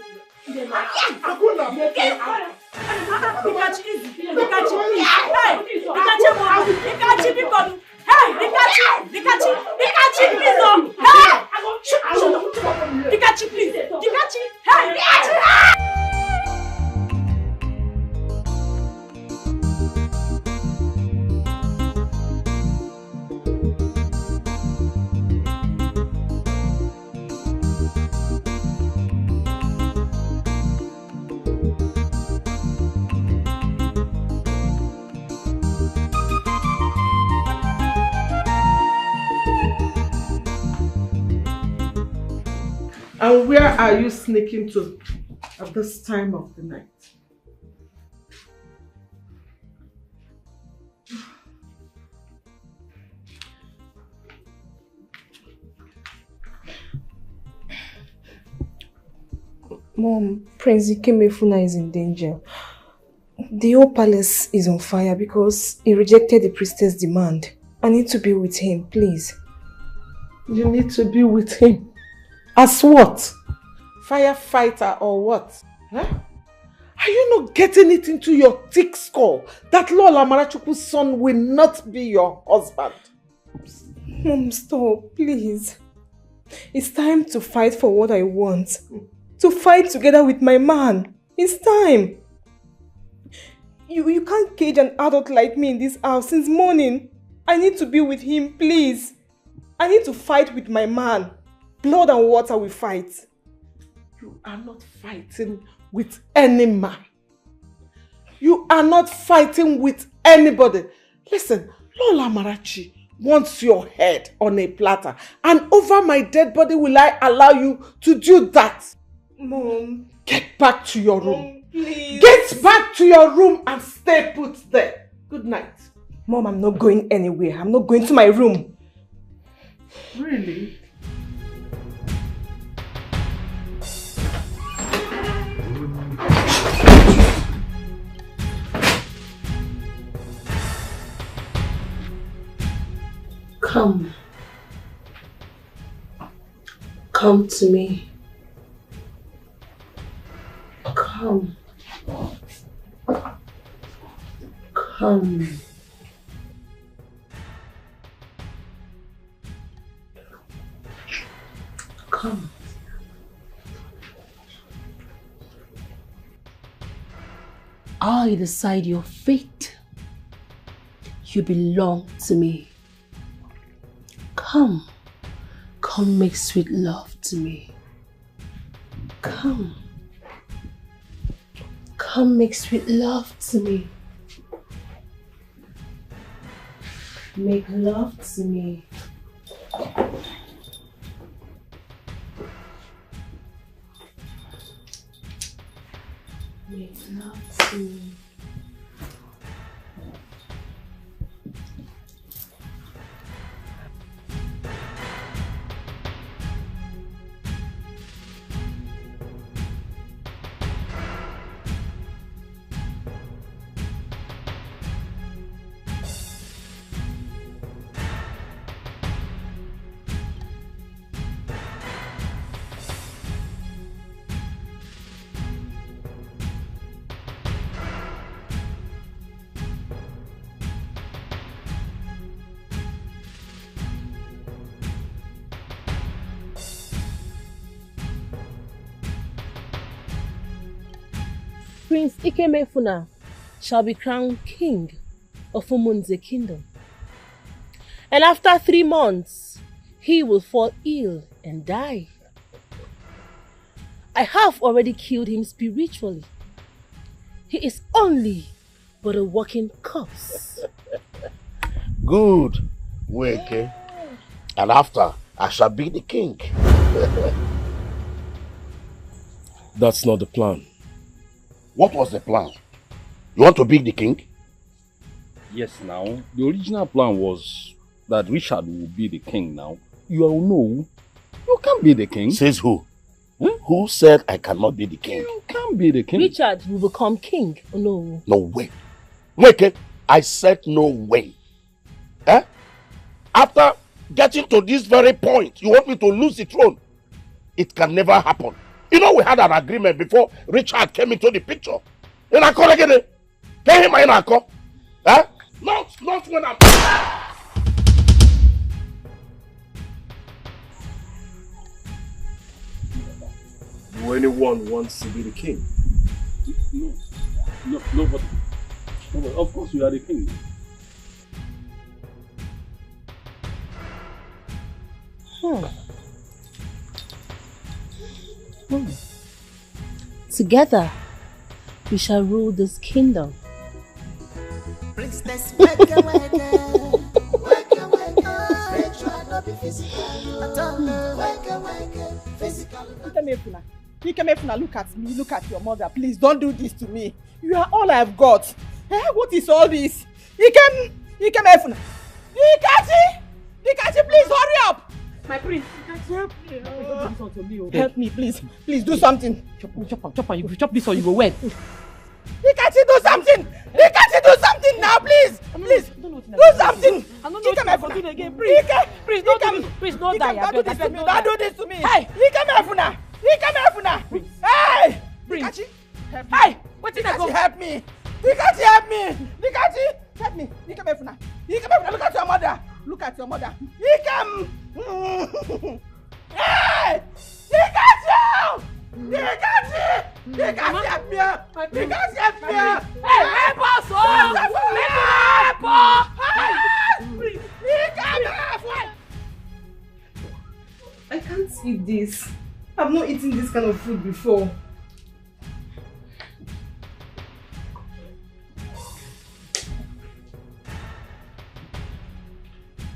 And where are you sneaking to at this time of the night? Mom, Prince Ikemefuna is in danger. The whole palace is on fire because he rejected the priestess' demand. I need to be with him, please. You need to be with him. As what? Firefighter or what? Huh? Are you not getting it into your thick skull that Lola Marachuku's son will not be your husband? Mom, stop, please. It's time to fight for what I want. To fight together with my man. It's time. You can't cage an adult like me in this house since morning. I need to be with him, please. I need to fight with my man. Blood and water will fight. You are not fighting with any man. You are not fighting with anybody. Listen, Lola Marachi wants your head on a platter, and over my dead body will I allow you to do that? Mom. Get back to your room. Mom, please. Get back to your room and stay put there. Good night. Mom, I'm not going anywhere. I'm not going to my room. Really? Come. Come to me. Come. Come. Come. I decide your fate. You belong to me. Come. Come make sweet love to me. Come. Come make sweet love to me. Make love to me. Make love to me. Prince Ikemefuna shall be crowned king of Umunze kingdom. And after 3 months, he will fall ill and die. I have already killed him spiritually. He is only but a walking corpse. Good, Weke. And after, I shall be the king. That's not the plan. What was the plan? You want to be the king? Yes, now. The original plan was that Richard will be the king now. You all know, you can't be the king. Says who? Who said I cannot be the king? You can't be the king. Richard will become king. Oh, no. No way. Weke, I said no way. Eh? After getting to this very point, you want me to lose the throne? It can never happen. You know, we had an agreement before Richard came into the picture. In a call again. Tell him in a call. Eh? Not when I'm. Do anyone wants to be the king? No, nobody. Of course, you are the king. Together, we shall rule this kingdom. Princess, wake, wake, wake, wake, spiritual, not be physical. Wake, physical. Ikemefuna, look at me, look at your mother. Please don't do this to me. You are all I've got. What is all this? Ikemefuna. Dikeh, please hurry up. My prince, help me. Help me, please. Please do something. Chop on. You chop this or you go wet. Dikeh, do something. Dikeh, do something now, please. Please, do something. I don't know what I'm doing again. Please, don't do this. Please, don't die. Don't do this to me. Hey, Ikemefuna. Hey, Dikeh, help me. Hey, what did I go? Help me. Dikeh, help me. Dikeh, help me. Ikemefuna, look at your mother. Look at your mother. Hey, Dikeh! Dikeh, help me! Dikeh, help me! Hey, help us all! Help us! Hey, Dikeh! I can't eat this. I've not eaten this kind of food before.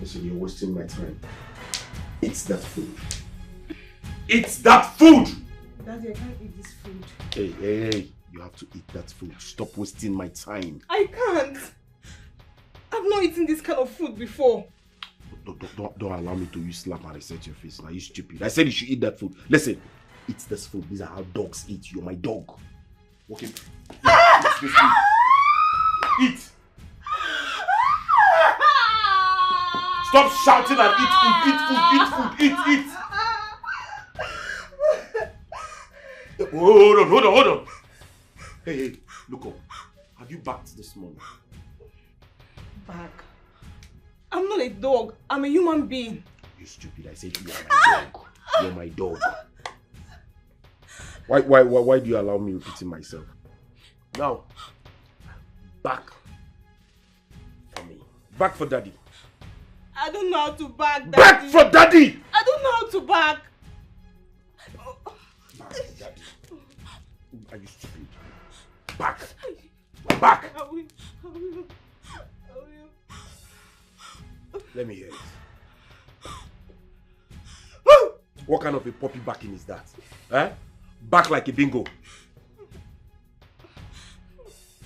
Listen, you're wasting my time. It's that food. It's that food! Daddy, I can't eat this food. Hey, you have to eat that food. Stop wasting my time. I can't. I've not eaten this kind of food before. Don't allow me to use slap and reset your face. Now you stupid. I said you should eat that food. Listen, eat this food. These are how dogs eat. You're my dog. Okay. Eat! Stop shouting and eat food. Hold on. Hey, look up. Have you backed this morning? Back? I'm not a dog. I'm a human being. You stupid. I said you are my dog. You're my dog. Why do you allow me repeating myself? Now, back for me. Back for daddy. I don't know how to back, Daddy. Back for daddy! I don't know how to back. Back for daddy. Are you stupid? Back! I will. Let me hear it. What kind of a puppy backing is that? Eh? Back like a bingo.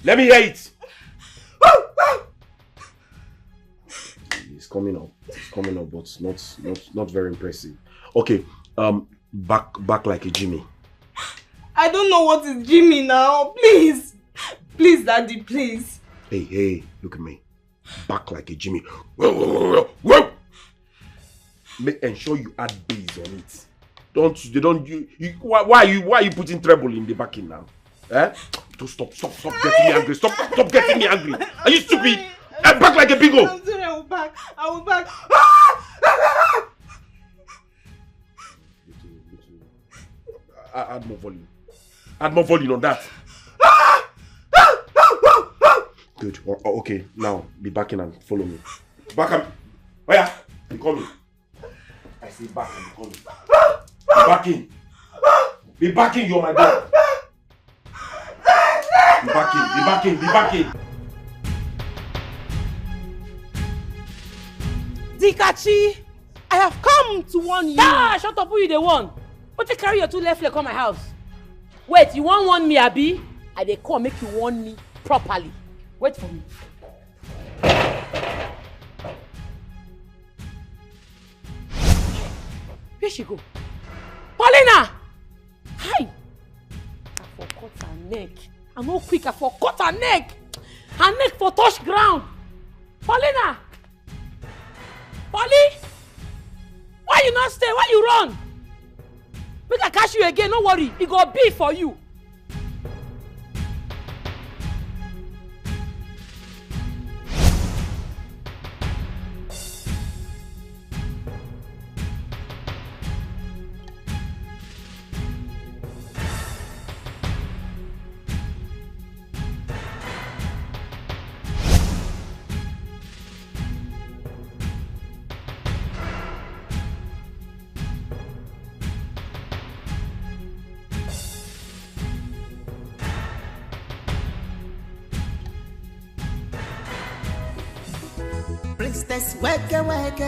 Let me hear it. It's coming up, but not very impressive. Okay, back like a Jimmy. I don't know what is Jimmy now. Please, Daddy, please. Hey, look at me. Back like a Jimmy. Ensure you add bass on it. Why are you putting treble in the backing now? Eh? Stop getting me angry. Stop getting me angry. Are you stupid? Back like a bingo. I'm sorry, I will back. Add more volume on that. Good. Okay, now be backing and follow me. Back and... Oh yeah, be coming. I say back and be coming. Be backing. Be backing, you're my dog. Be backing, be backing. Dikachi, I have come to warn you. Ah, shut up, who you the one? But you carry your two left leg come my house. Wait, you won't warn me, Abi? I dey come make you warn me properly. Wait for me. Where she go? Paulina! Hi! I forgot her neck. I'm not quick, I forgot her neck. Her neck for touch ground. Paulina! Polly! Why you not stay? Why you run? Make I catch you again, don't worry. It go be for you. Princess, wake, wake,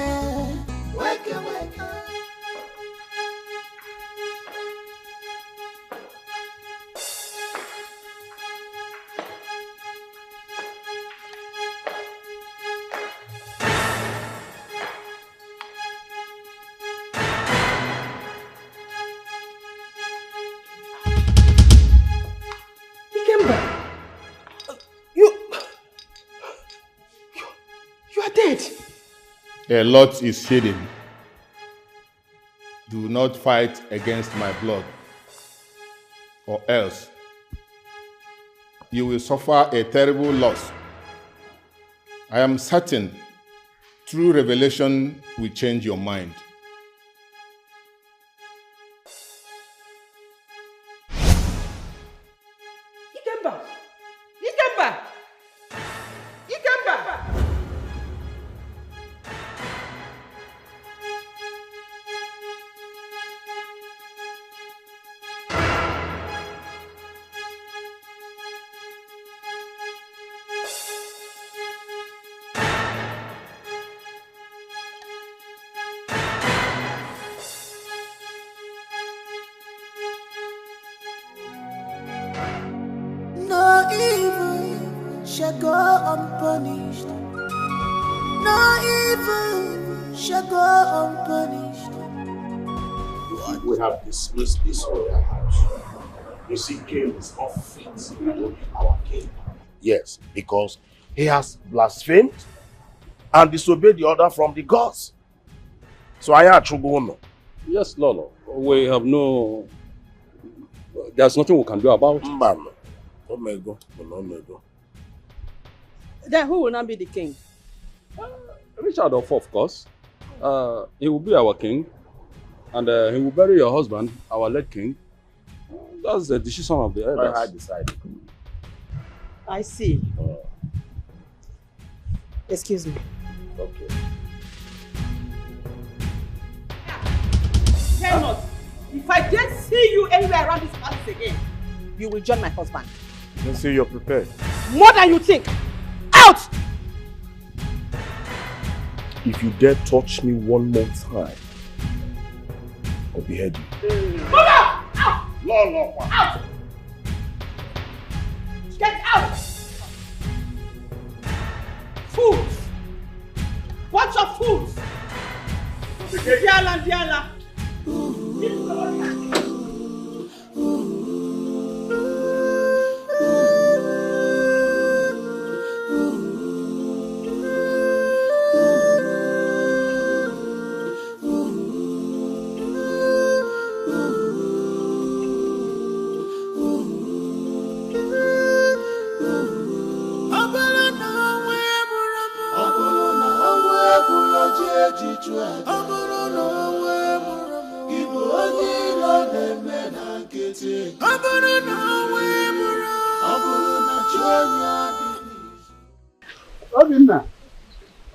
wake, wake. A lot is hidden. Do not fight against my blood, or else you will suffer a terrible loss. I am certain true revelation will change your mind. No evil shall go unpunished. No evil shall go unpunished. We have dismissed this royal house. You see, King is not fit to be our king. Yes, because he has blasphemed and disobeyed the order from the gods. So I am Chugono. Yes, Lolo. We have no... There's nothing we can do about it. Mbano. Omego. Omego. Then who will not be the king? Richard of course. He will be our king. And he will bury your husband, our late king. That's the decision of the elders. I decided. I see. Excuse me. Okay. Dare not. If I dare see you anywhere around this palace again, you will join my husband. Then say you're prepared. More than you think. Out! If you dare touch me one more time, I'll behead you. Move out! Out! Lolo. Out! Get out! Fools! Bunch of fools! Diala, Diala! Obinna.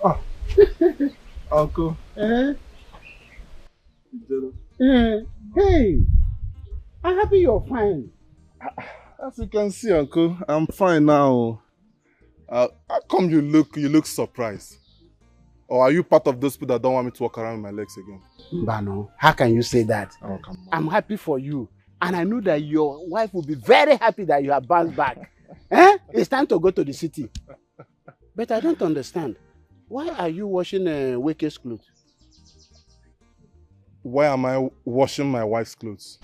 Oh. Uncle. Hey. I'm happy you're fine. As you can see, Uncle, I'm fine now. How come you look surprised? Or are you part of those people that don't want me to walk around with my legs again? Mbano, how can you say that? Oh, come on. I'm happy for you. And I know that your wife will be very happy that you have bounced back. Eh? It's time to go to the city. But I don't understand. Why are you washing Weke's clothes? Why am I washing my wife's clothes?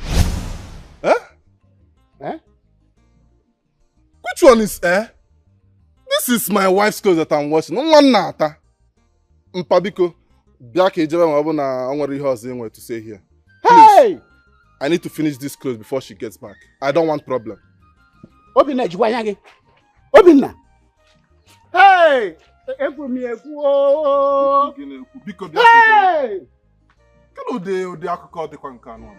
Eh? Eh? Which one is eh? This is my wife's clothes that I'm washing. No one nata. Mpabiko, biake ijebe mabo na onwere ihe ozo enwe to say here. Hey! I need to finish this clothes before she gets back. I don't want problem. Obinna jikwa yage. Obinna. Hey! Ekwu mi ekwu o. Biko biake. Hey! Kano de akụkọ dịkwa nke anọ.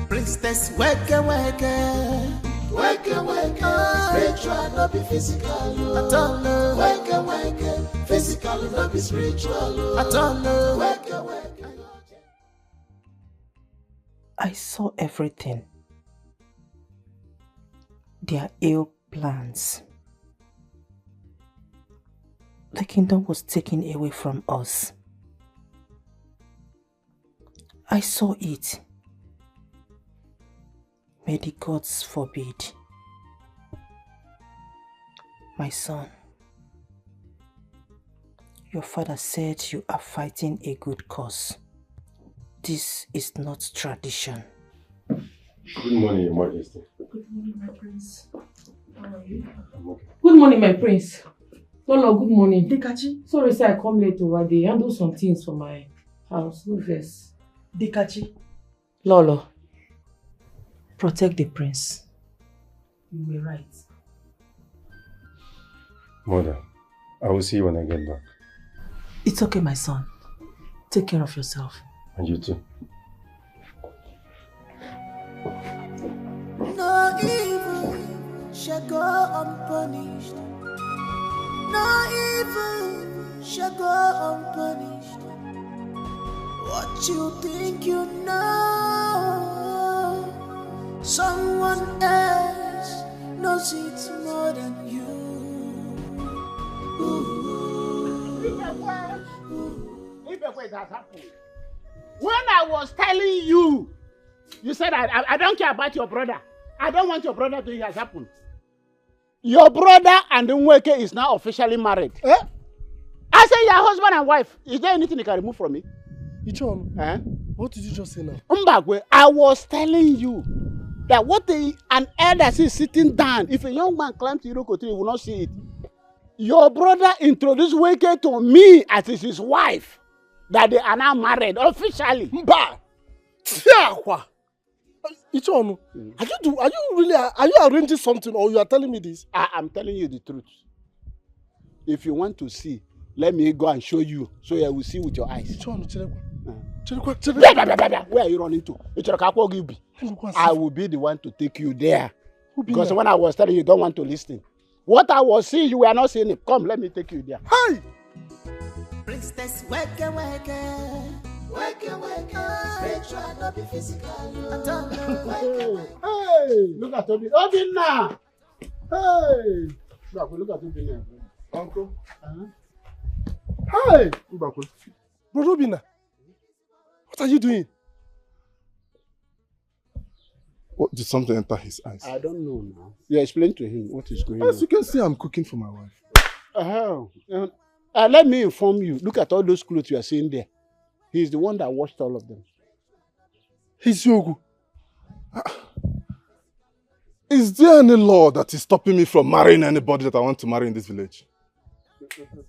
Princess weke spiritual no be physical at all. Weke physical no be spiritual at all. Weke. I saw everything. Their ill plans. The kingdom was taken away from us. I saw it. May the gods forbid. My son, your father said you are fighting a good cause. This is not tradition. Good morning, Your Majesty. Good morning, my prince. How are you? I'm okay. Good morning, my prince. Lolo, good morning. Dikachi. Sorry, sir, I come late over there. Handle some things for my house. No verse. Dikachi. Lolo. Protect the prince. You were right. Mother, I will see you when I get back. It's okay, my son. Take care of yourself. And you too. No evil shall go unpunished. No evil shall go unpunished. What you think you know, someone else knows it more than you. It has happened. When I was telling you, you said I don't care about your brother. I don't want your brother to. It has happened. Your brother and Nweke is now officially married. Eh? I said your husband and wife. Is there anything you can remove from me? Ichon, eh? What did you just say now? Mbagwe, I was telling you that an elder is sitting down. If a young man climbs the Iroko tree, he will not see it. Your brother introduced Nweke to me as his wife. That they are now married officially. Mba! Ichon, are you arranging something or you are telling me this? I am telling you the truth. If you want to see, let me go and show you so you will see with your eyes. Ichon, where are you running to? I will be the one to take you there. Because when I was telling you, you don't want to listen. What I was seeing, you were not seeing it. Come, let me take you there. Hey! Princess weke, spiritual, not be physical. Hey, look at Obio. Obinna! Hey! Look at Obinna. Uncle. Hey! Brother Obinna, what are you doing? What, did something enter his eyes? I don't know now. You explain to him what is going on. As you can see, I'm cooking for my wife. Let me inform you. Look at all those clothes you are seeing there. He's the one that washed all of them. He's Yogu. Is there any law that is stopping me from marrying anybody that I want to marry in this village?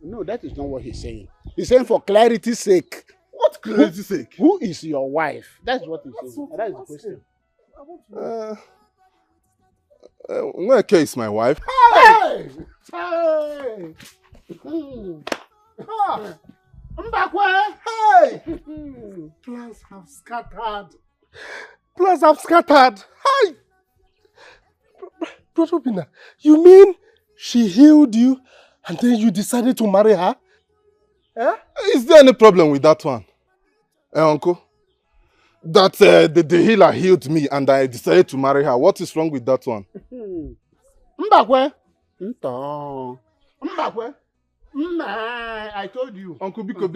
No, that is not what he's saying. He's saying for clarity's sake. What clarity's sake? Who is your wife? That's what he's saying. That is the question. Nweke is my wife. Hey! Hey! Mbakwe! Hey! Plans have scattered. Plans have scattered. Hi! Brother Obinna, you mean she healed you and then you decided to marry her? Eh? Is there any problem with that one? Uncle? that the healer healed me and I decided to marry her. What is wrong with that one? Mbakwe. Mbakwe. I told you. Uncle Biko,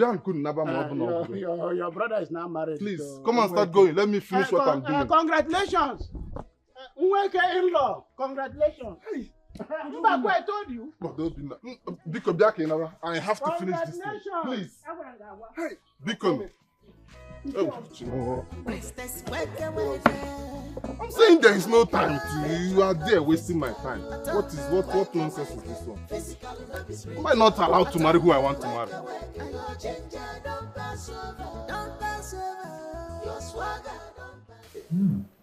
your brother is now married. Please, come and start going. Let me finish what I'm doing. Congratulations. Nweke in-law. Congratulations. Mbakwe, I told you. Biko, I have to finish this thing. Please. Hey, Biko. Oh, I'm saying there is no time to you are there wasting my time. What nonsense is this one? Am I not allowed to marry who I want to marry?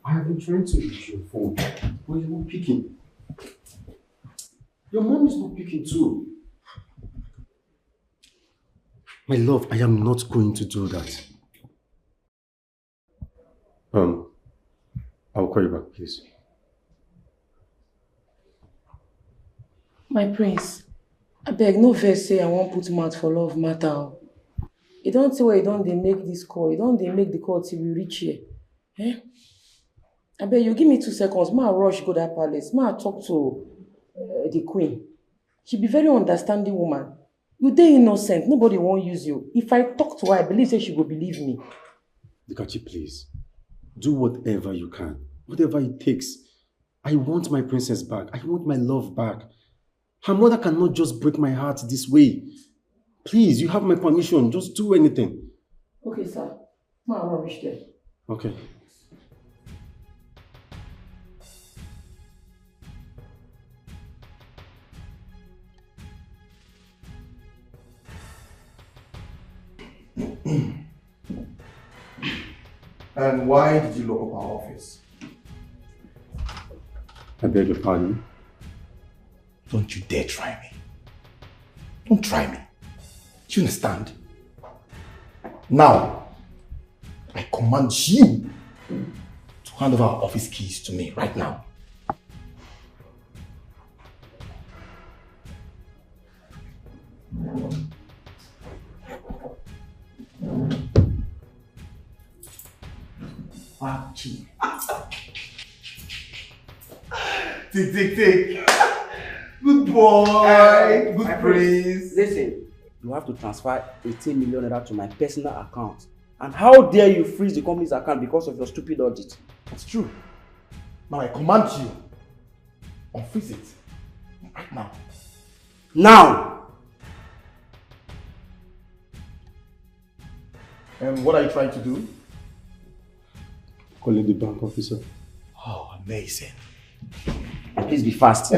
I have been trying to reach your phone, but you're not picking. Your mom is not picking too. My love, I am not going to do that. I'll call you back, please. My prince, I beg no vex say I won't put mouth for love matter. You don't say why you don't they make this call. You don't they make the call till we reach here. Eh? I beg you give me 2 seconds. Ma rush go that palace. Ma talk to the queen. She be very understanding woman. You dey innocent. Nobody won't use you. If I talk to her, I believe that she will believe me. Dikeh, please. Do whatever you can. Whatever it takes. I want my princess back. I want my love back. Her mother cannot just break my heart this way. Please, you have my permission. Just do anything. Okay, sir. Ma rush there. Okay. And why did you lock up our office? I beg your pardon. Don't you dare try me. Don't try me. Do you understand? Now, I command you to hand over our office keys to me right now. Tick. Good boy. Good prince. Listen, you have to transfer 18 million naira to my personal account. And how dare you freeze the company's account because of your stupid audit? It's true. Now I command you, unfreeze it right now. Now! And what are you trying to do? Calling the bank officer. Oh, amazing. And please be fast.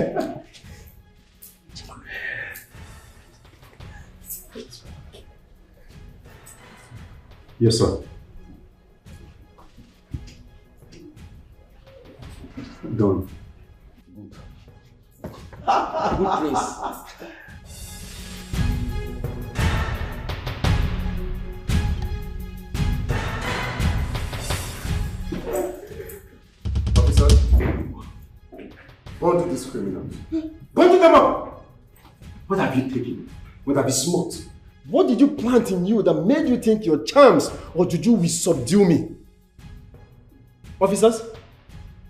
Yes, sir. Done. Good prince. Go to these criminals. Go to them up! What have you taken? What have you smoked? What did you plant in you that made you think your charms or juju will subdue me? Officers,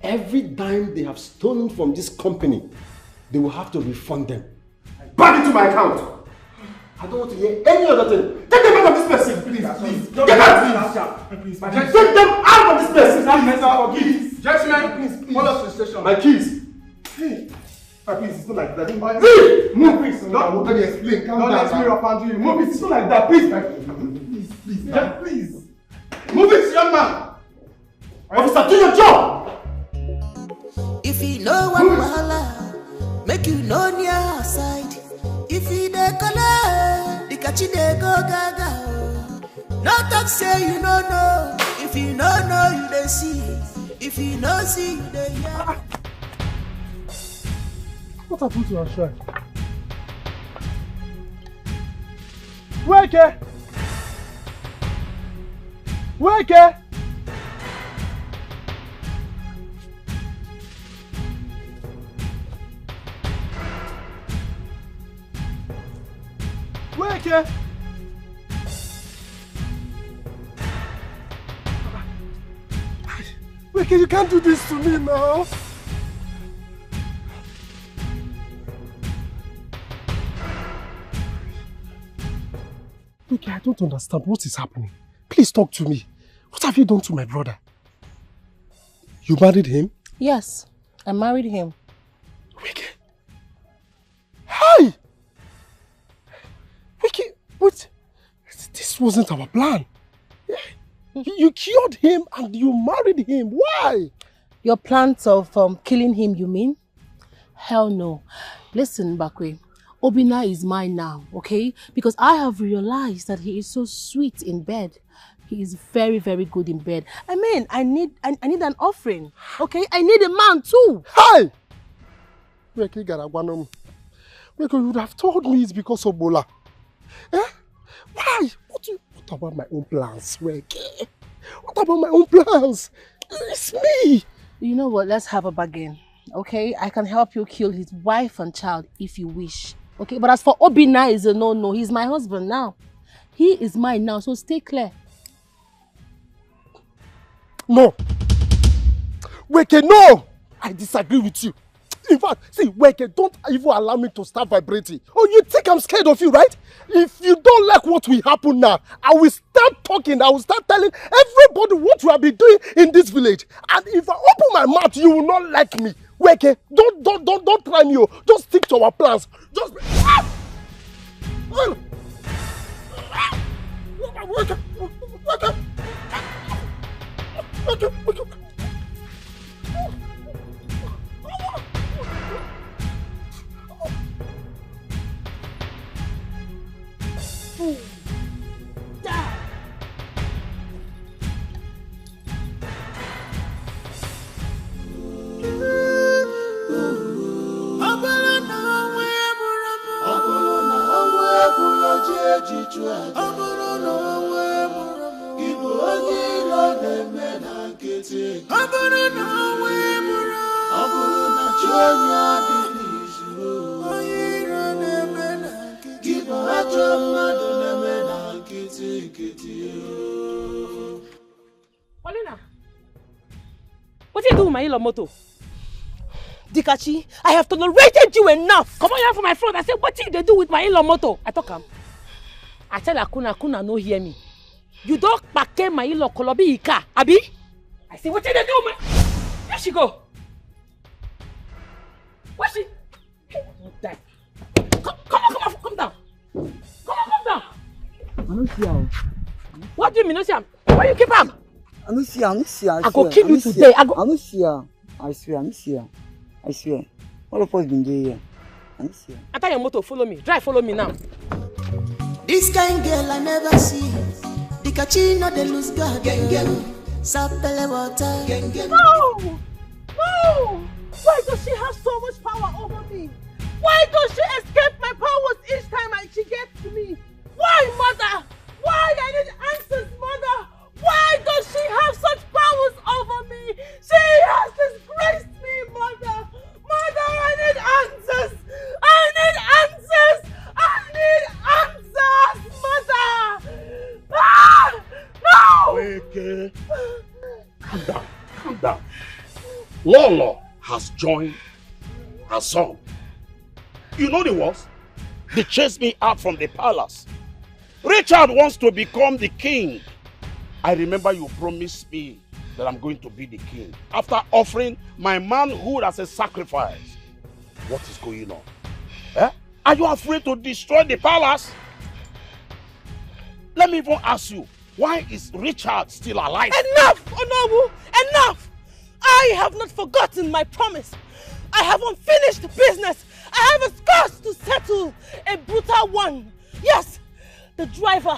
every dime they have stolen from this company, they will have to refund them. Back into my account! I don't want to hear any other thing. Take them out of this person, please. Get out, please. Take them out of this person, please. Gentlemen, please, follow us to the station. My keys. Hey, please, it's not like that. Leave! Move, please. Don't let me explain. Don't let me up and do you. Move it. It's not like that. Please. Please. Move it, young man. Officer, do your job! If you know what wahala, make you know near outside. If you dey color, the catchy dey go gaga. No talk say you no know. If you no know, you dey see. If you no see, you dey hear. What happened to our shrine? Wake! Wake! Wake! Weke, you can't do this to me now. Weke, I don't understand what is happening. Please talk to me. What have you done to my brother? You married him? Yes, I married him. Weke. Hi! Weke, what? This wasn't our plan. You cured him and you married him. Why? Your plans of killing him, you mean? Hell no. Listen, Bakwe. Obina is mine now, okay? Because I have realized that he is so sweet in bed. He is very, very good in bed. I mean, I need an offering, okay? I need a man too. Hi! Weke Garagwanom. Weke, you would have told me it's because of Bola. Eh? Why? What about my own plans, Weke? What about my own plans? It's me. You know what? Let's have a bargain, okay? I can help you kill his wife and child if you wish, okay? But as for Obina, is a no-no. He's my husband now. He is mine now, so stay clear. No. Weke, no! I disagree with you. In fact, see, Weke, don't even allow me to start vibrating. Oh, you think I'm scared of you, right? If you don't like what will happen now, I will start talking. I will start telling everybody what you have been doing in this village. And if I open my mouth, you will not like me. Weke, don't try me. Just stick to our plans. Just... Weke. What are you doing with my yellow motor? Dikachi, I have tolerated you enough. Come on here for my front. I said, what did they do with my yellow motor? I talk him. I tell Akuna no hear me. You don't pack my yellow kolobi ika, Abi? I say, what did they do, man? Where she go? Where she? Don't die. Come down. Come down. I don't see her. What do you mean, no see her? Why you keep her? I don't see her. I go kill you today. I don't see her. I swear, I don't see her. I swear. All of us been there here. I don't see her. I tell your motor, follow me. Drive, follow me now. This kind girl I never see. Dikachi no dey lose God. Sapele water. No! Why does she have so much power over me? Why does she escape my powers each time she gets to me? Why, mother? Why? I need answers, mother. Why does she have such powers over me? She has disgraced me, mother. Mother, I need answers. Mother. No! Weke. Calm down. Lolo has joined her son. You know the worst? They chased me out from the palace. Richard wants to become the king. I remember you promised me that I'm going to be the king after offering my manhood as a sacrifice. What is going on? Eh? Are you afraid to destroy the palace? Let me even ask you, why is Richard still alive? Enough, Onowu! Enough! I have not forgotten my promise. I have unfinished business. I have a scourge to settle, a brutal one. Yes, the driver,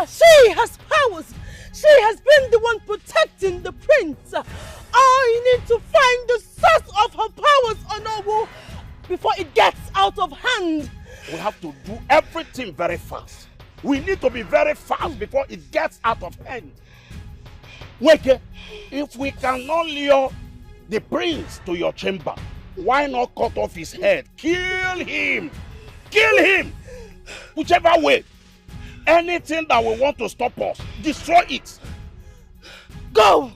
she has powers. She has been the one protecting the prince. I need to find the source of her powers, Onowu, before it gets out of hand. We have to do everything very fast. We need to be very fast before it gets out of hand. Weke, if we cannot lure the prince to your chamber, why not cut off his head? Kill him! Kill him! Whichever way. Anything that will want to stop us, destroy it. Go!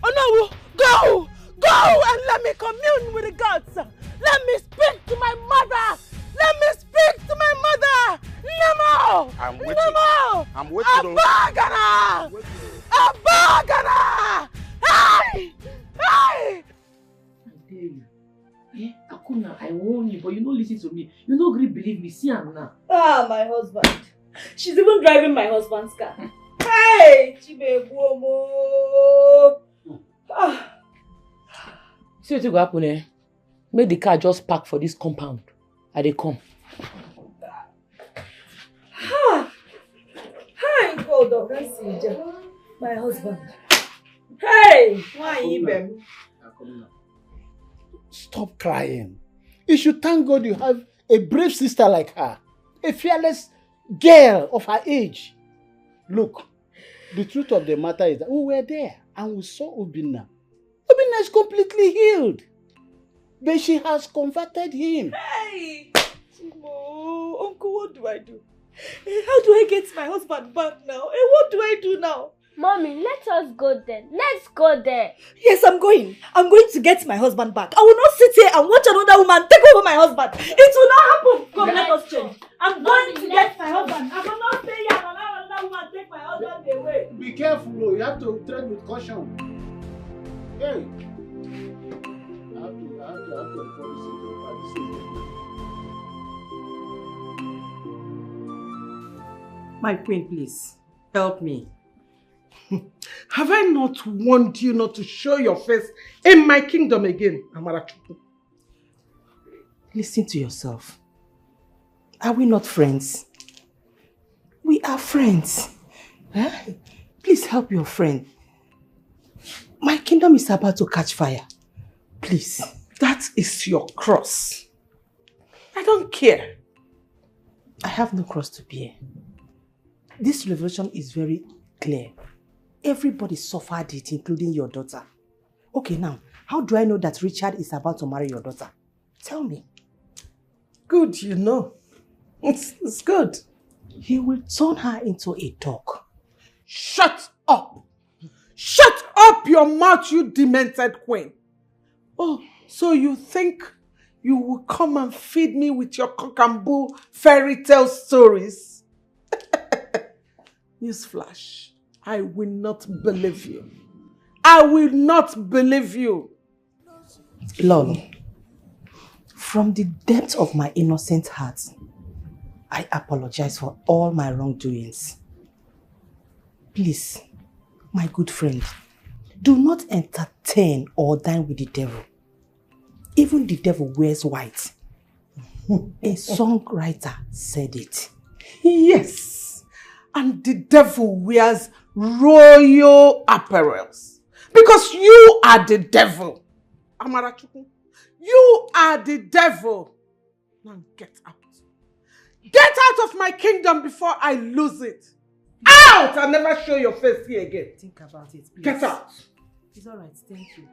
Oh no, go! Go and let me commune with the gods. Let me speak to my mother. Let me speak to my mother. Namo! I'm waiting. Namo! I'm waiting. Abagana! Abagana! Hey! Hey! Akuna, I warn you, but you don't listen to me. You don't really believe me. See her now. Ah, my husband. She's even driving my husband's car. Hey, Chibebuomo. See what will happen, eh? Make the car just park for this compound. And they come. Hi, hold on. Let's see. My husband. Hey, why you, baby? Stop crying. You should thank God you have a brave sister like her. A fearless girl of her age. Look, the truth of the matter is that we were there and we saw Obina. Obina is completely healed. But she has converted him. Hey! Chimo, Uncle, what do I do? How do I get my husband back now? What do I do now? Mommy, let us go there. Let's go there. Yes, I'm going. I'm going to get my husband back. I will not sit here and watch another woman take over my husband. It will not happen. Come, let us change. I'm going to get my husband. I will not stay here and allow another woman take my husband away. Be careful, you have to tread with caution. Hey. I have to report this into My queen, please, help me. Have I not warned you not to show your face in my kingdom again, Amarachuku? Listen to yourself. Are we not friends? We are friends. Huh? Please help your friend. My kingdom is about to catch fire. Please. That is your cross. I don't care. I have no cross to bear. This revelation is very clear. Everybody suffered it, including your daughter. Okay, now, how do I know that Richard is about to marry your daughter? Tell me. Good, you know. It's good. He will turn her into a dog. Shut up! Shut up your mouth, you demented queen. Oh, so you think you will come and feed me with your cock and bull fairy tale stories? Newsflash. I will not believe you. I will not believe you. Lord, from the depth of my innocent heart, I apologize for all my wrongdoings. Please, my good friend, do not entertain or dine with the devil. Even the devil wears white. A songwriter said it. Yes, and the devil wears royal apparels. Because you are the devil. Amarachuku, you are the devil. Now get out. Get out of my kingdom before I lose it. Out! I'll never show your face here again. Think about it, please. Get out. It's all right, thank you.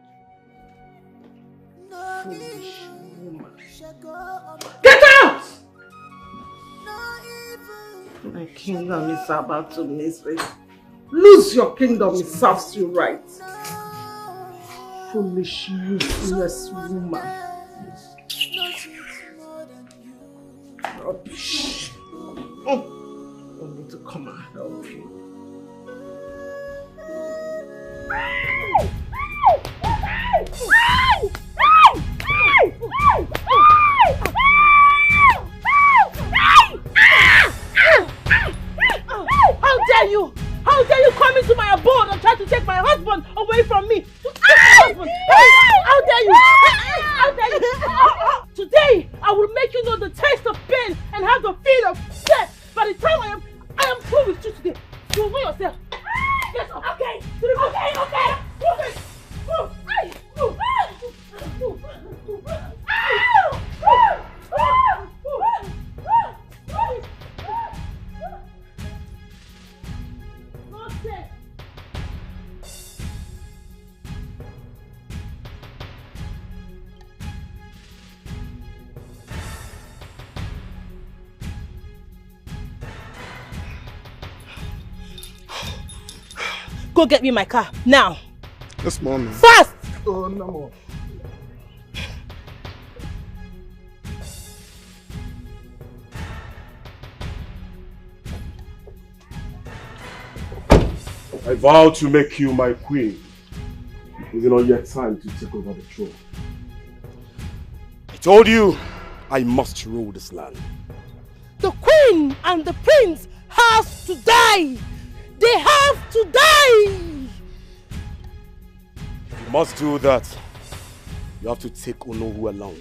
Foolish woman. Get out! My kingdom is about to miss it. Lose your kingdom, it serves you right. Foolish, useless woman. Rubbish. I need to come and help you. How dare you! How dare you come into my abode and try to take my husband away from me? How dare you! How dare you! Today, I will make you know the taste of pain and have the feel of death. By the time I am through with you today, you will know yourself. Get up. Okay. Okay. Move it. Move. Move. Go get me my car, now. Yes, Mom. Fast! Oh, no more. I vow to make you my queen. Is it not yet time to take over the throne? I told you, I must rule this land. The queen and the prince have to die! They have to die! You must do that. You have to take Onowu along.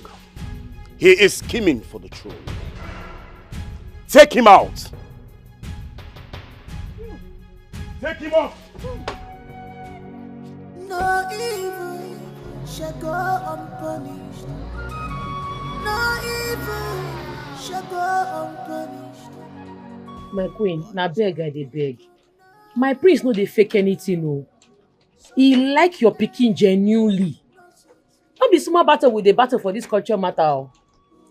He is scheming for the throne. Take him out! Take him off! No evil shall go unpunished. No evil shall go unpunished. My queen, na beg I dey beg. My prince no dey fake anything o. He like your pikin genuinely. No be small battle we dey battle for this culture matter o.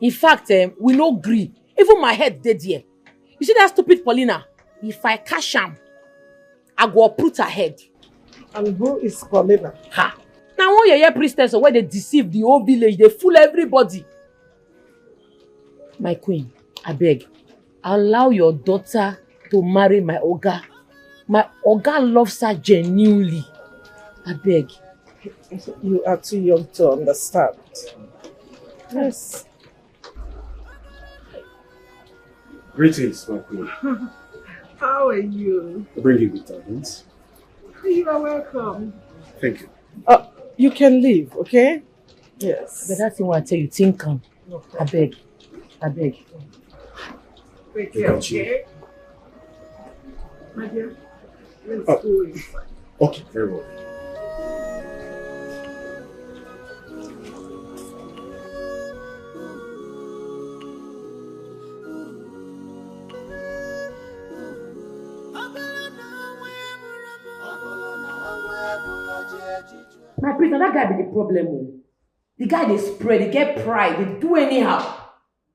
In fact, we no gree. Even my head dey there. You see that stupid Paulina? If I catch am, I go uproot her head. And who is Paulina? Ha! Now one yeye priestess where they deceive the whole village, they fool everybody. My queen, I beg, allow your daughter to marry my Oga. My Oga loves her genuinely. I beg. You are too young to understand. Yes. Greetings, my queen. How are you? I bring you good tidings. You are welcome. Thank you. You can leave, okay? Yes. But that's what I tell you, think calm. No I beg. I beg. Take care, okay? My dear, let's go inside. Okay, very well. My prince, now that guy be the problem. Oh. The guy they spread, they get pride, they do anyhow.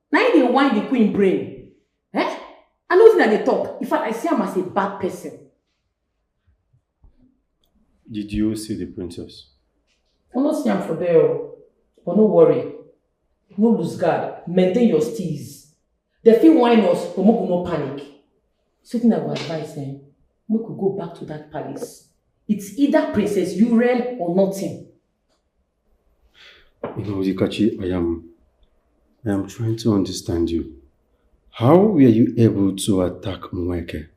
Now they whine the queen brain. Eh? I know that they talk. In fact, I see him as a bad person. Did you see the princess? I don't see him for there. But no worry. No lose guard. Maintain your steez. They feel whine us, but no panic. Something I will advise them. We could go back to that palace. It's either Princess Uriel or nothing. You know, Dikachi, I am trying to understand you. How were you able to attack Mweke,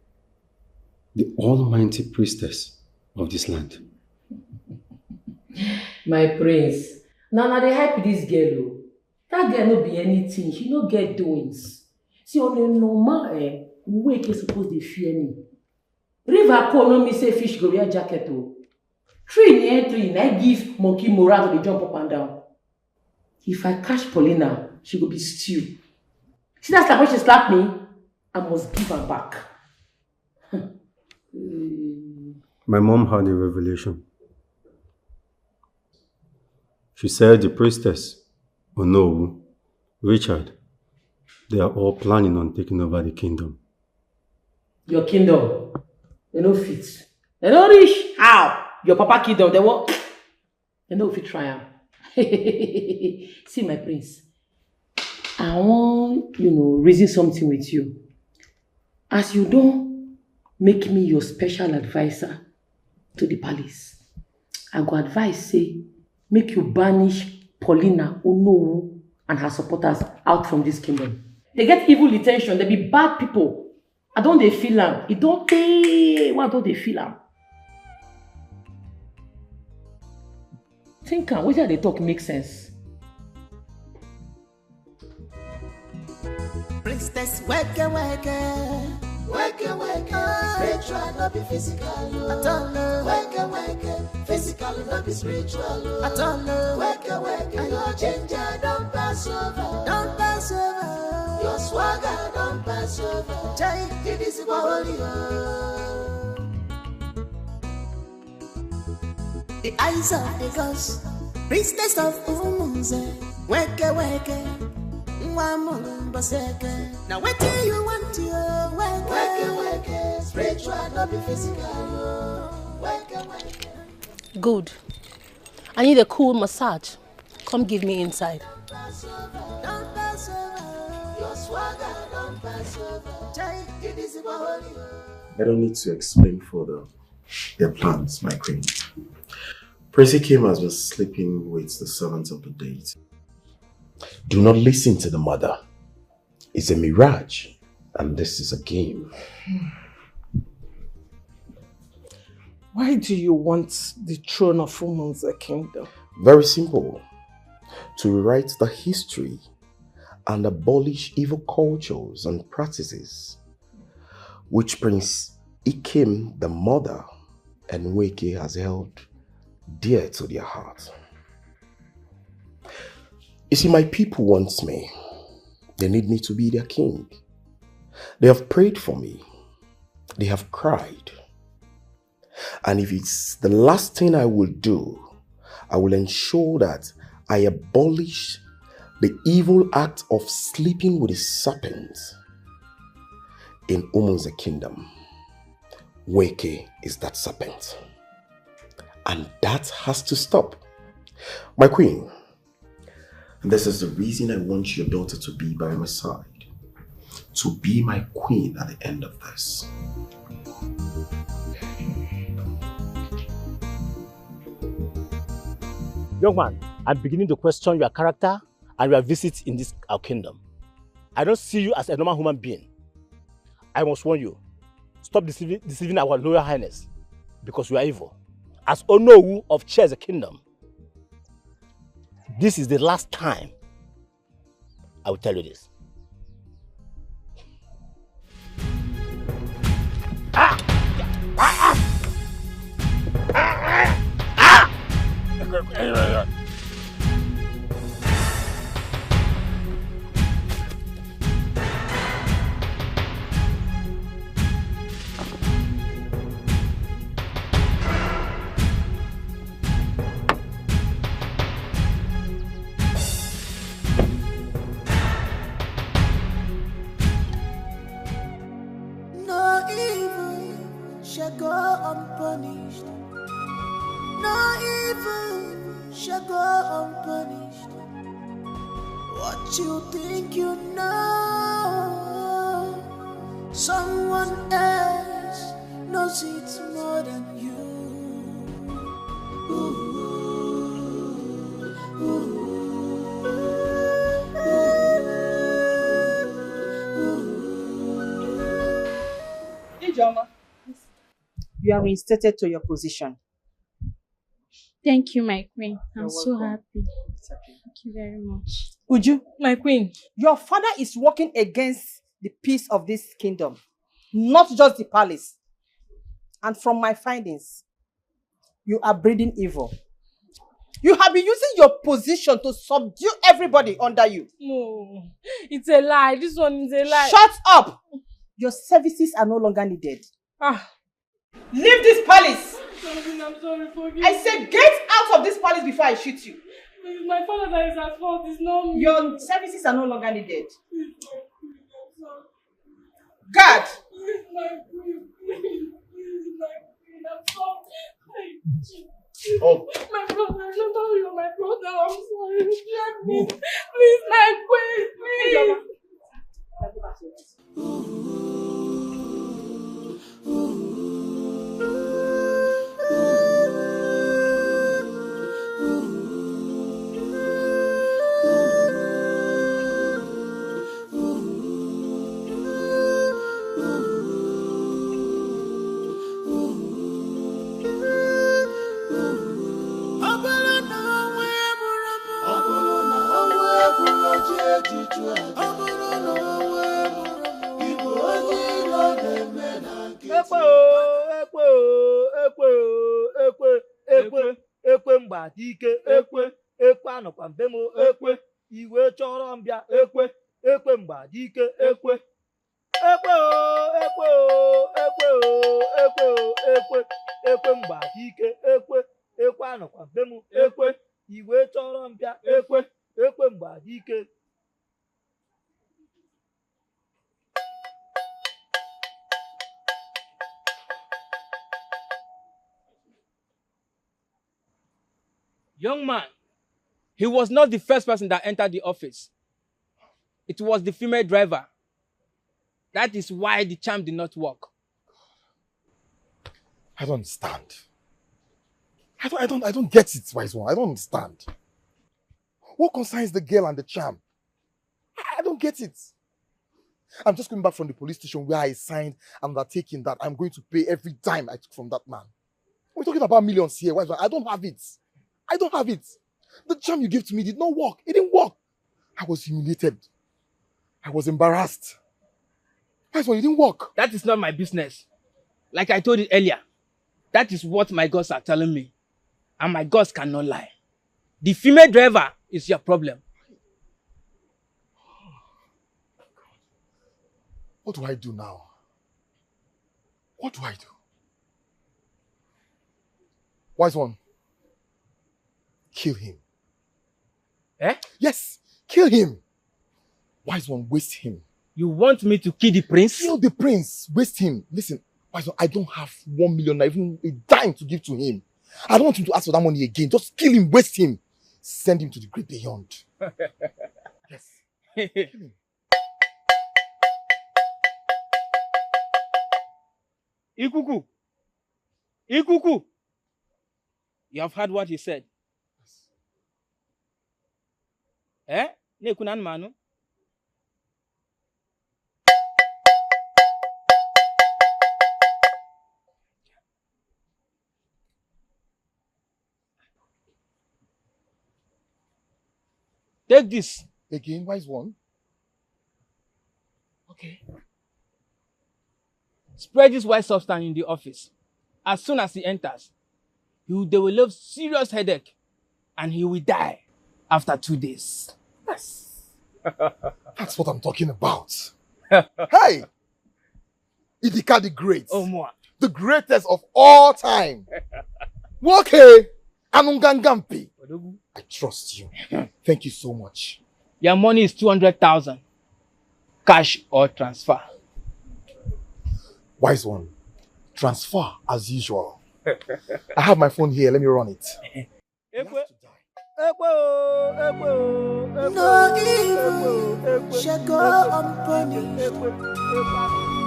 the almighty priestess of this land? My prince, now they hype this girl. That girl no be anything. She no get doings. See, on a normal Mweke supposed to fear me. River Ko no me say fish go wear jacket o. Tree near tree, I give monkey moral to the jump up and down. If I catch Paulina, she go be stew. See that's like when she slap me, I must give her back. My mom had a revelation. She said the priestess, Onowu, Richard, they are all planning on taking over the kingdom. Your kingdom? They no fit. They no reach. How? Your papa kingdom, they won't. They no fit try am. See my prince. I want, reason something with you. As you don't make me your special advisor to the palace, I go advise say, make you banish Paulina, Onowu, and her supporters out from this kingdom. They get evil intention, they be bad people. I don't they feel them. It don't they why don't they feel them? Think what they talk make sense. Princess weke spiritual no be physical. At all weke physical no be spiritual. At all weke your ginger don't pass over, your swagger don't pass over. Jai it is holy. The eyes of the gods, priestess of Umunze, weke. Now wait till you want to wake, spiritual, not be physical. Good. I need a cool massage. Come give me inside. I don't need to explain further their plans, my queen. Prissy Kim has been sleeping with the servants of the date. Do not listen to the mother. It's a mirage, and this is a game. Why do you want the throne of Philmond's kingdom? Very simple. To rewrite the history and abolish evil cultures and practices which Prince Ikem, the mother, and Weke has held dear to their heart. You see, my people want me. They need me to be their king. They have prayed for me. They have cried. And if it's the last thing I will do, I will ensure that I abolish the evil act of sleeping with a serpent in Umun's kingdom. Weke is that serpent. And that has to stop. My queen, this is the reason I want your daughter to be by my side. To be my queen at the end of this. Young man, I'm beginning to question your character and your visit in this our kingdom. I don't see you as a normal human being. I must warn you, stop deceiving our Royal Highness, because you are evil. As Onowu of Chairs Kingdom, this is the last time I will tell you this. No evil shall go unpunished. No evil shall go unpunished. What you think you know, someone else knows it more than you. Ijoma, you are reinstated to your position. Thank you, my queen. I'm You're so welcome. happy. Thank you very much. Uju, my queen, your father is working against the peace of this kingdom, not just the palace. And from my findings, you are breeding evil. You have been using your position to subdue everybody under you. No, it's a lie. This one is a lie. Shut up! Your services are no longer needed. Leave this palace! I'm sorry, forgive I said get out of this palace before I shoot you. It's my father that is at fault. It's not me. Your services are no longer needed. Guard! Please, my queen. Please, my queen. I'm sorry. Oh. My brother, I don't know you're my brother. I'm sorry. Let me. Please, my queen. Please. ekwe mgba dike ekwe anọkwa mbe m ekwe iwe chọrọ mbịa ekwe mgba dike ekwe mgba dike ekwe anọkwa mbe m ekwe iwe chọrọ mbịa ekwe mgba dike. Young man, he was not the first person that entered the office. It was the female driver. That is why the charm did not work. I don't understand. I don't get it, wise one. I don't understand. What concerns the girl and the charm? I don't get it. I'm just coming back from the police station where I signed an undertaking that I'm going to pay every dime I took from that man. We're talking about millions here. Wise one. I don't have it. I don't have it. The charm you gave to me did not work. It didn't work. I was humiliated. I was embarrassed. Wise one, it didn't work. That is not my business. Like I told you earlier, that is what my gods are telling me. And my gods cannot lie. The female driver is your problem. What do I do now? What do I do? Wise one, kill him. Eh? Yes, kill him. Wise one, waste him. You want me to kill the prince? Kill the prince, waste him. Listen, Wise one, I don't have 1 million, not even a dime to give to him. I don't want him to ask for that money again. Just kill him, waste him. Send him to the great beyond. Yes. Kill him. Ikuku. Ikuku. You have heard what he said. Eh? Nekunan manu. Take this. Again, wise one. Okay. Spread this white substance in the office. As soon as he enters, they will have serious headache and he will die after 2 days. Yes. That's what I'm talking about. Hey! Idika the Great. Oh, more. The greatest of all time. Okay. Anungangampi. I trust you. Thank you so much. Your money is 200,000. Cash or transfer. Wise one. Transfer as usual. I have my phone here. Let me run it. No evil shall go unpunished.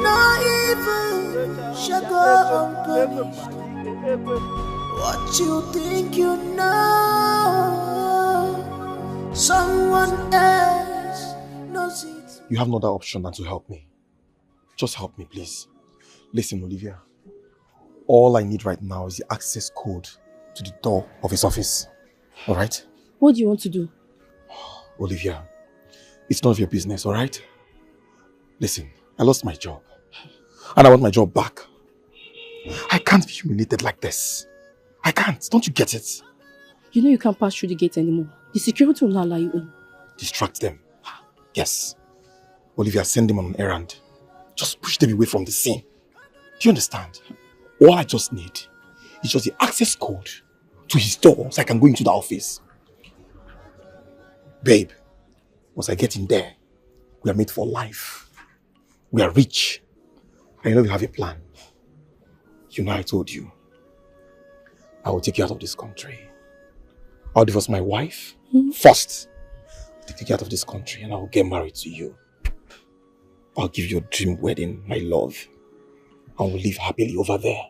No evil shall go unpunished. What you think you know, someone else knows it. You have no other option than to help me. Just help me, please. Listen, Olivia. All I need right now is the access code to the door of his office. Alright? What do you want to do? Olivia, it's none of your business, alright? Listen, I lost my job. And I want my job back. I can't be humiliated like this. I can't. Don't you get it? You know you can't pass through the gate anymore. The security will not allow you in. Distract them. Yes. Olivia, send them on an errand. Just push them away from the scene. Do you understand? All I just need is just the access code to his door so I can go into the office. Babe, once I get in there, we are made for life. We are rich. I know you have a plan. You know I told you. I will take you out of this country. I'll divorce my wife first. I'll take you out of this country and I will get married to you. I'll give you a dream wedding, my love. And we'll live happily over there.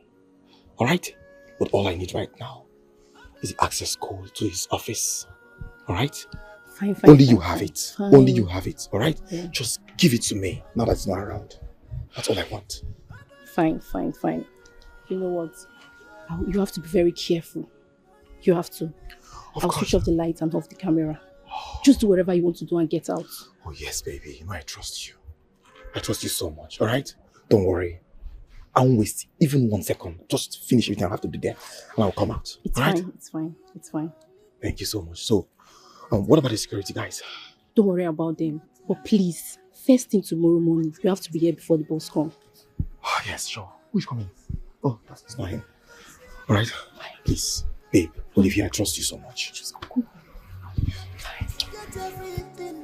Alright? But all I need right now is the access code to his office. Alright? Fine. Only you have it. Fine. Only you have it. Alright? Yeah. Just give it to me now that it's not around. That's all I want. Fine. You know what? You have to be very careful. You have to. I'll switch off the lights and off the camera. Just do whatever you want to do and get out. Oh yes, baby. You know I trust you. I trust you so much. Alright? Don't worry. I won't waste even 1 second. Just finish everything I have to do there. And I'll come out. It's Alright? fine. It's fine. Thank you so much. So, what about the security guys? Don't worry about them. But please, first thing tomorrow morning, you have to be here before the boss comes. Oh, yes, sure. Who's coming? Oh, that's not him. Alright? Please, babe, Olivia, I trust you so much. Just go.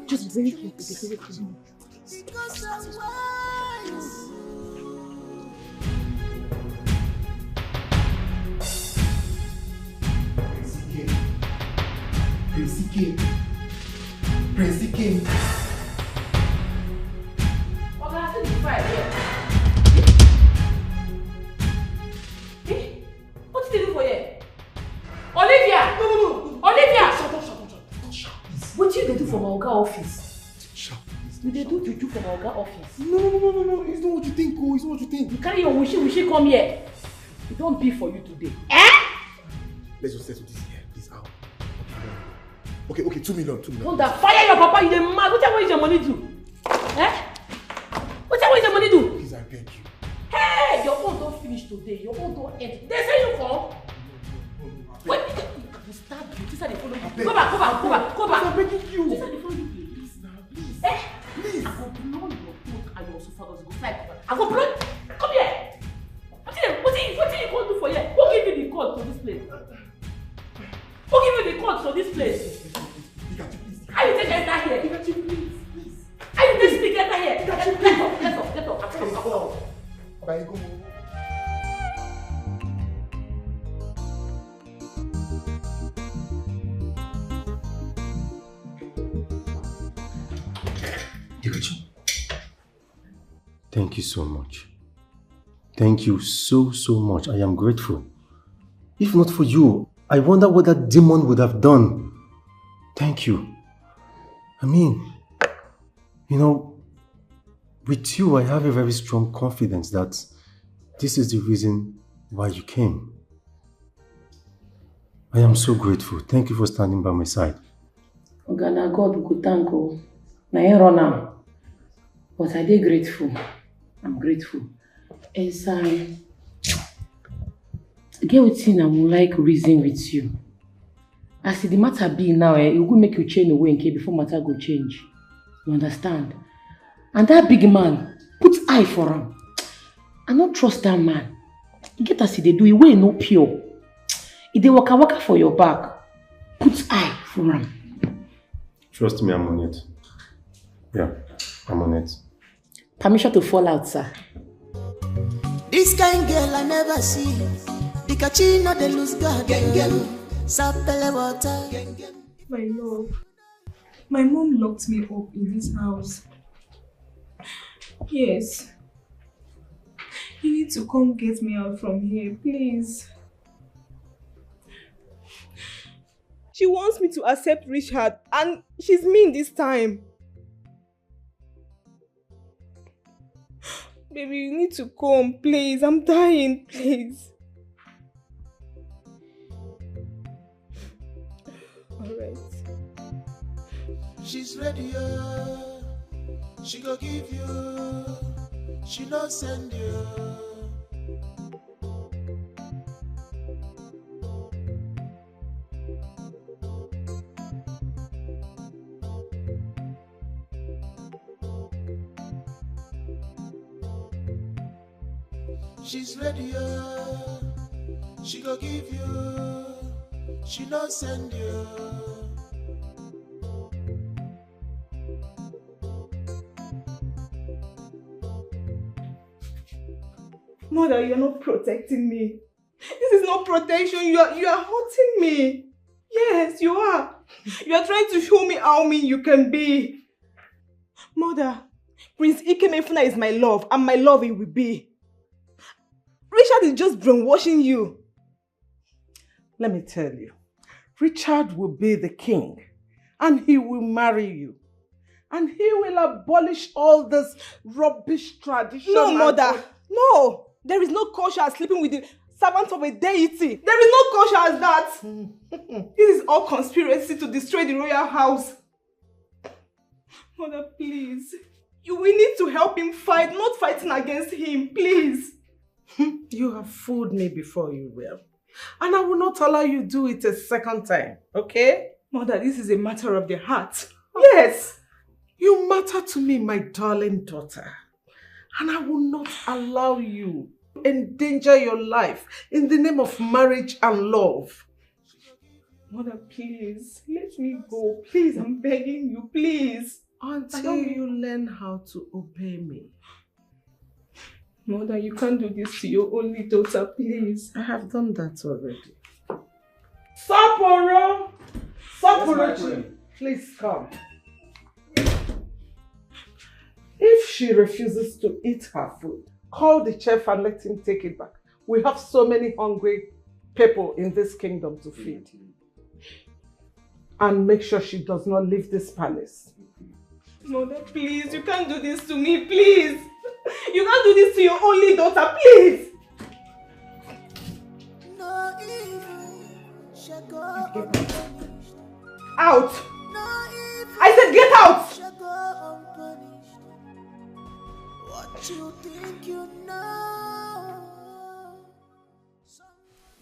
Just very careful. Dikeh. Prince Dikeh. Okay, I see the fire here. What did you do for you? Olivia! No. Olivia! Shut up. Don't shout, please. What did you do for my Oga office? Shout, please. Did they do juju for my Oga office? No. It's not what you think, oh. It's not what you think. You carry your wishy come here. It don't be for you today. Let's just settle this here. Please, out. Okay, 2 million. Don't fire your papa, you the mad. What is your money do? What is your money do? Please, I beg you. Hey, your own don't finish today. Your own don't end. They say you come. Wait, I will stab you. This is the follow you. Go back. I'm begging you. This is the follow you. Please now, please. Please. I will blow your clothes and your sofa does go side. I will blow. Come here. What did you go do for here? Who give you the code to this place? Who give you the code to this place? How you take enter here? Please. How you take sneak enter here? Get up. I'm coming. Bye, go. Thank you so much. Thank you so much. I am grateful. If not for you, I wonder what that demon would have done. Thank you. I mean, with you, I have a very strong confidence that this is the reason why you came. I am so grateful. Thank you for standing by my side. Ogana God we go thank you. Na here run am. But I dey grateful. I'm grateful. As I get wetin I would like reason with you. As the matter be now, it will make you change away before matter go change. You understand? And that big man, put eye for him. I don't trust that man. You get as they do, he way no pure. If they waka for your back, put eye for him. Trust me, I'm on it. Yeah, I'm on it. Permission to fall out, sir. This kind girl I never see. Dikeh no dey lose God. Sapele water. My love, my mom locked me up in this house. Yes. You need to come get me out from here, please. She wants me to accept Richard and she's mean this time. Baby, you need to come, please. I'm dying, please. Alright. She's ready, she go give you, she no send you. She's ready, she go give you, she no send you. Mother, you're not protecting me. This is not protection. You are hurting me. Yes, you are. You are trying to show me how mean you can be. Mother, Prince Ikemefuna is my love, and my love it will be. Richard is just brainwashing you. Let me tell you, Richard will be the king, and he will marry you. And he will abolish all this rubbish tradition. No, Mother. No. There is no culture as sleeping with the servant of a deity. There is no culture as that. This is all conspiracy to destroy the royal house. Mother, please. You will need to help him fight, not fighting against him, please. You have fooled me before you will. And I will not allow you to do it a second time, okay? Mother, this is a matter of the heart. Yes. You matter to me, my darling daughter. And I will not allow you to endanger your life in the name of marriage and love. Mother, please, let me go. Please, I'm begging you, please. Until you learn how to obey me. Mother, you can't do this to your only daughter, please. I have done that already. Sapporo! Sapuruchi, please come. If she refuses to eat her food, call the chef and let him take it back. We have so many hungry people in this kingdom to feed. And make sure she does not leave this palace. Mother, please, you can't do this to me, please. You can't do this to your only daughter, please. Out! I said get out! What you think you know?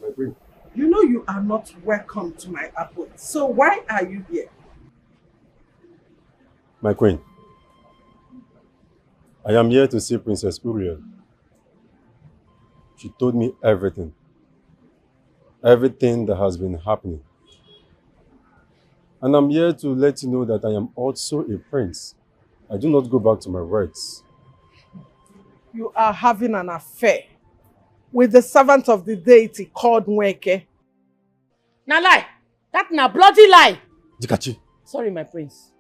My queen. You know you are not welcome to my abode. So why are you here? My queen, I am here to see Princess Uriel. She told me everything. Everything that has been happening. And I'm here to let you know that I am also a prince. I do not go back to my words. You are having an affair with the servant of the deity called Nweke. Na lie. That na bloody lie. Dikachi. Sorry, my prince.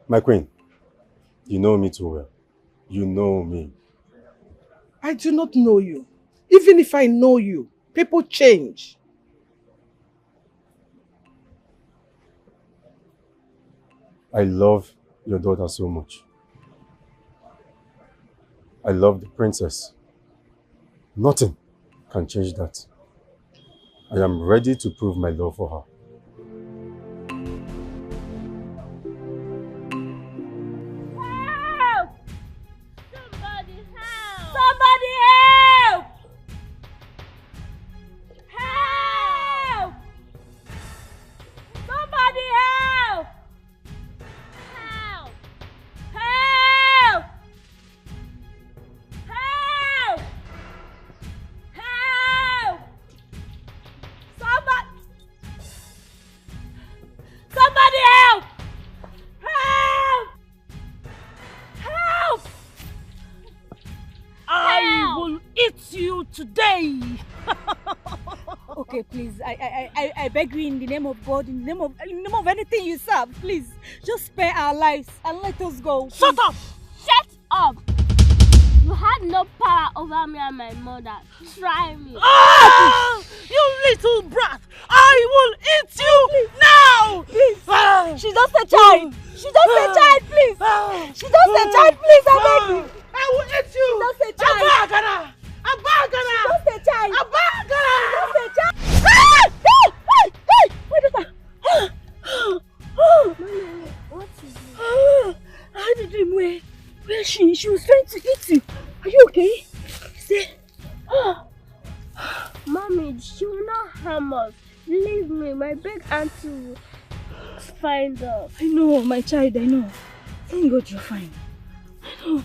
My queen, you know me too well. You know me. I do not know you. Even if I know you, people change. I love your daughter so much. I love the princess. Nothing can change that. I am ready to prove my love for her. Help! Somebody help! Somebody help! Help! Somebody help! Help! Help! Help! Help! Somebody help! Help! Help! I will eat you today. Okay, please. I beg you in the name of God, in the name of anything you serve, please. Just spare our lives and let us go. Please. Shut up! Shut up! You had no power over me and my mother. Try me. Ah! You little brat! I will eat you now! Please. Ah! She's just a child. She's just a child, please. She's just a child, please. I beg you. I will eat you! She's just a child. Abagana! Abagana! She's just a child. Abagana! She's just a child. Ah! Hey! Wait a minute. Mommy, what is it? I had a dream where she was trying to eat you. Are you okay? Mommy, she will not harm us. Leave me. My big auntie will find us. I know, my child, I know. Thank God you're fine. I know.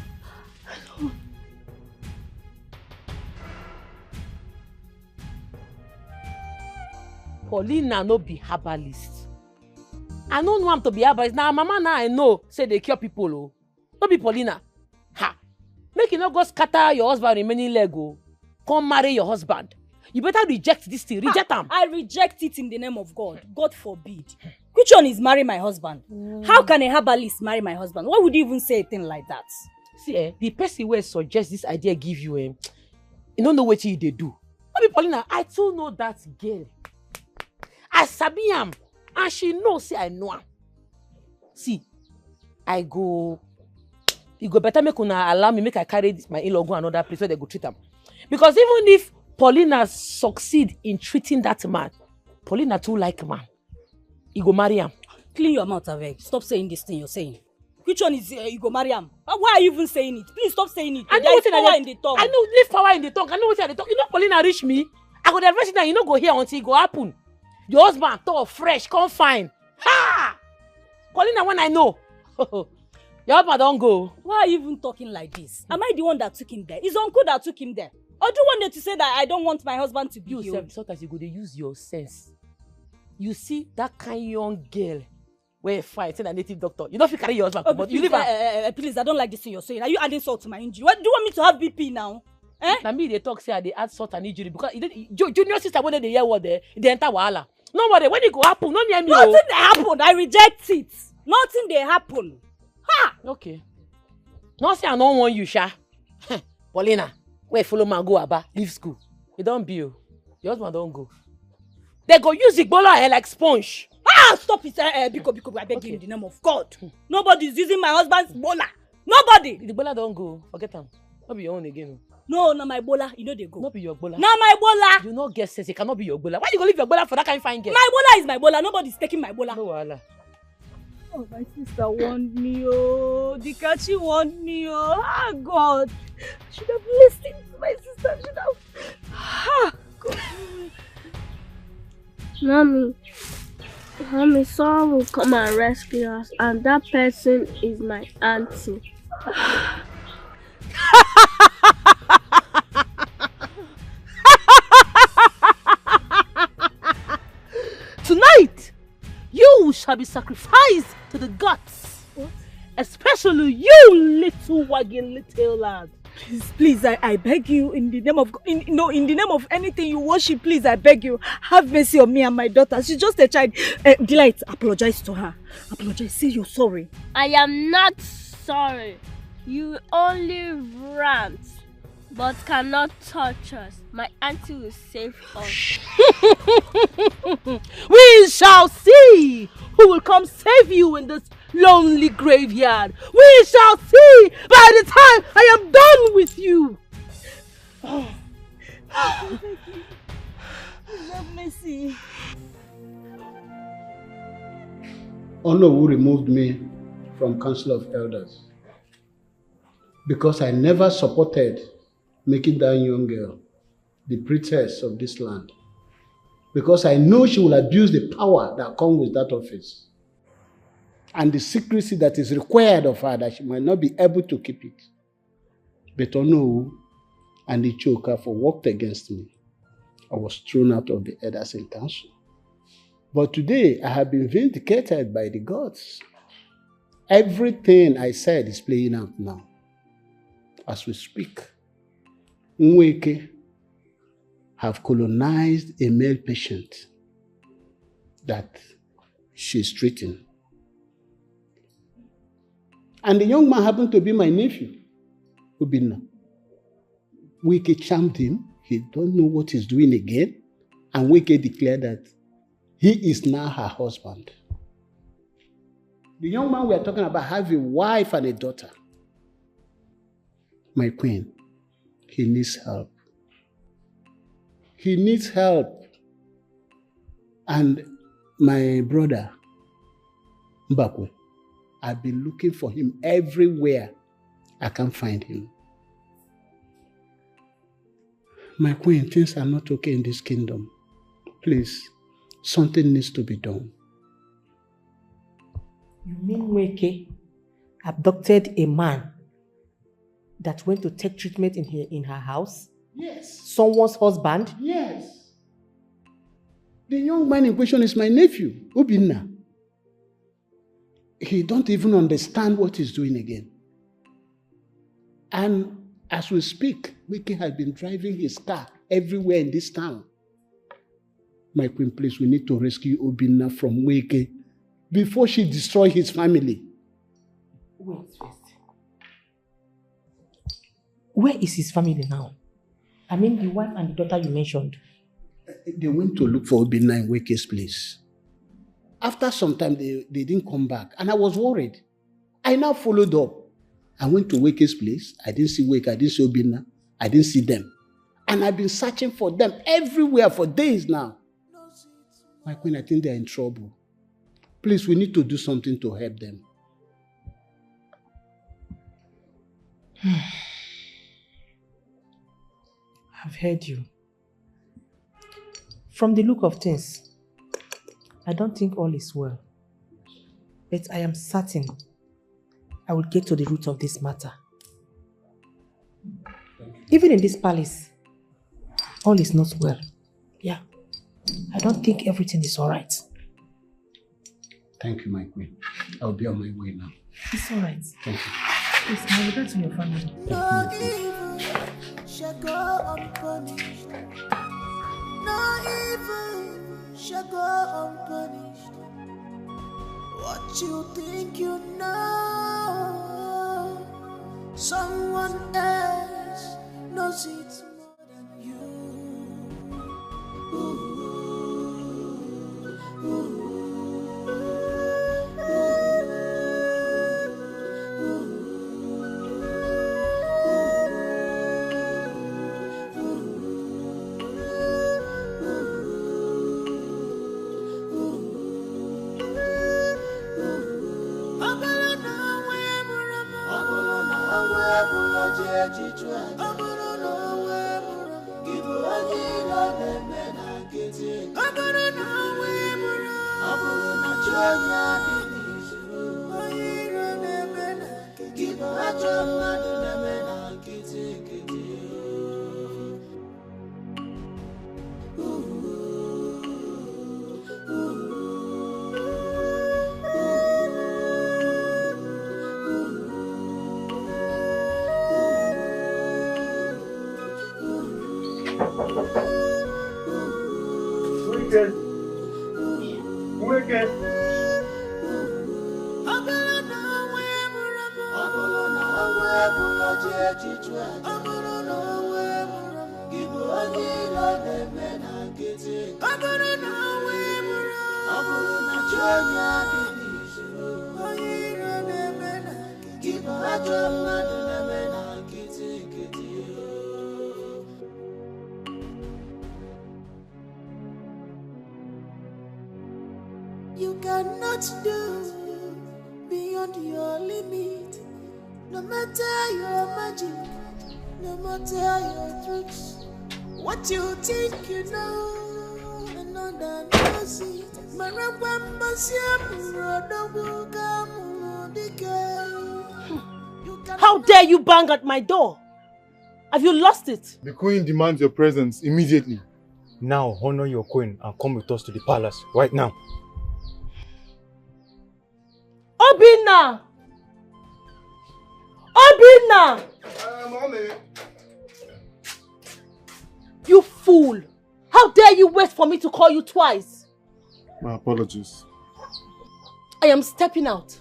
Paulina no be herbalist. I don't want to be herbalist. Now mama now I know say they cure people. Oh. No be Paulina. Ha! Make you not go scatter your husband remaining leg. Oh. Come marry your husband. You better reject this thing. Reject him. I reject it in the name of God. God forbid. Which one is marry my husband? How can a herbalist marry my husband? Why would you even say a thing like that? See, the person who suggests this idea give you, you don't know what they do. No be Paulina, I too know that girl. I sabi am, and she knows say I know am. See, you go better make una allow me make I carry my in-law go another place where they go treat am. Because even if Paulina succeed in treating that man, Paulina too like man. He go marry him. Clean your mouth, Aveg. Stop saying this thing you're saying. Which one is you go marry him? Why are you even saying it? Please stop saying it. I know There is power in the tongue. I know there's power in the tongue. I know what they talk. You know Paulina reach me. I go the version that you know go here until it go happen. Your husband tall, fresh, come fine. Ha! Paulina when I know. Your husband don't go. Why are you even talking like this? Am I the one that took him there? It's uncle that took him there. Or do you want them to say that I don't want my husband to be you? Sometimes you go to use your sense. You see that kind young girl where fight a native doctor. You don't feel carry your husband, but you leave her. Please, I don't like this thing you're saying. Are you adding salt to my injury? What do you want me to have BP now? Eh? Now me they talk say they add salt and injury because junior sister when they hear what they enter wahala. Nobody, when it go happen, no near me. Nothing dey happen. I reject it. Nothing dey happen. Ha! Okay. No say I don't want you, Sha. Paulina, where Philmond go Aba, leave school. You don't be you. Your husband don't go. They go use the bola hair like sponge. Ah, stop it, Biko, I beg you in the name of God. Nobody is using my husband's bola. Nobody. The bola don't go. Forget them. Not be your own again. No, my bola. You know they go. Not be your bola. Not my bola. You not get sense. It cannot be your bola. Why you go leave your bola for that kind of fine girl? My bola is my bola. Nobody's taking my bola. No wahala. Oh, my sister warned me, oh. Dikeh, she warned me, oh. Ah, God. I should have listened to my sister. I should have. Ah, God. Mommy, someone will come and rescue us, and that person is my auntie. Tonight, you shall be sacrificed to the gods. What? Especially you, little wagging little lad. Please, I beg you, in the name of in the name of anything you worship, please, I beg you, have mercy on me and my daughter. She's just a child. Delight, apologize to her. Apologize. Say you're sorry. I am not sorry. You only rant, but cannot touch us. My auntie will save us. We shall see who will come save you in this lonely graveyard. We shall see by the time I am done with you. Oh. Have mercy. Ono who removed me from Council of Elders because I never supported making that young girl the princess of this land, because I know she will abuse the power that comes with that office and the secrecy that is required of her, that she might not be able to keep it. But Ono and the choker for worked against me. I was thrown out of the elders in council. But today I have been vindicated by the gods. Everything I said is playing out now. As we speak, Nweke have colonized a male patient that she's treating. And the young man happened to be my nephew, Obina. Nweke charmed him. He don't know what he's doing again. And Nweke declared that he is now her husband. The young man we are talking about has a wife and a daughter. My queen, he needs help. He needs help. And my brother, Mbakwe, I've been looking for him everywhere. I can't find him. My queen, things are not okay in this kingdom. Please, something needs to be done. You mean Nweke abducted a man that went to take treatment in her house? Yes. Someone's husband? Yes. The young man in question is my nephew, Obina. He don't even understand what he's doing again. And as we speak, Nweke has been driving his car everywhere in this town. My queen, please, we need to rescue Obina from Nweke before she destroys his family. Wait. Where is his family now? I mean, the wife and the daughter you mentioned. They went to look for Obina in Nweke's place. After some time, they didn't come back. And I was worried. I now followed up. I went to Nweke's place. I didn't see Nweke. I didn't see Obina. I didn't see them. And I've been searching for them everywhere for days now. My queen, I think they're in trouble. Please, we need to do something to help them. I've heard you. From the look of things, I don't think all is well. But I am certain I will get to the root of this matter. Even in this palace, all is not well. Yeah. I don't think everything is alright. Thank you, my queen. I'll be on my way now. It's alright. Thank you. Please, my regard to your family. No evil shall go unpunished. No evil shall go what you think you know. Someone else knows it more than you. You cannot do beyond your limit. No matter your magic, no matter your tricks. What you think you know, another knows it. How dare you bang at my door? Have you lost it? The queen demands your presence immediately. Now honor your queen and come with us to the palace right now. Obina! Obina! Mommy. You fool! How dare you wait for me to call you twice? My apologies. I am stepping out.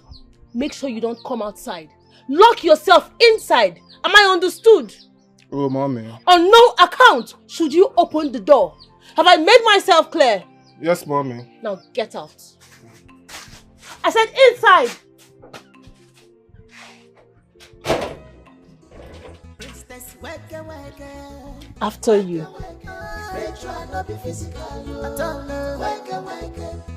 Make sure you don't come outside. Lock yourself inside. Am I understood? Oh, Mommy. On no account should you open the door. Have I made myself clear? Yes, Mommy. Now get out. I said inside. After you. Spiritual, not be physical. At all, wake,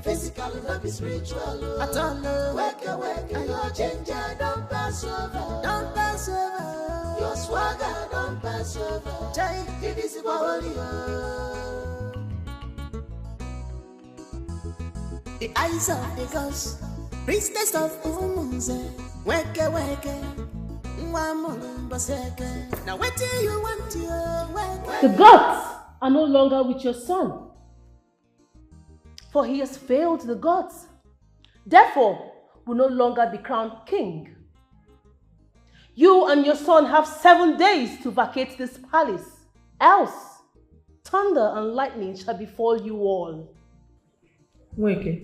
physical, not be spiritual. At all, wake, your ginger don't pass over. Don't pass over. Your swagger don't pass over. Jai, it is the eyes of the gods, priestess of Umunze. Wake. Now what do you want to The gods are no longer with your son, for he has failed the gods. Therefore, will no longer be crowned king. You and your son have 7 days to vacate this palace, else thunder and lightning shall befall you all. Weke,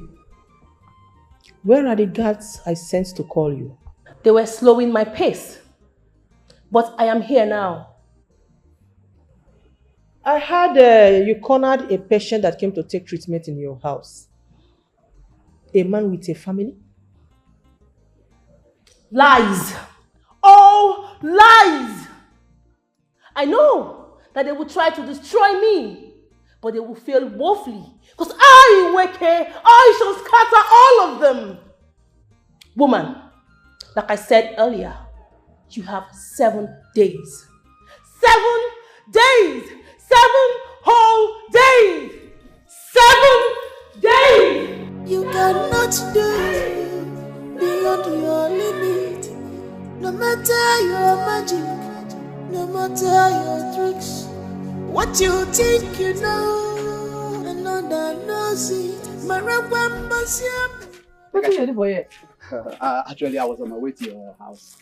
where are the guards I sent to call you? They were slowing my pace, but I am here now. I heard you cornered a patient that came to take treatment in your house. A man with a family? Lies! Oh, lies! I know that they will try to destroy me, but they will fail woefully, because I, Weke, I shall scatter all of them. Woman, like I said earlier, you have 7 days. 7 days! 7 whole days! 7 days! You cannot do beyond your limit. No matter your magic, no matter your tricks. What you think you know, another knows it. Actually, I was on my way to your house.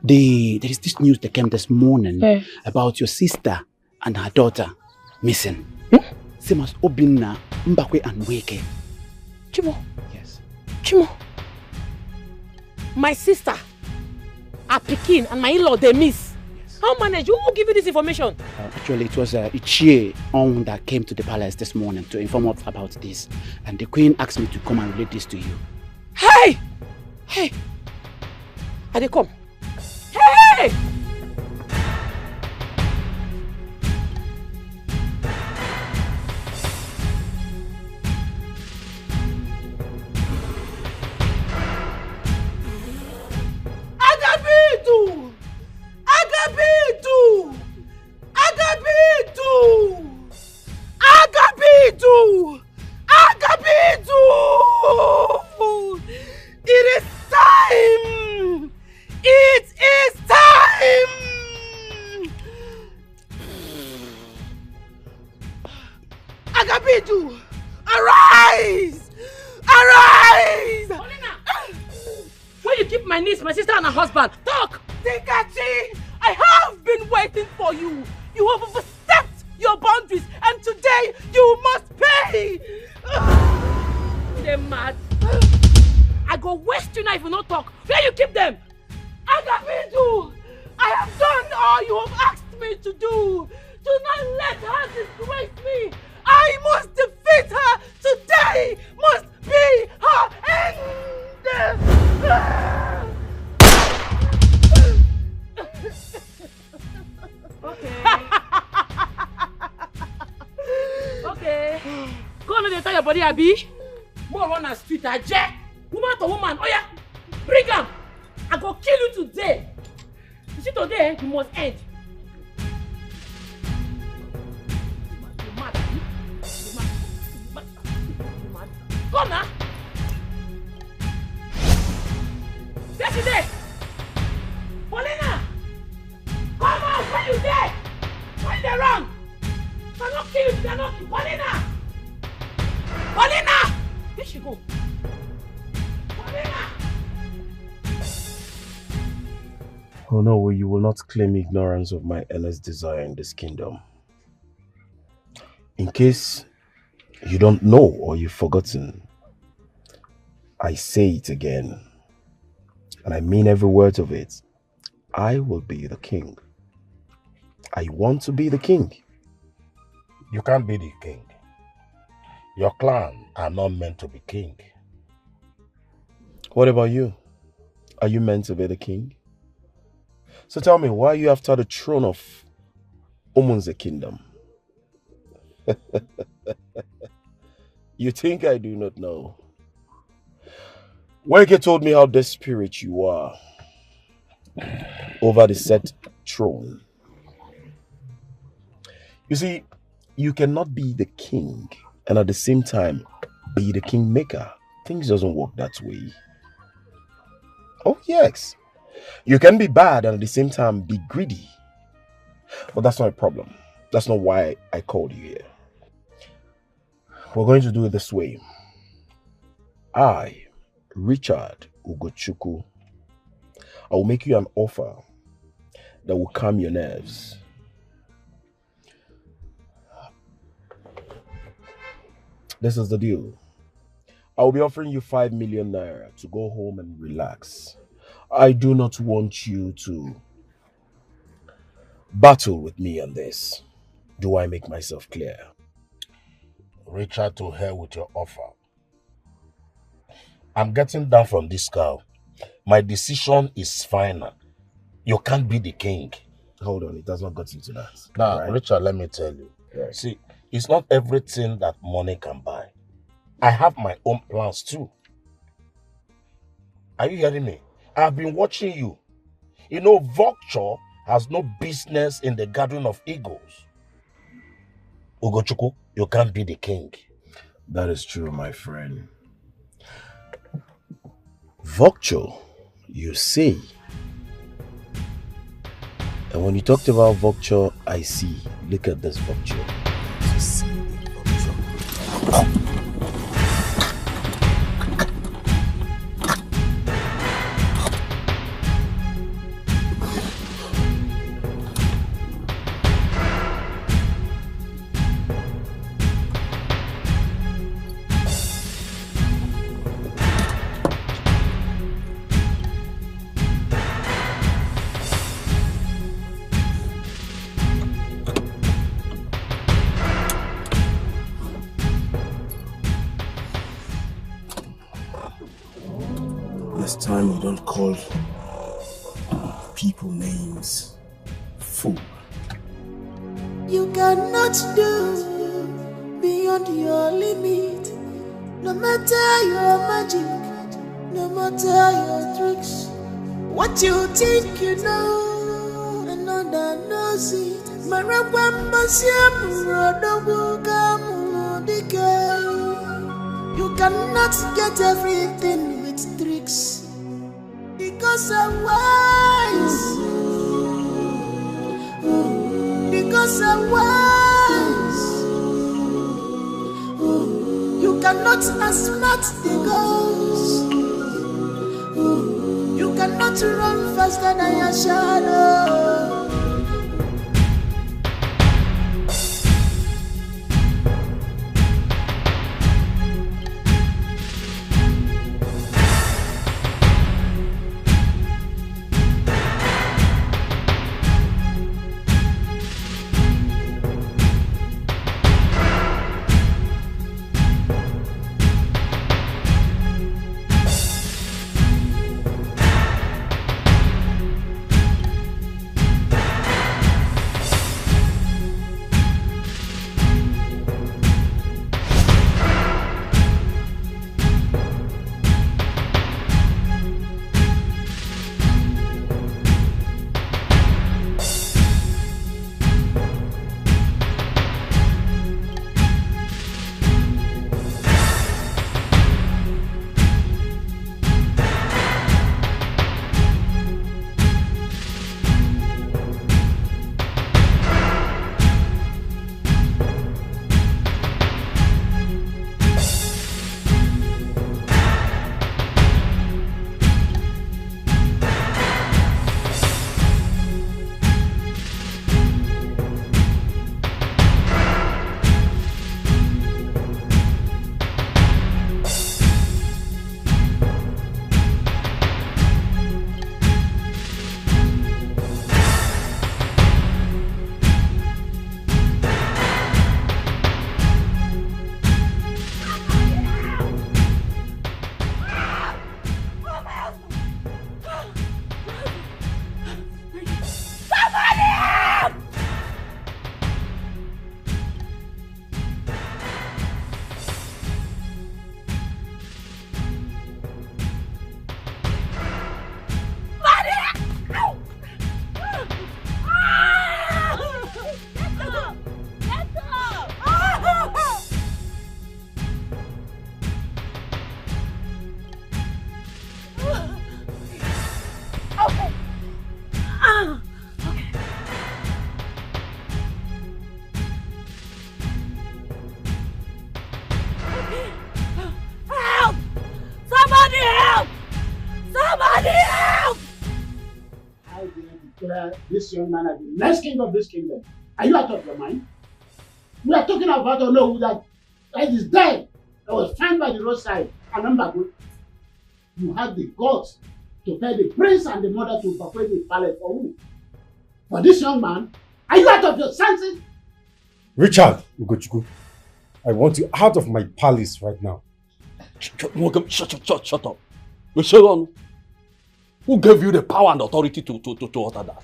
There is this news that came this morning about your sister and her daughter missing. Same as Obina, Mbakwe and Weke. Chimo? Yes. Chimo? my sister, a Pekin, and my in-law, they miss. How manage? Who give you this information? Actually, it was Ichie On that came to the palace this morning to inform us about this. And the queen asked me to come and relate this to you. Hey! Hey! Are they come? Hey! Agabitu! Agabitu! Agabitu! Agabitu! Agabitu! It is time! It is time! Agabitu! Arise! Arise! Paulina! Where you keep my niece, my sister, and her husband? Talk! Dikeh, I have been waiting for you. You have overstepped your boundaries, and today you must pay. They're mad. I go waste you now if you not talk. Where you keep them? Agabitu, I have done all you have asked me to do. Do not let her disgrace me. I must defeat her. Today must be her end. Okay. Go on and tell your body, Abi. More run a street, Aje. Woman to woman. Oh yeah. Bring him. I go kill you today. You see today, you must end. You mad, Abi? You mad? Go now. There you there. Paulina. Come out. Where you there? Why they run? Cannot kill you, cannot kill Paulina! Paulina! Where she go? Paulina! Oh no, you will not claim ignorance of my earnest desire in this kingdom. In case you don't know or you've forgotten, I say it again, and I mean every word of it. I will be the king. I want to be the king. You can't be the king. Your clan are not meant to be king. What about you? Are you meant to be the king? So tell me, why are you after the throne of Omunze kingdom? You think I do not know? Weke told me how desperate you are over the set throne. You see, you cannot be the king and at the same time be the kingmaker. Things doesn't work that way. Oh yes, you can be bad and at the same time be greedy. But that's not a problem. That's not why I called you here. We're going to do it this way. I, Richard Ugochukwu, I will make you an offer that will calm your nerves. This is the deal. I will be offering you 5 million naira to go home and relax. I do not want you to battle with me on this. Do I make myself clear? Richard, to hell with your offer. I'm getting down from this cow. My decision is final. You can't be the king. Hold on, it has not got into that. Now, right? Richard, let me tell you. Right. See, it's not everything that money can buy. I have my own plans too. Are you hearing me? I've been watching you. You know, vulture has no business in the gathering of eagles. Ugochukwu, you can't be the king. That is true, my friend. Vulture, you say. And when you talked about vulture, I see. Look at this vulture. You see a vulture. It's time you don't call people names. Fool. You cannot do beyond your limit. No matter your magic, no matter your tricks. What you think you know, another knows it. You cannot get everything with tricks, because I'm wise. Because I'm wise. You cannot outsmart the ghost. You cannot run faster than your shadow. This young man as the next king of this kingdom. Are you out of your mind? We are talking about Olo that is dead, that was found by the roadside. And number one, you have the guts to tell the prince and the mother to evacuate the palace for who? For this young man? Are you out of your senses? Richard Ugochukwu, I want you out of my palace right now. Shut up. Michelle, who gave you the power and authority to utter that?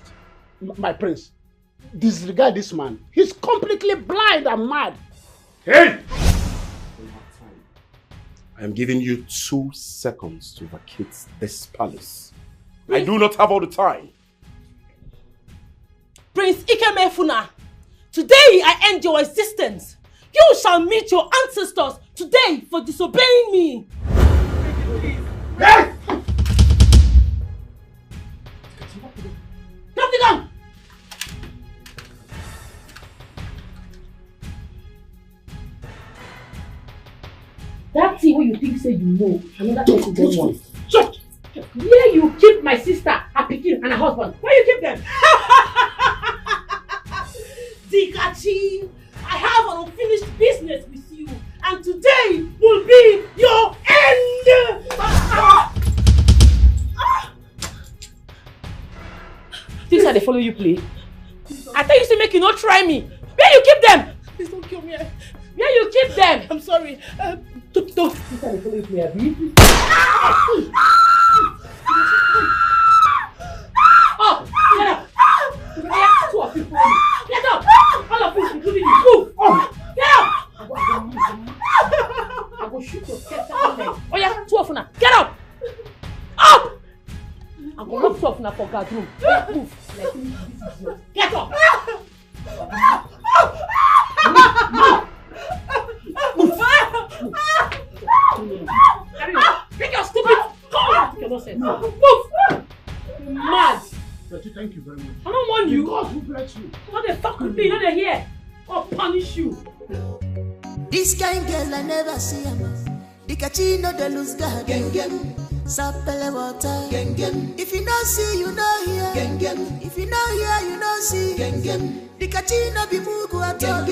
My prince, disregard this man. He's completely blind and mad. Hey! I am giving you 2 seconds to vacate this palace. I do not have all the time. Prince Ikemefuna, today I end your existence. You shall meet your ancestors today for disobeying me. Hey! Drop the gun! That thing what you think say you know, another person don't want. Shut! Where you keep my sister, her pikin, and her husband? Where you keep them? Dikeh, I have an unfinished business with you, and today will be your end! Things how they follow you play. I tell you to make you not try me. Where you keep them? Please don't kill me. Where you keep them? I'm sorry. Tonto. Things how they follow you play, Abi. Oh, get up! Yeah, 2 of you follow me. Get up! All of you, including you. Move! Get up! I will shoot your head. Oh yeah, 2 of you now. Get up! Up! I'm going to lock 2 of you now for guard room. Move. Get up! Take your stupid move! Mad! Thank you very much. I don't want you. God who bless you. What the fuck with me? You're not here. I'll punish you. This kind girl I never see him. Dikeh no de lose guard. Geng. Sapele water. Geng. If you don't see, you don't hear. Geng. If you don't hear, you don't see. Geng. Dikeh no be mugu at all.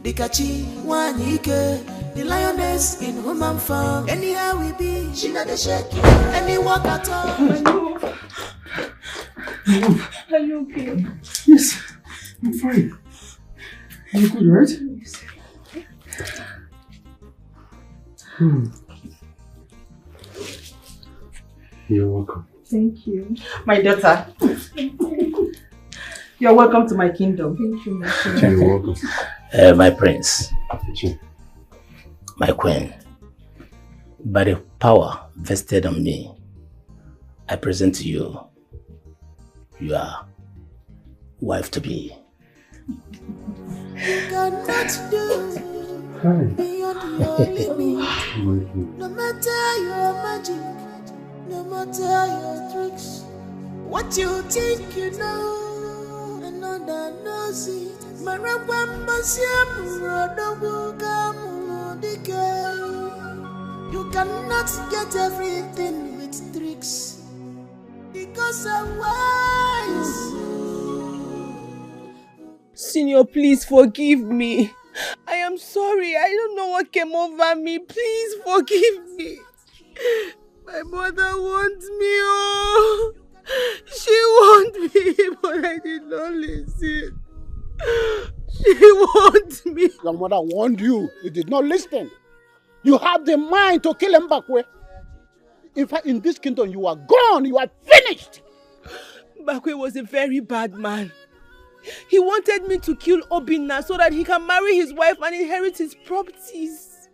Dikeh Wanike, the lioness in human form. Anyhow we be, she not the shake. Any walk at all. Are you okay? Yes, I'm fine. You good, right? Yes. You're welcome. Thank you. My daughter. You're welcome to my kingdom. Thank you, my You're welcome. My prince, my queen, by the power vested on me, I present to you your wife to be. You cannot do beyond your limit. No matter your magic, no matter your tricks. What you think you know, another knows it. You cannot get everything with tricks because I'm wise. Senior, please forgive me. I am sorry. I don't know what came over me. Please forgive me. My mother wants me. Oh, she wants me, but I did not listen. She wants me. Your mother warned you. You did not listen. You have the mind to kill Mbakwe. In fact, in this kingdom, you are gone. You are finished. Mbakwe was a very bad man. He wanted me to kill Obinna so that he can marry his wife and inherit his properties.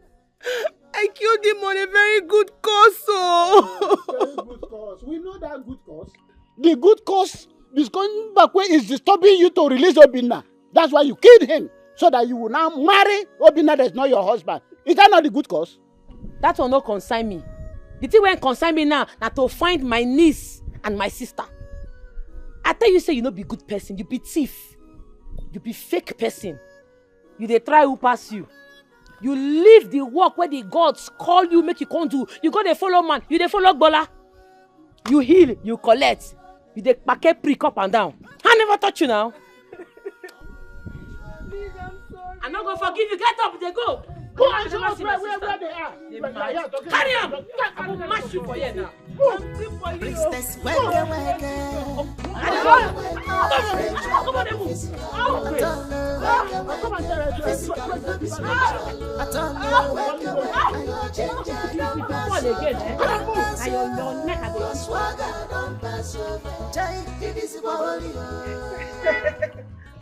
I killed him on a very good cause. Oh. Very good cause. We know that good cause. The good cause is going Mbakwe is disturbing you to release Obinna. That's why you killed him, so that you will now marry Obinna that's not your husband. Is that not the good cause? That will not concern me. The thing won't concern me now na to find my niece and my sister. I tell you say you no be good person, you be thief. You be fake person. You dey try who pass you. You leave the work where the gods call you, make you come do. You go dey follow man, you dey follow Gbola. You heal, you collect. You dey packet prick up and down. I never touch you now. I'm not gonna forgive you. Get up, they go. Go and show us where they are. Carry on. I will mash you for you now. Princess, wake.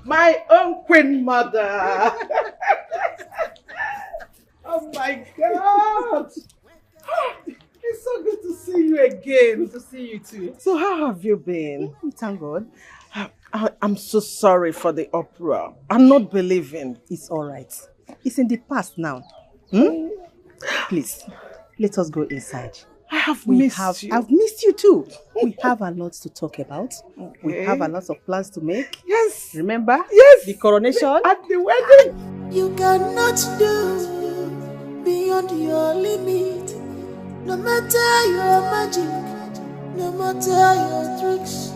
My own queen mother. Oh my God. It's so good to see you again. Good to see you too. So how have you been? Thank God. I'm so sorry for the uproar. I'm not believing. It's all right. It's in the past now. Please, let us go inside. I have missed you. I've missed you too. We have a lot to talk about. Okay. We have a lot of plans to make. Yes. Remember? Yes. The coronation. At the wedding. You cannot do beyond your limit. No matter your magic, no matter your tricks.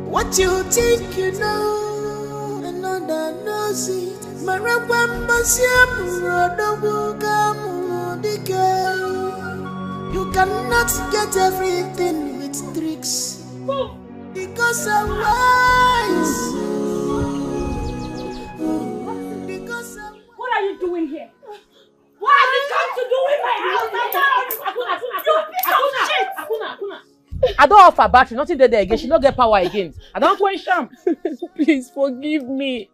What you think you know, another knows it. You cannot get everything with tricks because I'm wise. What are you doing here? What have you come to do in my house? You piece of shit! off her battery, nothing there again. She don't get power again. I don't want sham. Please forgive me.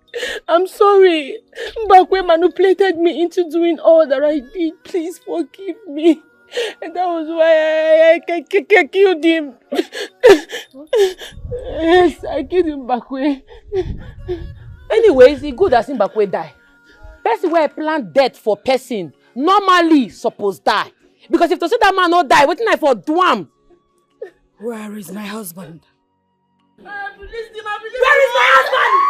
I'm sorry. Mbakwe manipulated me into doing all that I did. Please forgive me. And that was why I killed him. Yes, I killed him, Mbakwe. Anyways, it's good that Mbakwe die. Person where I plan death for person normally supposed die. Because if to say that man not die, what I for do am? Where is my husband? Where is my husband?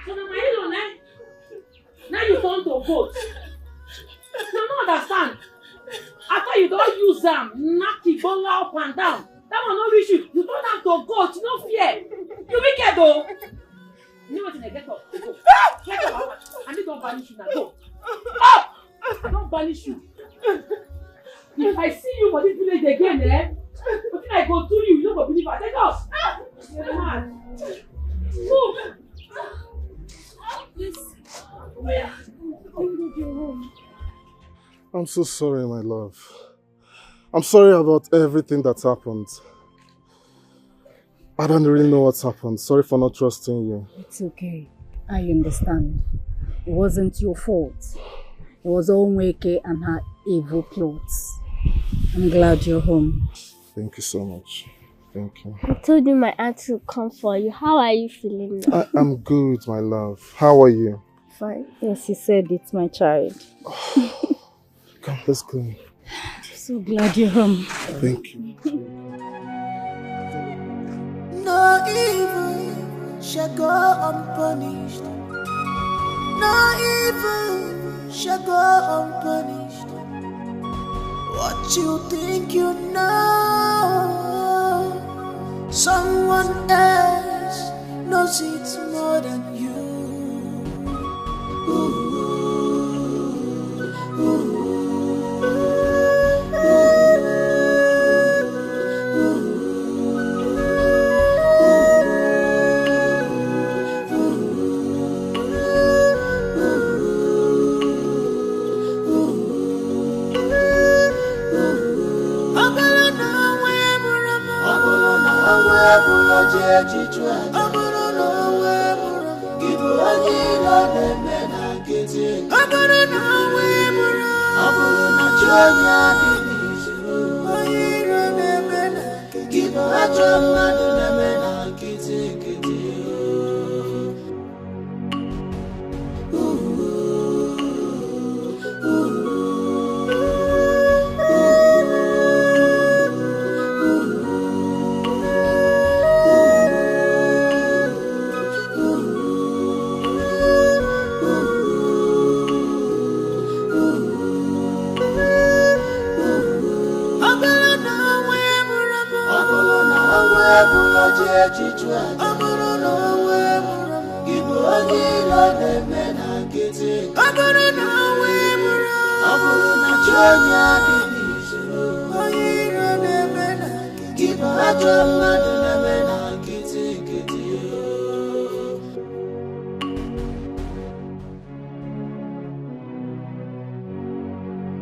So now you turn to goat. I don't understand. After you don't use them, knock the ball up and down. That one no reach you. You turn them to goat, no fear. You wicked though. You know what I get up? Go. Get up. And they don't banish you now. Go. Oh! I don't banish you. If I see you for this village again, what can I go to you? You don't go believe I take us. You're mad. Move. Please. I'm so sorry, my love. I'm sorry about everything that's happened. I don't really know what's happened. Sorry for not trusting you. It's okay. I understand. It wasn't your fault. It was Onweke and her evil plots. I'm glad you're home. Thank you so much. Thank you. I told you my aunt will come for you. How are you feeling now? I'm good, my love. How are you? Fine. Yes, he said it's my child. Come, let's go. I'm so glad you're home. Thank you. No evil shall go unpunished. No evil shall go unpunished. What you think you know, someone else knows it more than you. Ooh.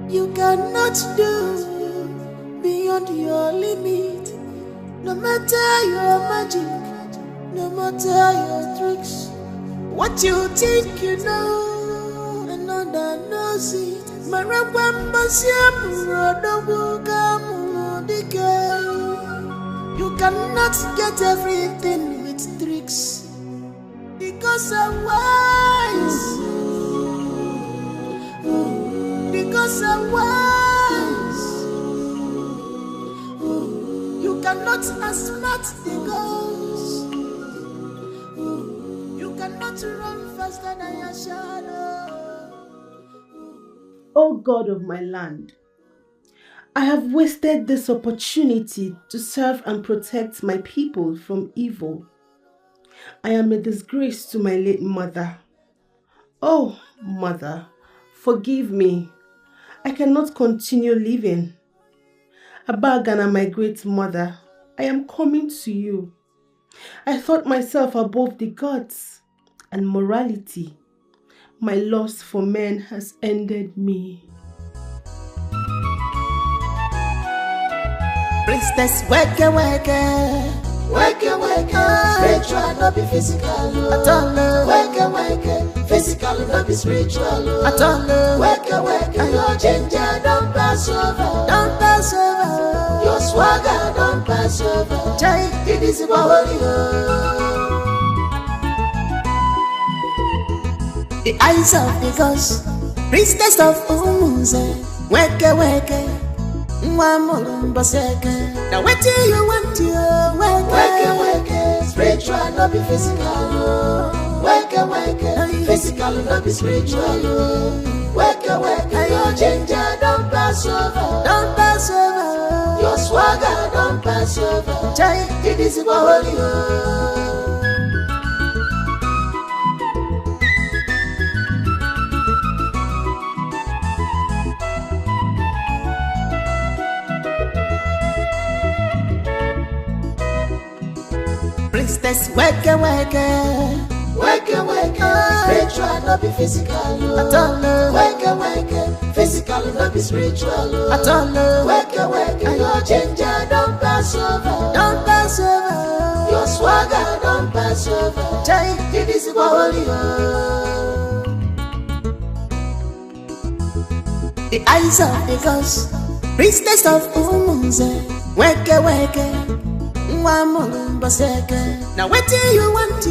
You cannot do beyond your limit. No matter your magic, no matter your tricks. What you think you know, another knows it. You cannot get everything with tricks, because I'm wise. Because I'm wise. You cannot outsmart the ghost. You cannot run faster than your shadow. O God of my land, I have wasted this opportunity to serve and protect my people from evil. I am a disgrace to my late mother. Oh, mother, forgive me. I cannot continue living. Abagana, my great mother, I am coming to you. I thought myself above the gods and morality. My lust for men has ended me. Princess, weke weke, weke weke, spiritual no be physical. At all, weke weke, physical no be spiritual. At all, weke weke, your ginger don't pass over, don't pass over. Your swagger don't pass over. Jai, it is about the eyes of the gods, priestess of Umuze, weke weke. Now what do you want to wake wake, spiritual no be physical. Wake wake, physical no be spiritual. Wake wake, your ginger don't pass over, don't pass over. Your swagger don't pass over. Jai, it is holy. Princess, wake wake, wake wake, spiritual no be physical. At all, wake wake, physical no be spiritual. At all, wake wake, your ginger don't pass over, don't pass over. Your swagger don't pass over. Jai, it is holy. The eyes of the gods, priestess of Umuze, wake wake. Now what do you want to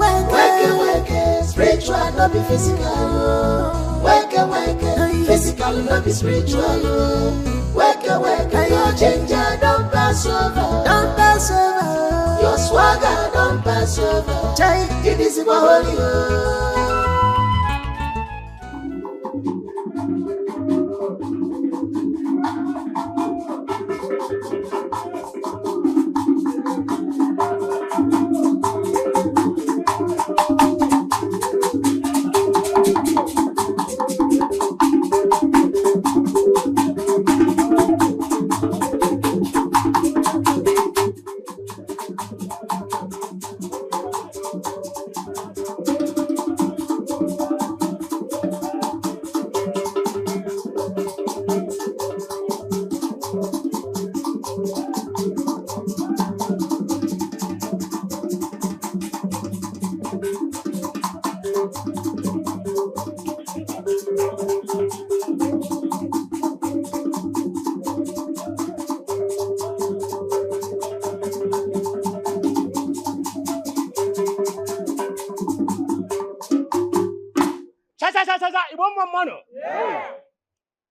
wake, spiritual no be physical. Wake, physical no be spiritual. Wake, your ginger don't pass over, don't pass over. Your swagger don't pass over. Jai, it is holy.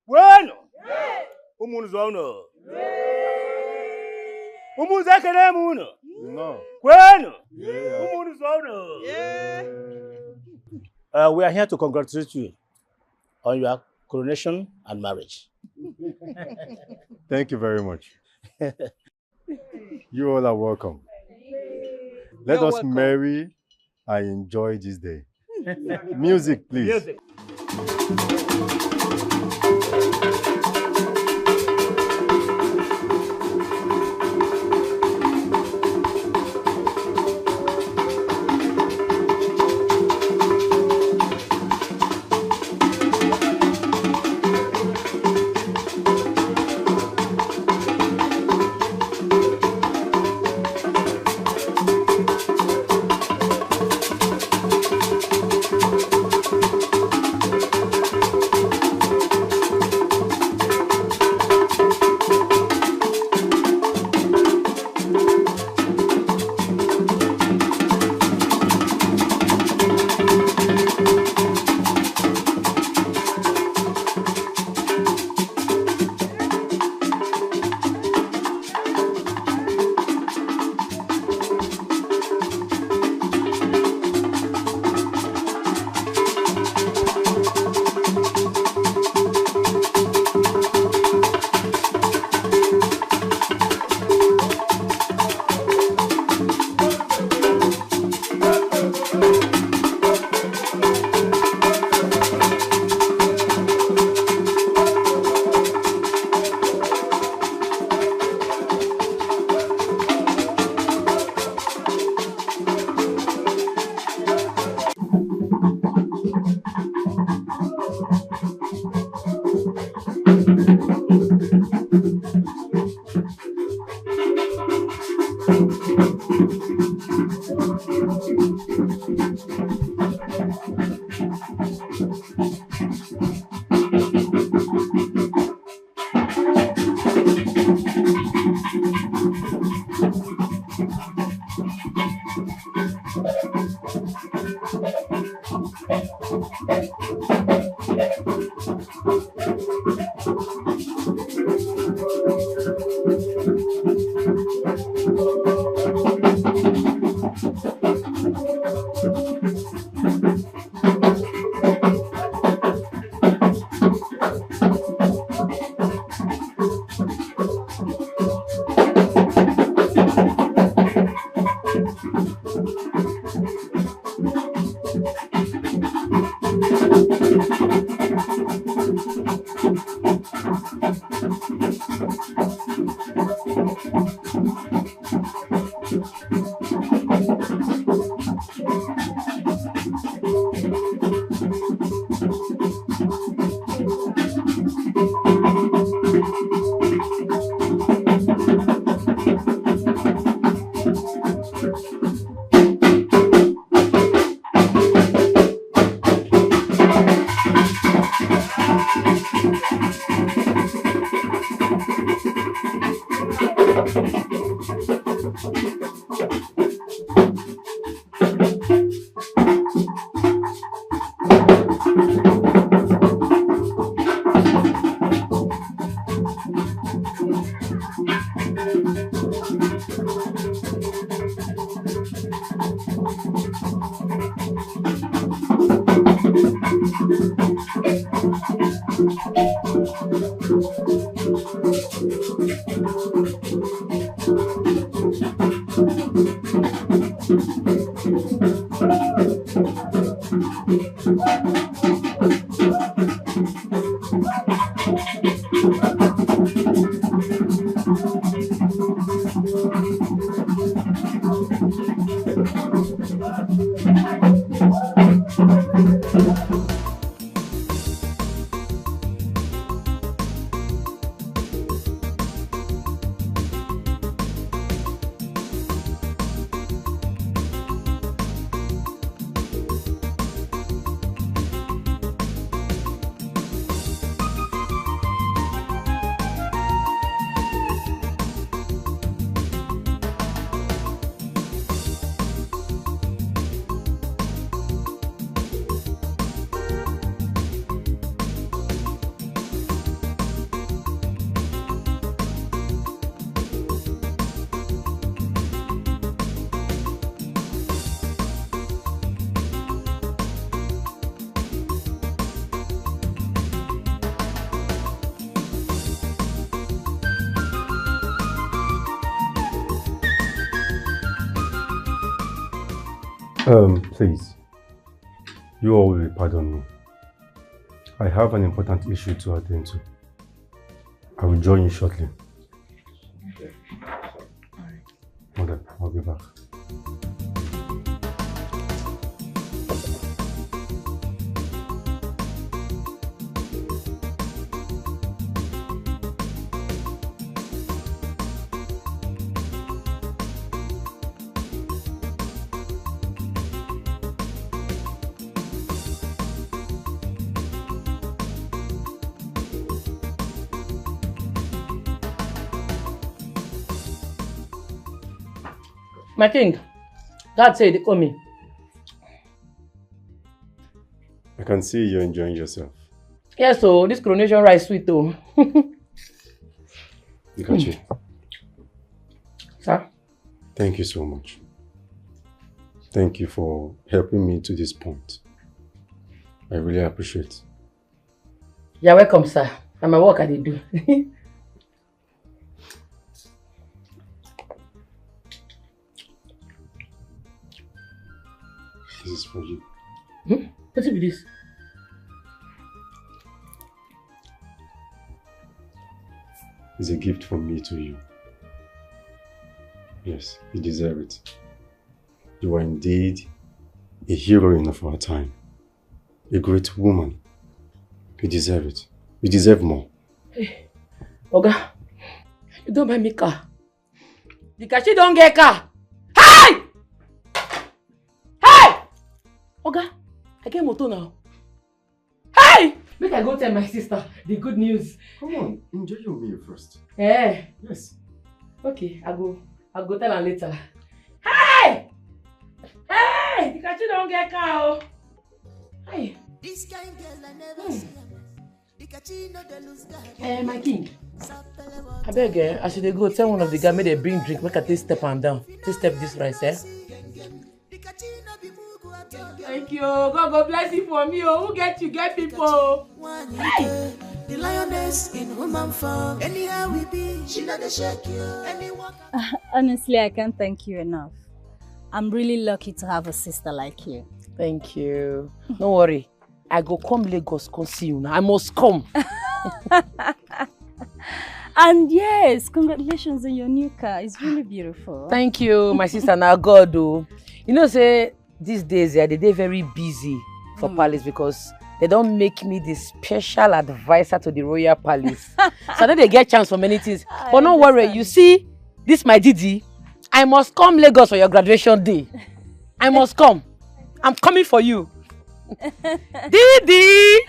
Bueno. Umuntu zona. Umuntu zakene muno. No. Bueno. Umuntu zona. We are here to congratulate you on your coronation and marriage. Thank you very much. You all are welcome. Let us marry and enjoy this day. Music, please. Music. Please, you all will pardon me. I have an important issue to attend to. I will join you shortly. Okay. All right. Mother, I'll be back. My king, God said they call me. I can see you're enjoying yourself. Yes, so this coronation rice sweet though. Dikeh. Sir? Thank you so much. Thank you for helping me to this point. I really appreciate. You're welcome, sir. And my work I did do. This is for you. What is this? It's a gift from me to you. Yes, you deserve it. You are indeed a heroine of our time. A great woman. You deserve it. You deserve more. Hey, Oga, you don't buy me car. Because she don't get car. Hey! Hey! Oga, I get motor now. Hey! Make I go tell my sister the good news. Come on, enjoy your meal first. Eh? Yes. Okay, I'll go tell her later. Hey! Hey! Because she don't get car. My king. I beg, as they go, tell one of the guys, may they bring drink, make a taste step and down. Taste step this rice, eh? Thank you. God bless you for me. Oh, who get people? Hey. The lioness in human form. Anyhow we be, she not the shake you. Honestly, I can't thank you enough. I'm really lucky to have a sister like you. Thank you. Don't worry. I go come Lagos, come see you now. I must come. And yes, congratulations on your new car. It's really beautiful. Thank you, my sister. Now God, though. You know, say these days, they're very busy for palace because they don't make me the special advisor to the royal palace. So then they get chance for many things. But don't worry, you see, this my Didi. I must come Lagos for your graduation day. I must come. I'm coming for you. Didi!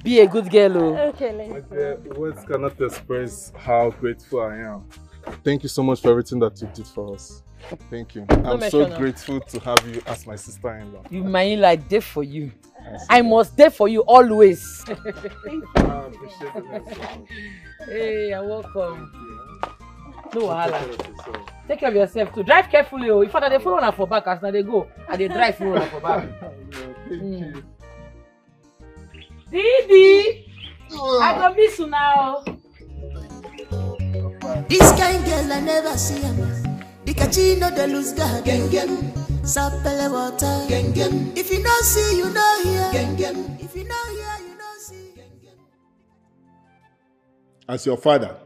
Be a good girl, oh. Okay, let's go. Words cannot express how grateful I am. Thank you so much for everything that you did for us. Thank you. I'm so grateful to have you as my sister-in-law. You mind like there for you. I must there for you always. Thank you. Hey, you're welcome. No wahala. Take care of yourself too. Drive carefully, oh. If I they follow on for back as now they go, and they drive follow on for back. Didi, I go miss you now. This kind girl I never see her. Dikeh no dey lose guard. Gengem, sapele water. Gengem, if you don't see, you don't hear. Gengem, if you don't hear, you don't see. As your father,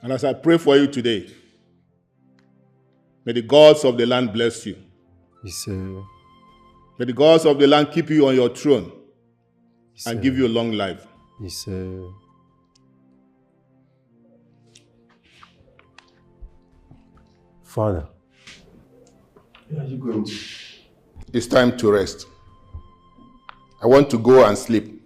and as I pray for you today, may the gods of the land bless you. Yes, May the gods of the land keep you on your throne and give you a long life. Yes, Father, where are you going to? It's time to rest. I want to go and sleep.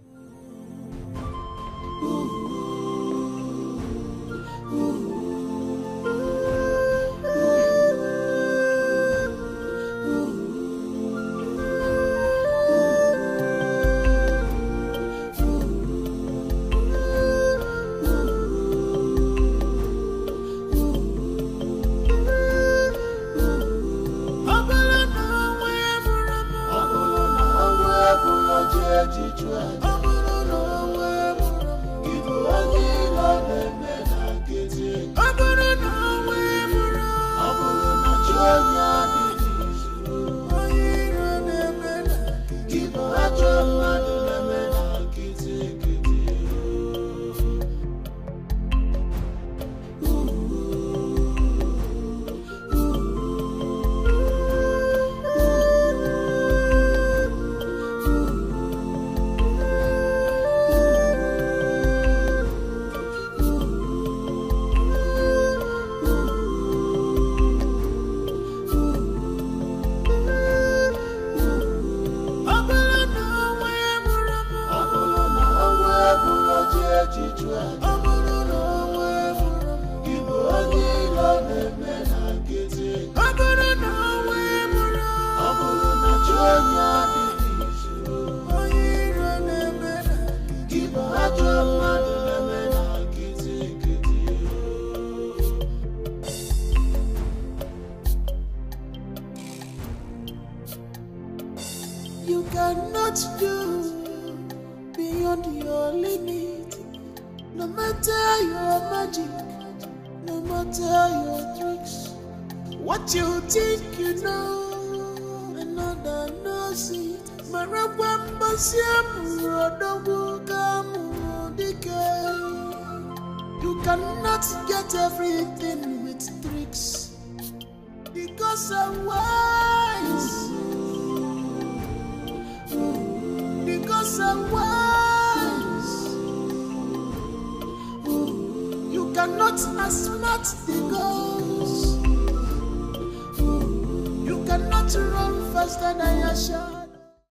You cannot do beyond your limit. No matter your magic, no matter your tricks. What you think you know, another knows it. You cannot get everything with tricks, because I'm wise. Because I'm wise. You cannot outsmart the ghost. You cannot run faster than your shot.